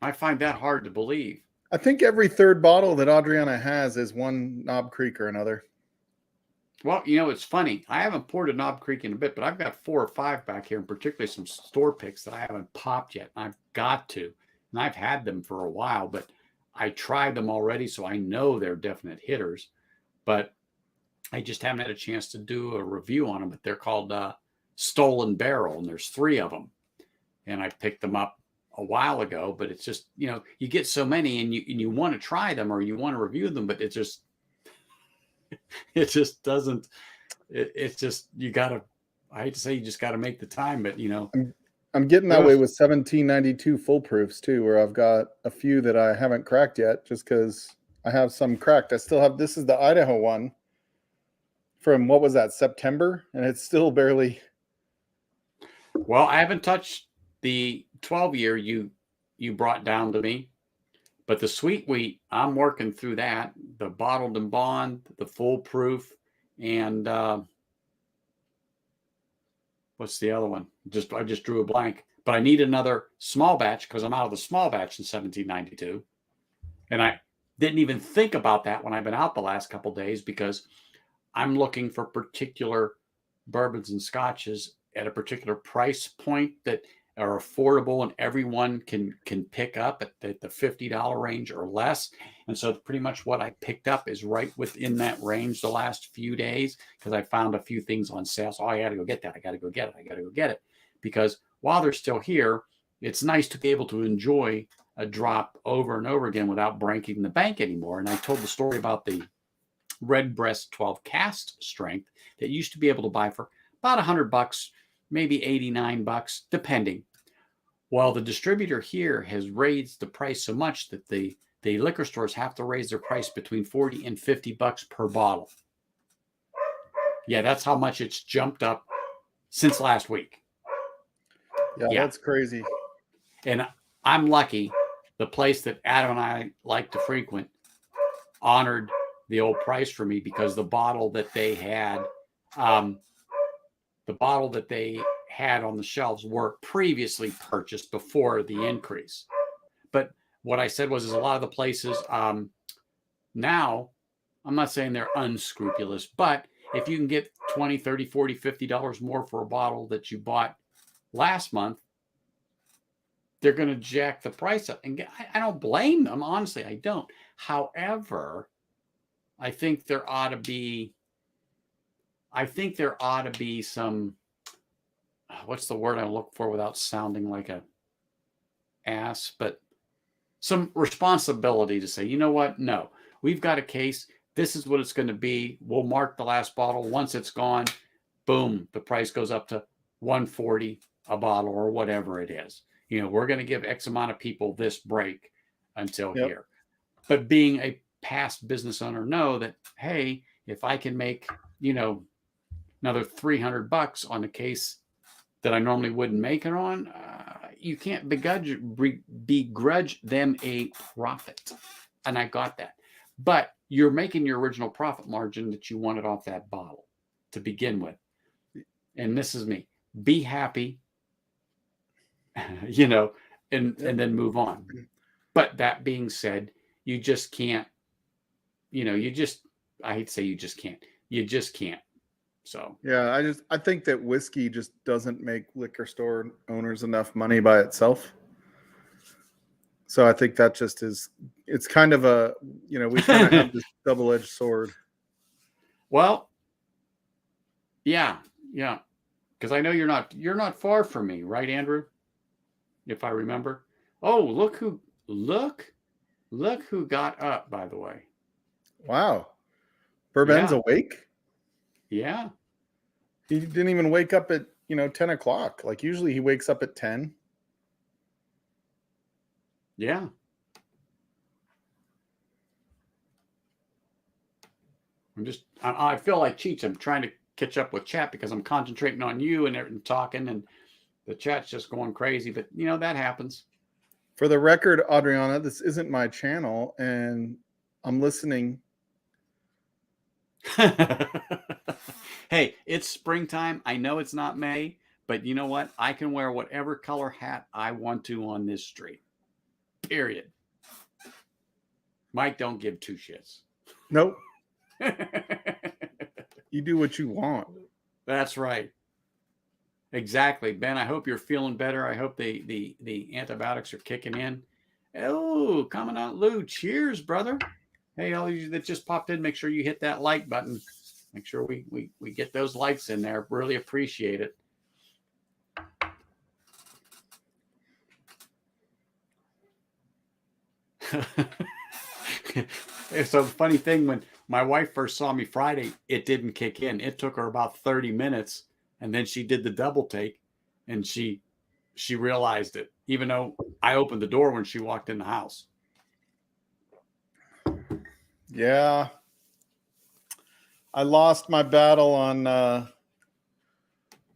I find that hard to believe. I think every third bottle that Adriana has is one Knob Creek or another. Well, it's funny. I haven't poured a Knob Creek in a bit, but I've got 4 or 5 back here, and particularly some store picks that I haven't popped yet. I've got to. And I've had them for a while, but I tried them already, so I know they're definite hitters. But I just haven't had a chance to do a review on them. But they're called Stolen Barrel, and there's 3 of them. And I picked them up a while ago, but it's just, you get so many and you want to try them or you want to review them, but it's just doesn't, it's just, I hate to say you just got to make the time, but I'm getting that way with 1792 full proofs too, where I've got a few that I haven't cracked yet just because I have some cracked. I still have, this is the Idaho one from, what was that, September? And it's still barely. Well, I haven't touched the 12-year you brought down to me, but the sweet wheat, I'm working through that. The bottled and bond, the full proof, and what's the other one? I just drew a blank. But I need another small batch because I'm out of the small batch in 1792, and I didn't even think about that when I've been out the last couple of days because I'm looking for particular bourbons and scotches at a particular price point that are affordable and everyone can pick up at the $50 range or less. And so pretty much what I picked up is right within that range the last few days because I found a few things on sale. So I got to go get that. I got to go get it. Because while they're still here, it's nice to be able to enjoy a drop over and over again without breaking the bank anymore. And I told the story about the Redbreast 12 cast strength that used to be able to buy for about $100, maybe $89, depending. Well, the distributor here has raised the price so much that the liquor stores have to raise their price between $40 and $50 per bottle. Yeah, that's how much it's jumped up since last week. Yeah, that's crazy. And I'm lucky. The place that Adam and I like to frequent honored the old price for me because the bottle that they had, um, on the shelves were previously purchased before the increase. But what I said was, is a lot of the places now, I'm not saying they're unscrupulous, but if you can get $20, $30, $40, $50 more for a bottle that you bought last month, they're going to jack the price up. And I don't blame them. Honestly, I don't. However, I think there ought to be some, what's the word I look for without sounding like a ass, but some responsibility to say, you know what? No, we've got a case. This is what it's going to be. We'll mark the last bottle. Once it's gone, boom, the price goes up to $140 a bottle or whatever it is. You know, we're going to give X amount of people this break until here. But being a past business owner, know that, hey, if I can make, you know, another $300 on a case that I normally wouldn't make it on, you can't begrudge them a profit. And I got that. But you're making your original profit margin that you wanted off that bottle to begin with. And this is me. Be happy, you know, and then move on. But that being said, you just can't, you know, I hate to say you just can't. You just can't. So yeah, I think that whiskey just doesn't make liquor store owners enough money by itself. So I think that just is, it's kind of a, you know, we kind of have this double-edged sword. Well, yeah. Because I know you're not far from me, right, Andrew? If I remember. Oh, look who got up, by the way. Wow. Bourbon's awake? Yeah. He didn't even wake up at, 10 o'clock. Like usually he wakes up at 10. Yeah. I feel like Cheech. I'm trying to catch up with chat because I'm concentrating on you and talking, and the chat's just going crazy. But, that happens. For the record, Adriana, this isn't my channel, and I'm listening. Hey, it's springtime. I know it's not May, but you know what? I can wear whatever color hat I want to on this street. Period. Mike, don't give two shits. Nope. You do what you want. That's right. Exactly. Ben, I hope you're feeling better. I hope the antibiotics are kicking in. Oh, Commandant Lou, cheers, brother. Hey, all of you that just popped in, make sure you hit that like button. Make sure we get those likes in there. Really appreciate it. It's a funny thing, when my wife first saw me Friday, it didn't kick in. It took her about 30 minutes, and then she did the double take, and she realized it, even though I opened the door when she walked in the house. Yeah. I lost my battle on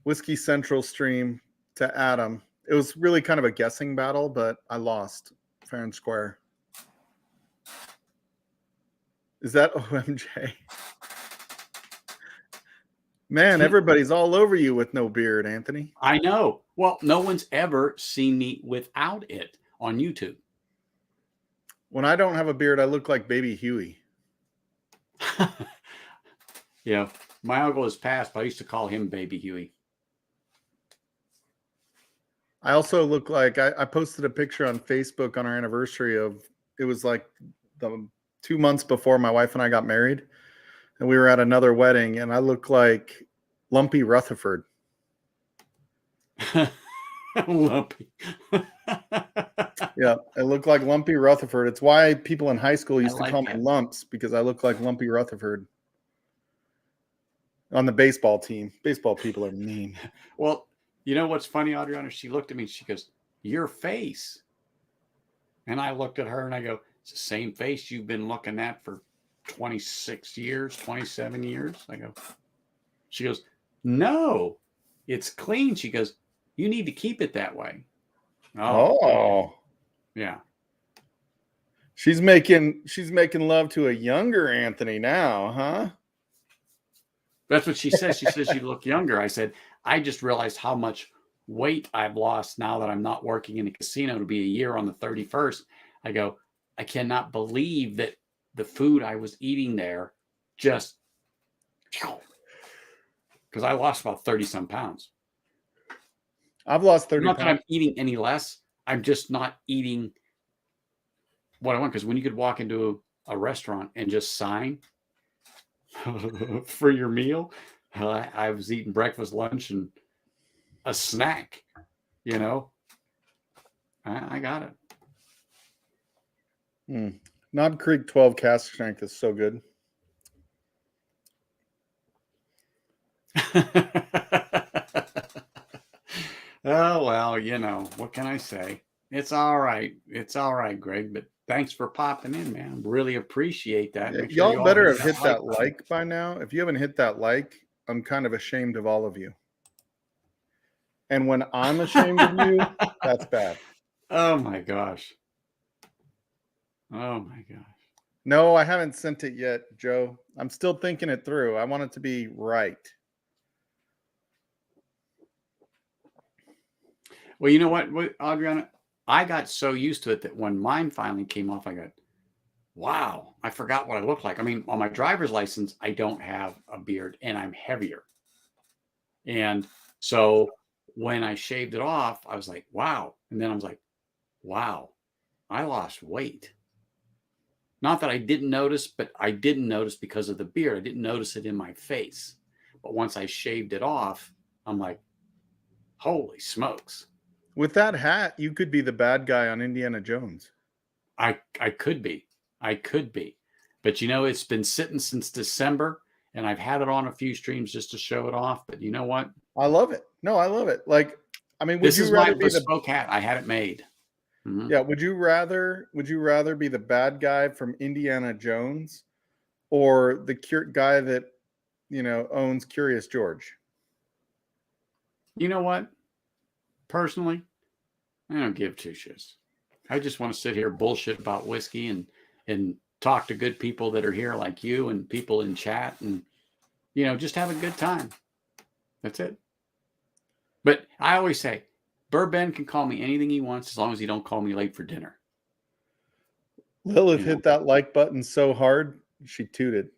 Whiskey Central stream to Adam. It was really kind of a guessing battle, but I lost fair and square. Is that OMJ? Man, everybody's all over you with no beard, Anthony. I know. Well, no one's ever seen me without it on YouTube. When I don't have a beard, I look like Baby Huey. Yeah, my uncle has passed, but I used to call him Baby Huey. I also look like, I posted a picture on Facebook on our anniversary of, it was like the 2 months before my wife and I got married, and we were at another wedding, and I look like Lumpy Rutherford. Lumpy. Yeah, I look like Lumpy Rutherford. It's why people in high school used to call me that. Lumps, because I look like Lumpy Rutherford on the baseball team. Baseball people are mean. Well, you know what's funny, Adriana? She looked at me and she goes, "Your face." And I looked at her and I go, "It's the same face you've been looking at for 26 years, 27 years." I go, she goes, "No, it's clean." She goes, "You need to keep it that way." Oh. Yeah. She's making love to a younger Anthony now, huh? That's what she says. She says you look younger. I said, I just realized how much weight I've lost now that I'm not working in a casino. To be a year on the 31st. I go, I cannot believe that the food I was eating there just, because I lost about 30 some pounds. I've lost 30 Not pounds. that I'm eating any less. I'm just not eating what I want. Because when you could walk into a restaurant and just sign for your meal, I was eating breakfast, lunch, and a snack. You know, I got it. Knob Creek 12 cast strength is so good. Oh, well, you know, what can I say? It's all right. It's all right, Greg. But thanks for popping in, man. Really appreciate that. Yeah, Make sure y'all better have hit hit that like by now. If you haven't hit that like, I'm kind of ashamed of all of you. And when I'm ashamed of you, that's bad. Oh my gosh. Oh my gosh. No, I haven't sent it yet, Joe. I'm still thinking it through. I want it to be right. Well, you know what, Adriana? I got so used to it that when mine finally came off, I got, wow, I forgot what I look like. I mean, on my driver's license, I don't have a beard and I'm heavier. And so when I shaved it off, I was like, wow. And then I was like, wow, I lost weight. Not that I didn't notice, but I didn't notice because of the beard. I didn't notice it in my face. But once I shaved it off, I'm like, holy smokes. With that hat, you could be the bad guy on Indiana Jones. I could be. I could be. But, you know, it's been sitting since December, and I've had it on a few streams just to show it off. But you know what? I love it. No, I love it. Like, I mean, this is my bespoke hat. I had it made. Mm-hmm. Yeah. Would you rather be the bad guy from Indiana Jones or the guy that, you know, owns Curious George? You know what? Personally, I don't give two shits. I just want to sit here bullshit about whiskey and talk to good people that are here like you and people in chat and, you know, just have a good time. That's it. But I always say, Bourbon can call me anything he wants as long as he don't call me late for dinner. Lilith hit that like button so hard, she tooted.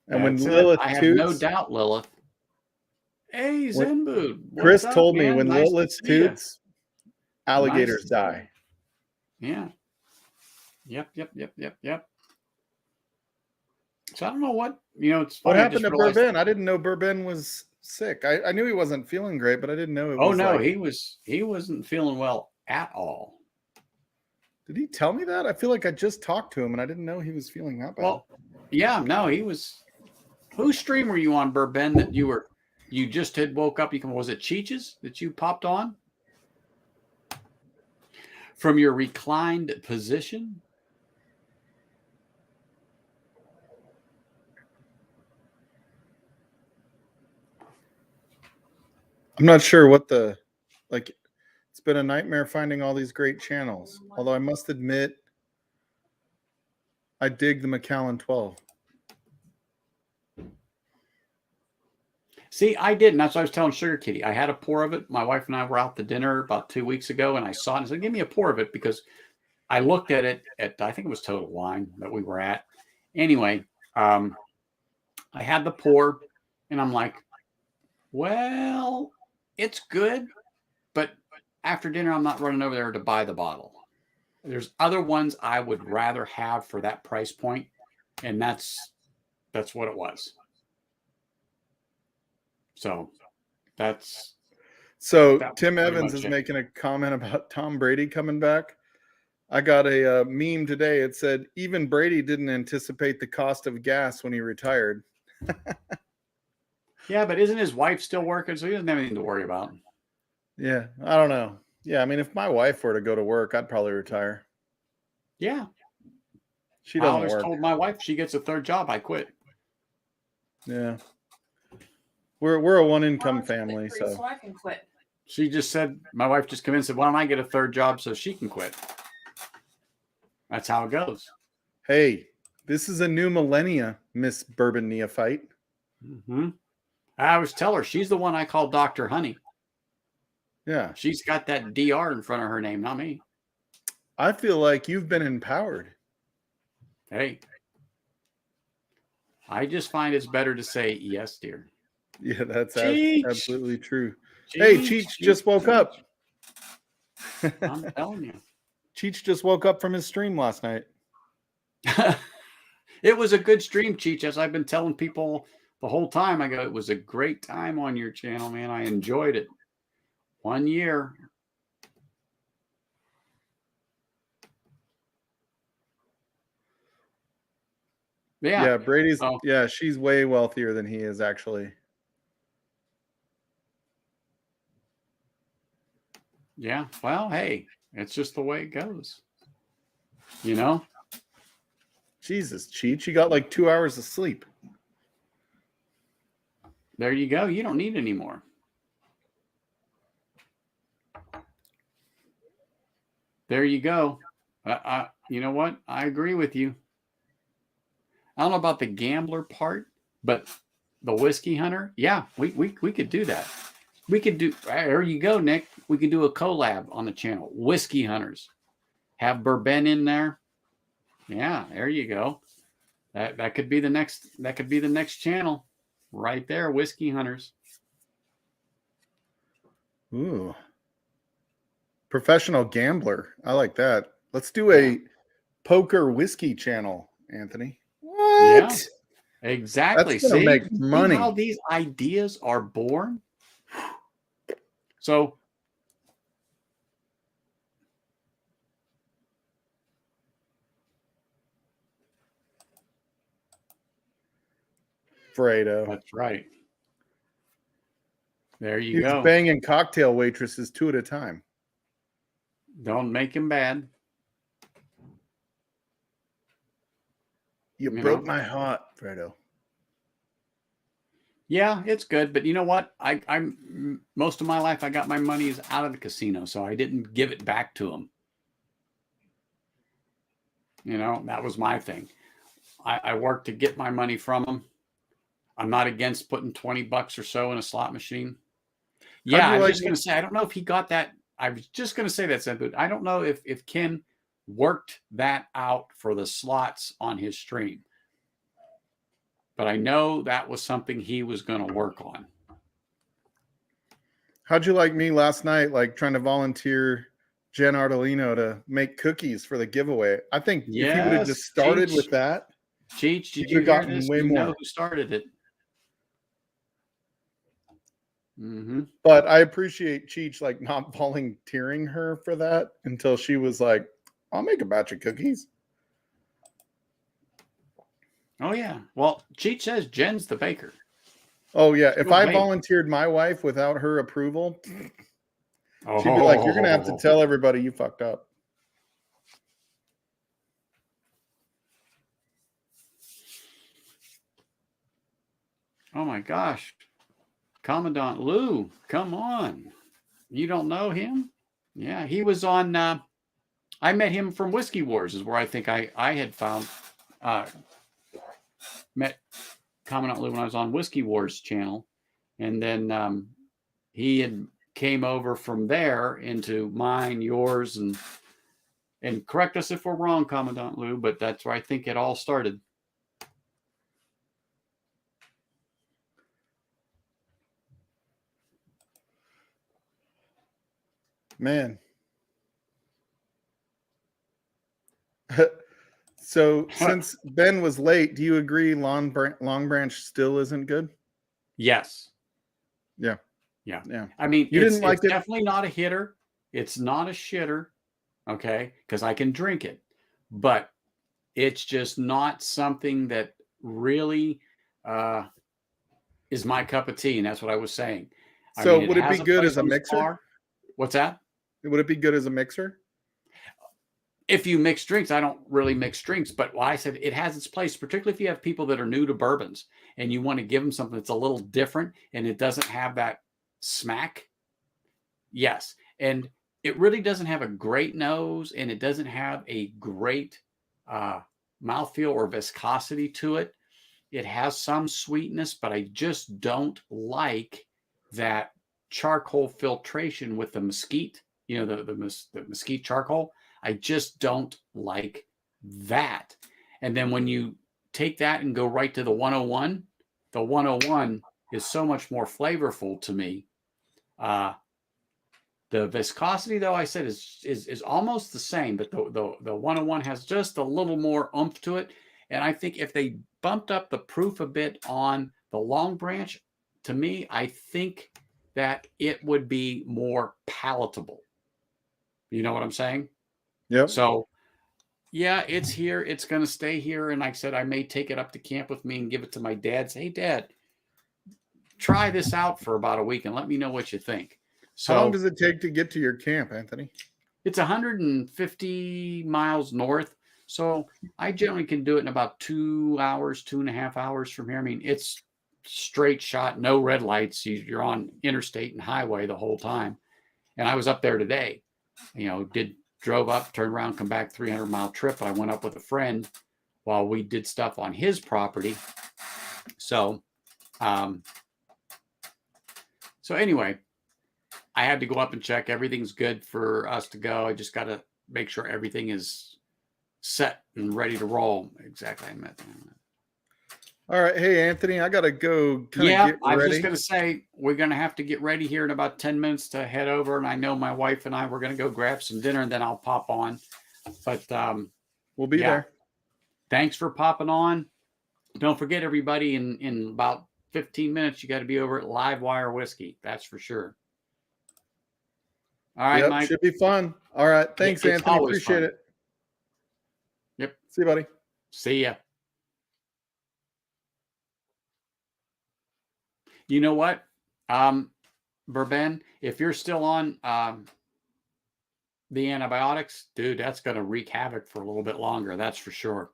And when Lilith I have toots, no doubt, Lilith. Hey, Zenbood. Chris told me when Lilith toots, alligators die. Yeah. Yep. So I don't know what, you know, it's funny. What happened to Bourbon? I didn't know Bourbon was sick. I knew he wasn't feeling great, but I didn't know it was. Oh no, he wasn't feeling well at all. Did he tell me that? I feel like I just talked to him and I didn't know he was feeling that bad. Well, yeah, no, he was. Whose stream were you on, Bourbon, that you just had woke up? Was it Cheech's that you popped on? From your reclined position? I'm not sure what it's been a nightmare finding all these great channels. Although I must admit, I dig the Macallan 12. See, I didn't. That's what I was telling Sugar Kitty. I had a pour of it. My wife and I were out to dinner about 2 weeks ago, and I saw it and I said, give me a pour of it, because I looked at it at, I think it was Total Wine that we were at. Anyway, I had the pour, and I'm like, well, it's good, but after dinner, I'm not running over there to buy the bottle. There's other ones I would rather have for that price point, and that's what it was. So Tim Evans is making a comment about Tom Brady coming back. I got a meme today. It said, even Brady didn't anticipate the cost of gas when he retired. Yeah, but isn't his wife still working? So he doesn't have anything to worry about. Yeah, I don't know. Yeah, I mean, if my wife were to go to work, I'd probably retire. Yeah. She doesn't I always work. told my wife she gets a third job, I quit. Yeah. We're a one income family, so I can quit. She just said, my wife just convinced her, why don't I get a third job so she can quit? That's how it goes. Hey, this is a new millennia, Miss Bourbon Neophyte. Mm-hmm. I always tell her she's the one I call Dr. Honey. Yeah. She's got that DR in front of her name, not me. I feel like you've been empowered. Hey, I just find it's better to say yes, dear. Yeah, that's Cheech. absolutely true. Hey, Cheech just woke up. I'm telling you. Cheech just woke up from his stream last night. It was a good stream, Cheech. As I've been telling people the whole time, I go, it was a great time on your channel, man. I enjoyed it. 1 year. Yeah, Brady's, yeah, she's way wealthier than he is, actually. Yeah, well, hey, it's just the way it goes. You know? Jesus, Cheech, you got like 2 hours of sleep. There you go. You don't need any more. There you go. You know what? I agree with you. I don't know about the gambler part, but the whiskey hunter, yeah, we could do that. We could do, there you go, Nick. We could do a collab on the channel. Whiskey hunters. Have Bourbon in there. Yeah, there you go. That could be the next channel. Right there, Whiskey Hunters. Ooh. Professional gambler. I like that. Let's do a poker whiskey channel, Anthony. What? Yeah, exactly. That's gonna make money. See how these ideas are born? So Fredo. That's right. There you go. He's banging cocktail waitresses 2 at a time. Don't make him bad. You broke my heart, Fredo. Yeah, it's good, but you know what? I'm most of my life I got my monies out of the casino, so I didn't give it back to him. You know, that was my thing. I worked to get my money from him. I'm not against putting $20 or so in a slot machine. Yeah, I was just going to say, I don't know if he got that. I was just going to say that, but I don't know if Ken worked that out for the slots on his stream. But I know that was something he was going to work on. How'd you like me last night, like trying to volunteer Jen Ardolino to make cookies for the giveaway? I think if he would have just started with that, Cheech, did you hear this? You know who started it. Mm-hmm. But I appreciate Cheech like not volunteering her for that until she was like, I'll make a batch of cookies. Oh, yeah. Well, Cheech says Jen's the baker. Oh, yeah. If I volunteered my wife without her approval, she'd be like, you're going to have to tell everybody you fucked up. Oh, my gosh. Commandant Lou, come on. You don't know him? Yeah, he was on, I met him from Whiskey Wars is where I think I had found, met Commandant Lou when I was on Whiskey Wars channel. And then he had came over from there into mine, yours, and correct us if we're wrong, Commandant Lou, but that's where I think it all started. Man. So since Ben was late, do you agree Longbranch still isn't good? Yes. Yeah. Yeah. Yeah. I mean, it's definitely not a hitter. It's not a shitter. Okay. Because I can drink it. But it's just not something that really is my cup of tea. And that's what I was saying. So would it be good as a mixer? What's that? Would it be good as a mixer? If you mix drinks, I don't really mix drinks, but I said it has its place, particularly if you have people that are new to bourbons and you want to give them something that's a little different and it doesn't have that smack. Yes. And it really doesn't have a great nose, and it doesn't have a great mouthfeel or viscosity to it. It has some sweetness, but I just don't like that charcoal filtration with the mesquite, the mesquite charcoal. I just don't like that. And then when you take that and go right to the 101, the 101 is so much more flavorful to me. The viscosity, though, I said is almost the same, but the 101 has just a little more oomph to it. And I think if they bumped up the proof a bit on the Longbranch, to me, I think that it would be more palatable. You know what I'm saying? Yep. So, yeah, it's here. It's going to stay here. And like I said, I may take it up to camp with me and give it to my dad. Say, hey, Dad, try this out for about a week and let me know what you think. So, how long does it take to get to your camp, Anthony? It's 150 miles north. So I generally can do it in about 2 hours, 2.5 hours from here. I mean, it's straight shot, no red lights. You're on interstate and highway the whole time. And I was up there today, drove up, turned around, come back 300-mile trip. I went up with a friend while we did stuff on his property. So anyway, I had to go up and check. Everything's good for us to go. I just got to make sure everything is set and ready to roll. Exactly. All right. Hey, Anthony, I got to go get ready. I was just going to say, we're going to have to get ready here in about 10 minutes to head over. And I know my wife and I, we're going to go grab some dinner and then I'll pop on. But we'll be there. Thanks for popping on. Don't forget, everybody, in about 15 minutes, you got to be over at Live Wire Whiskey. That's for sure. All right, Mike. Should be fun. All right. Thanks, Anthony. Appreciate it. Yep. See you, buddy. See ya. You know what, Bourbon, if you're still on the antibiotics, dude, that's going to wreak havoc for a little bit longer. That's for sure.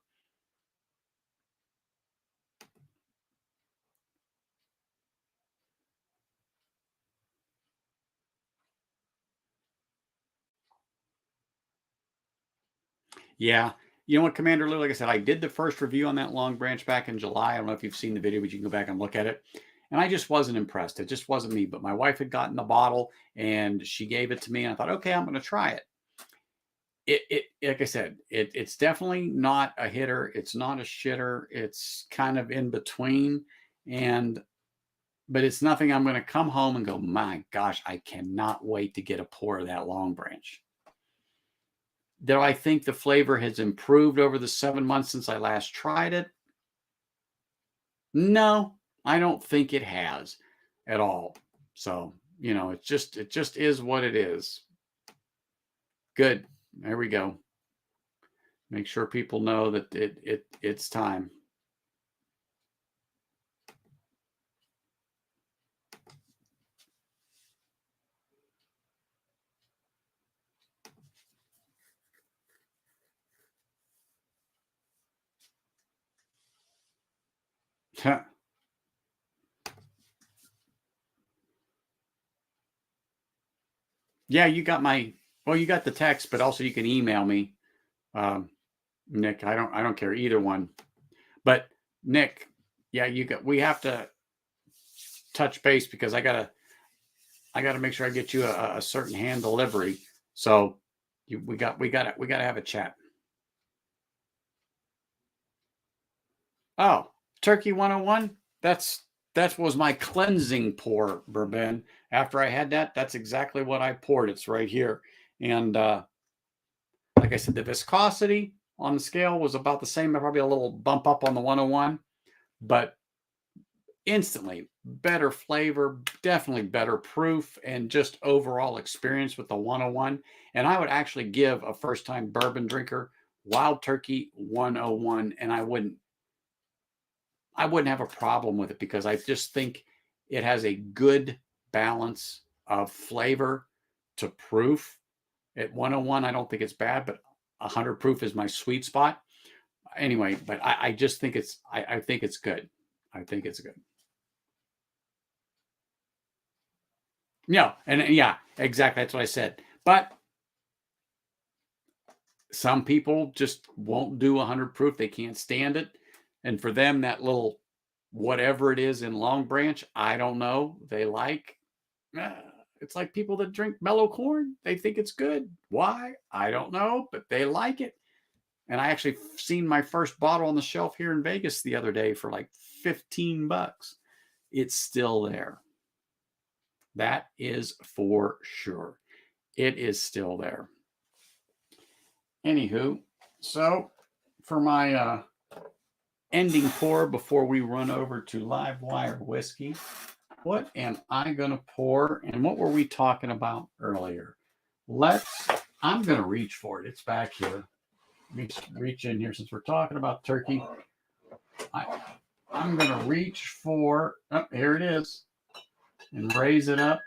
Yeah. You know what, Commander Lou, like I said, I did the first review on that Longbranch back in July. I don't know if you've seen the video, but you can go back and look at it. And I just wasn't impressed. It just wasn't me. But my wife had gotten the bottle and she gave it to me. And I thought, okay, I'm going to try it. It like I said, it's definitely not a hitter. It's not a shitter. It's kind of in between. But it's nothing I'm going to come home and go, my gosh, I cannot wait to get a pour of that Longbranch. Do I think the flavor has improved over the 7 months since I last tried it? No, I don't think it has at all. So, it just is what it is. Good. There we go. Make sure people know that it's time. Yeah, you got you got the text, but also you can email me, Nick. I don't care either one. But Nick, yeah, we have to touch base because I gotta make sure I get you a certain hand delivery. So we gotta have a chat. Oh, Turkey 101. That was my cleansing pour, Bourbon. After I had that, that's exactly what I poured. It's right here. And like I said, the viscosity on the scale was about the same, probably a little bump up on the 101, but instantly better flavor, definitely better proof, and just overall experience with the 101. And I would actually give a first-time bourbon drinker Wild Turkey 101, and I wouldn't have a problem with it because I just think it has a good balance of flavor to proof. At 101, I don't think it's bad, but 100 proof is my sweet spot. Anyway, but I just think I think it's good. I think it's good. No, and yeah, Exactly. That's what I said. But some people just won't do 100 proof. They can't stand it. And for them, that little whatever it is in Longbranch, I don't know, they like. It's like people that drink mellow corn. They think it's good. Why? I don't know, but they like it. And I actually seen my first bottle on the shelf here in Vegas the other day for like $15. It's still there. That is for sure. It is still there. Anywho, so for my ending pour before we run over to live wire whiskey, what am I going to pour? And what were we talking about earlier? I'm going to reach for it. It's back here. Reach in here since we're talking about turkey. I'm going to reach for, here it is, and raise it up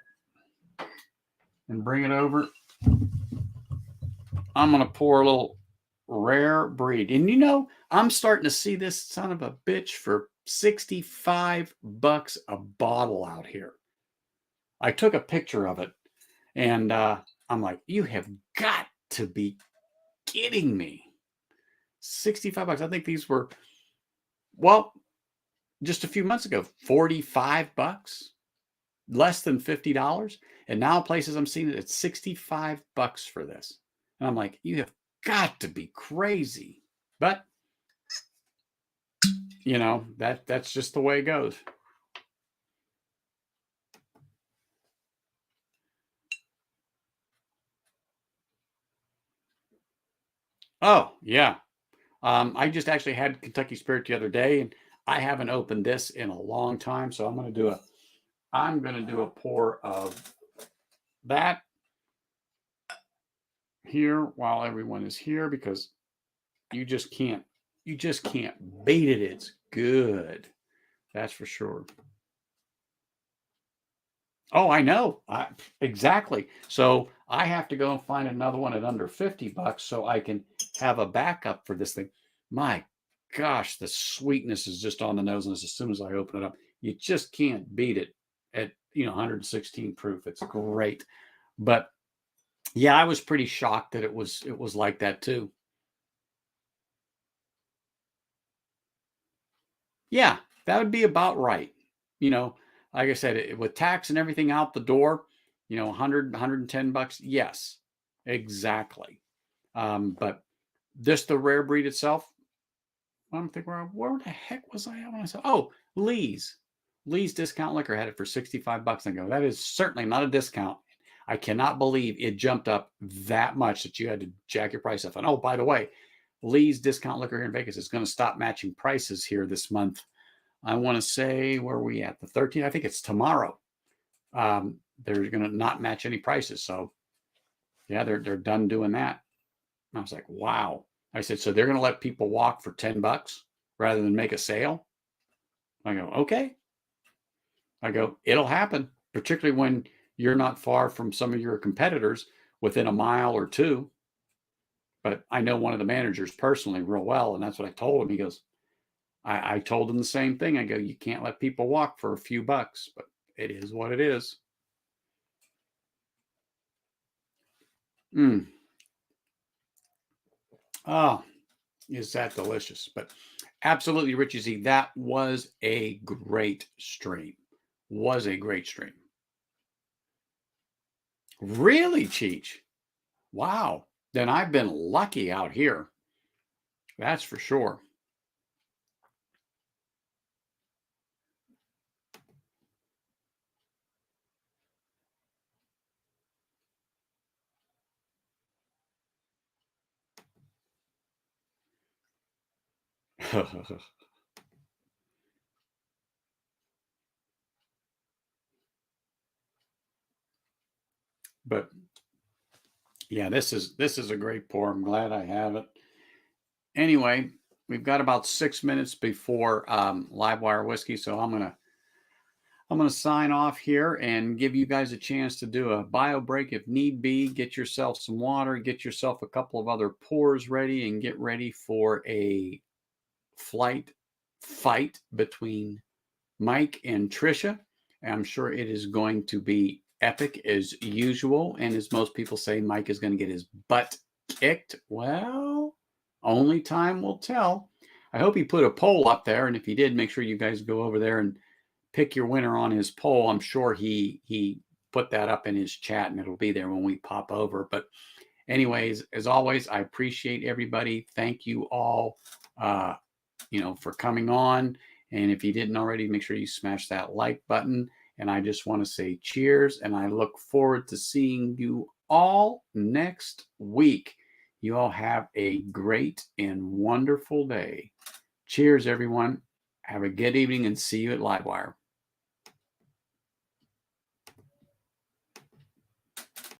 and bring it over. I'm going to pour a little rare breed. And you know, I'm starting to see this son of a bitch for $65 a bottle out here. I took a picture of it and I'm like, you have got to be kidding me. $65. I think these were, well, just a few months ago, $45, less than $50. And now places I'm seeing it at $65 for this. And I'm like, you have got to be crazy. But you know, that's just the way it goes. Oh, yeah. I just actually had Kentucky Spirit the other day, and I haven't opened this in a long time, so I'm going to do a pour of that here while everyone is here, because you just can't beat it. It's good. That's for sure. Oh, I know. Exactly. So I have to go and find another one at under $50 so I can have a backup for this thing. My gosh, the sweetness is just on the nose. And as soon as I open it up, you just can't beat it at 116 proof. It's great. But yeah, I was pretty shocked that it was like that too. Yeah, that would be about right. Like I said, with tax and everything out the door, 100, $110. Yes, exactly. But just the rare breed itself, I'm thinking, where the heck was I at when I saw? Oh, Lee's Discount Liquor had it for $65. I go, that is certainly not a discount. I cannot believe it jumped up that much that you had to jack your price up. And oh, by the way, Lee's Discount Liquor here in Vegas is going to stop matching prices here this month. I want to say, where are we at? The 13th? I think it's tomorrow. They're going to not match any prices. So yeah, they're done doing that. And I was like, wow. I said, so they're going to let people walk for $10 rather than make a sale? I go, okay. I go, it'll happen, particularly when you're not far from some of your competitors within a mile or two. But I know one of the managers personally real well, and that's what I told him. He goes, I told him the same thing. I go, you can't let people walk for a few bucks, but it is what it is. Oh, is that delicious? But absolutely, Richie Z, that was a great stream. Really, Cheech? Wow. Then I've been lucky out here. That's for sure. But yeah, this is a great pour. I'm glad I have it. Anyway, we've got about 6 minutes before live wire whiskey, so I'm gonna sign off here and give you guys a chance to do a bio break if need be. Get yourself some water, get yourself a couple of other pours ready, and get ready for a fight between Mike and Trisha. I'm sure it is going to be epic as usual. And as most people say, Mike is going to get his butt kicked. Well, only time will tell. I hope he put a poll up there. And if he did, make sure you guys go over there and pick your winner on his poll. I'm sure he put that up in his chat and it'll be there when we pop over. But anyways, as always, I appreciate everybody. Thank you all, for coming on. And if you didn't already, make sure you smash that like button. And I just want to say cheers. And I look forward to seeing you all next week. You all have a great and wonderful day. Cheers, everyone. Have a good evening and see you at Livewire.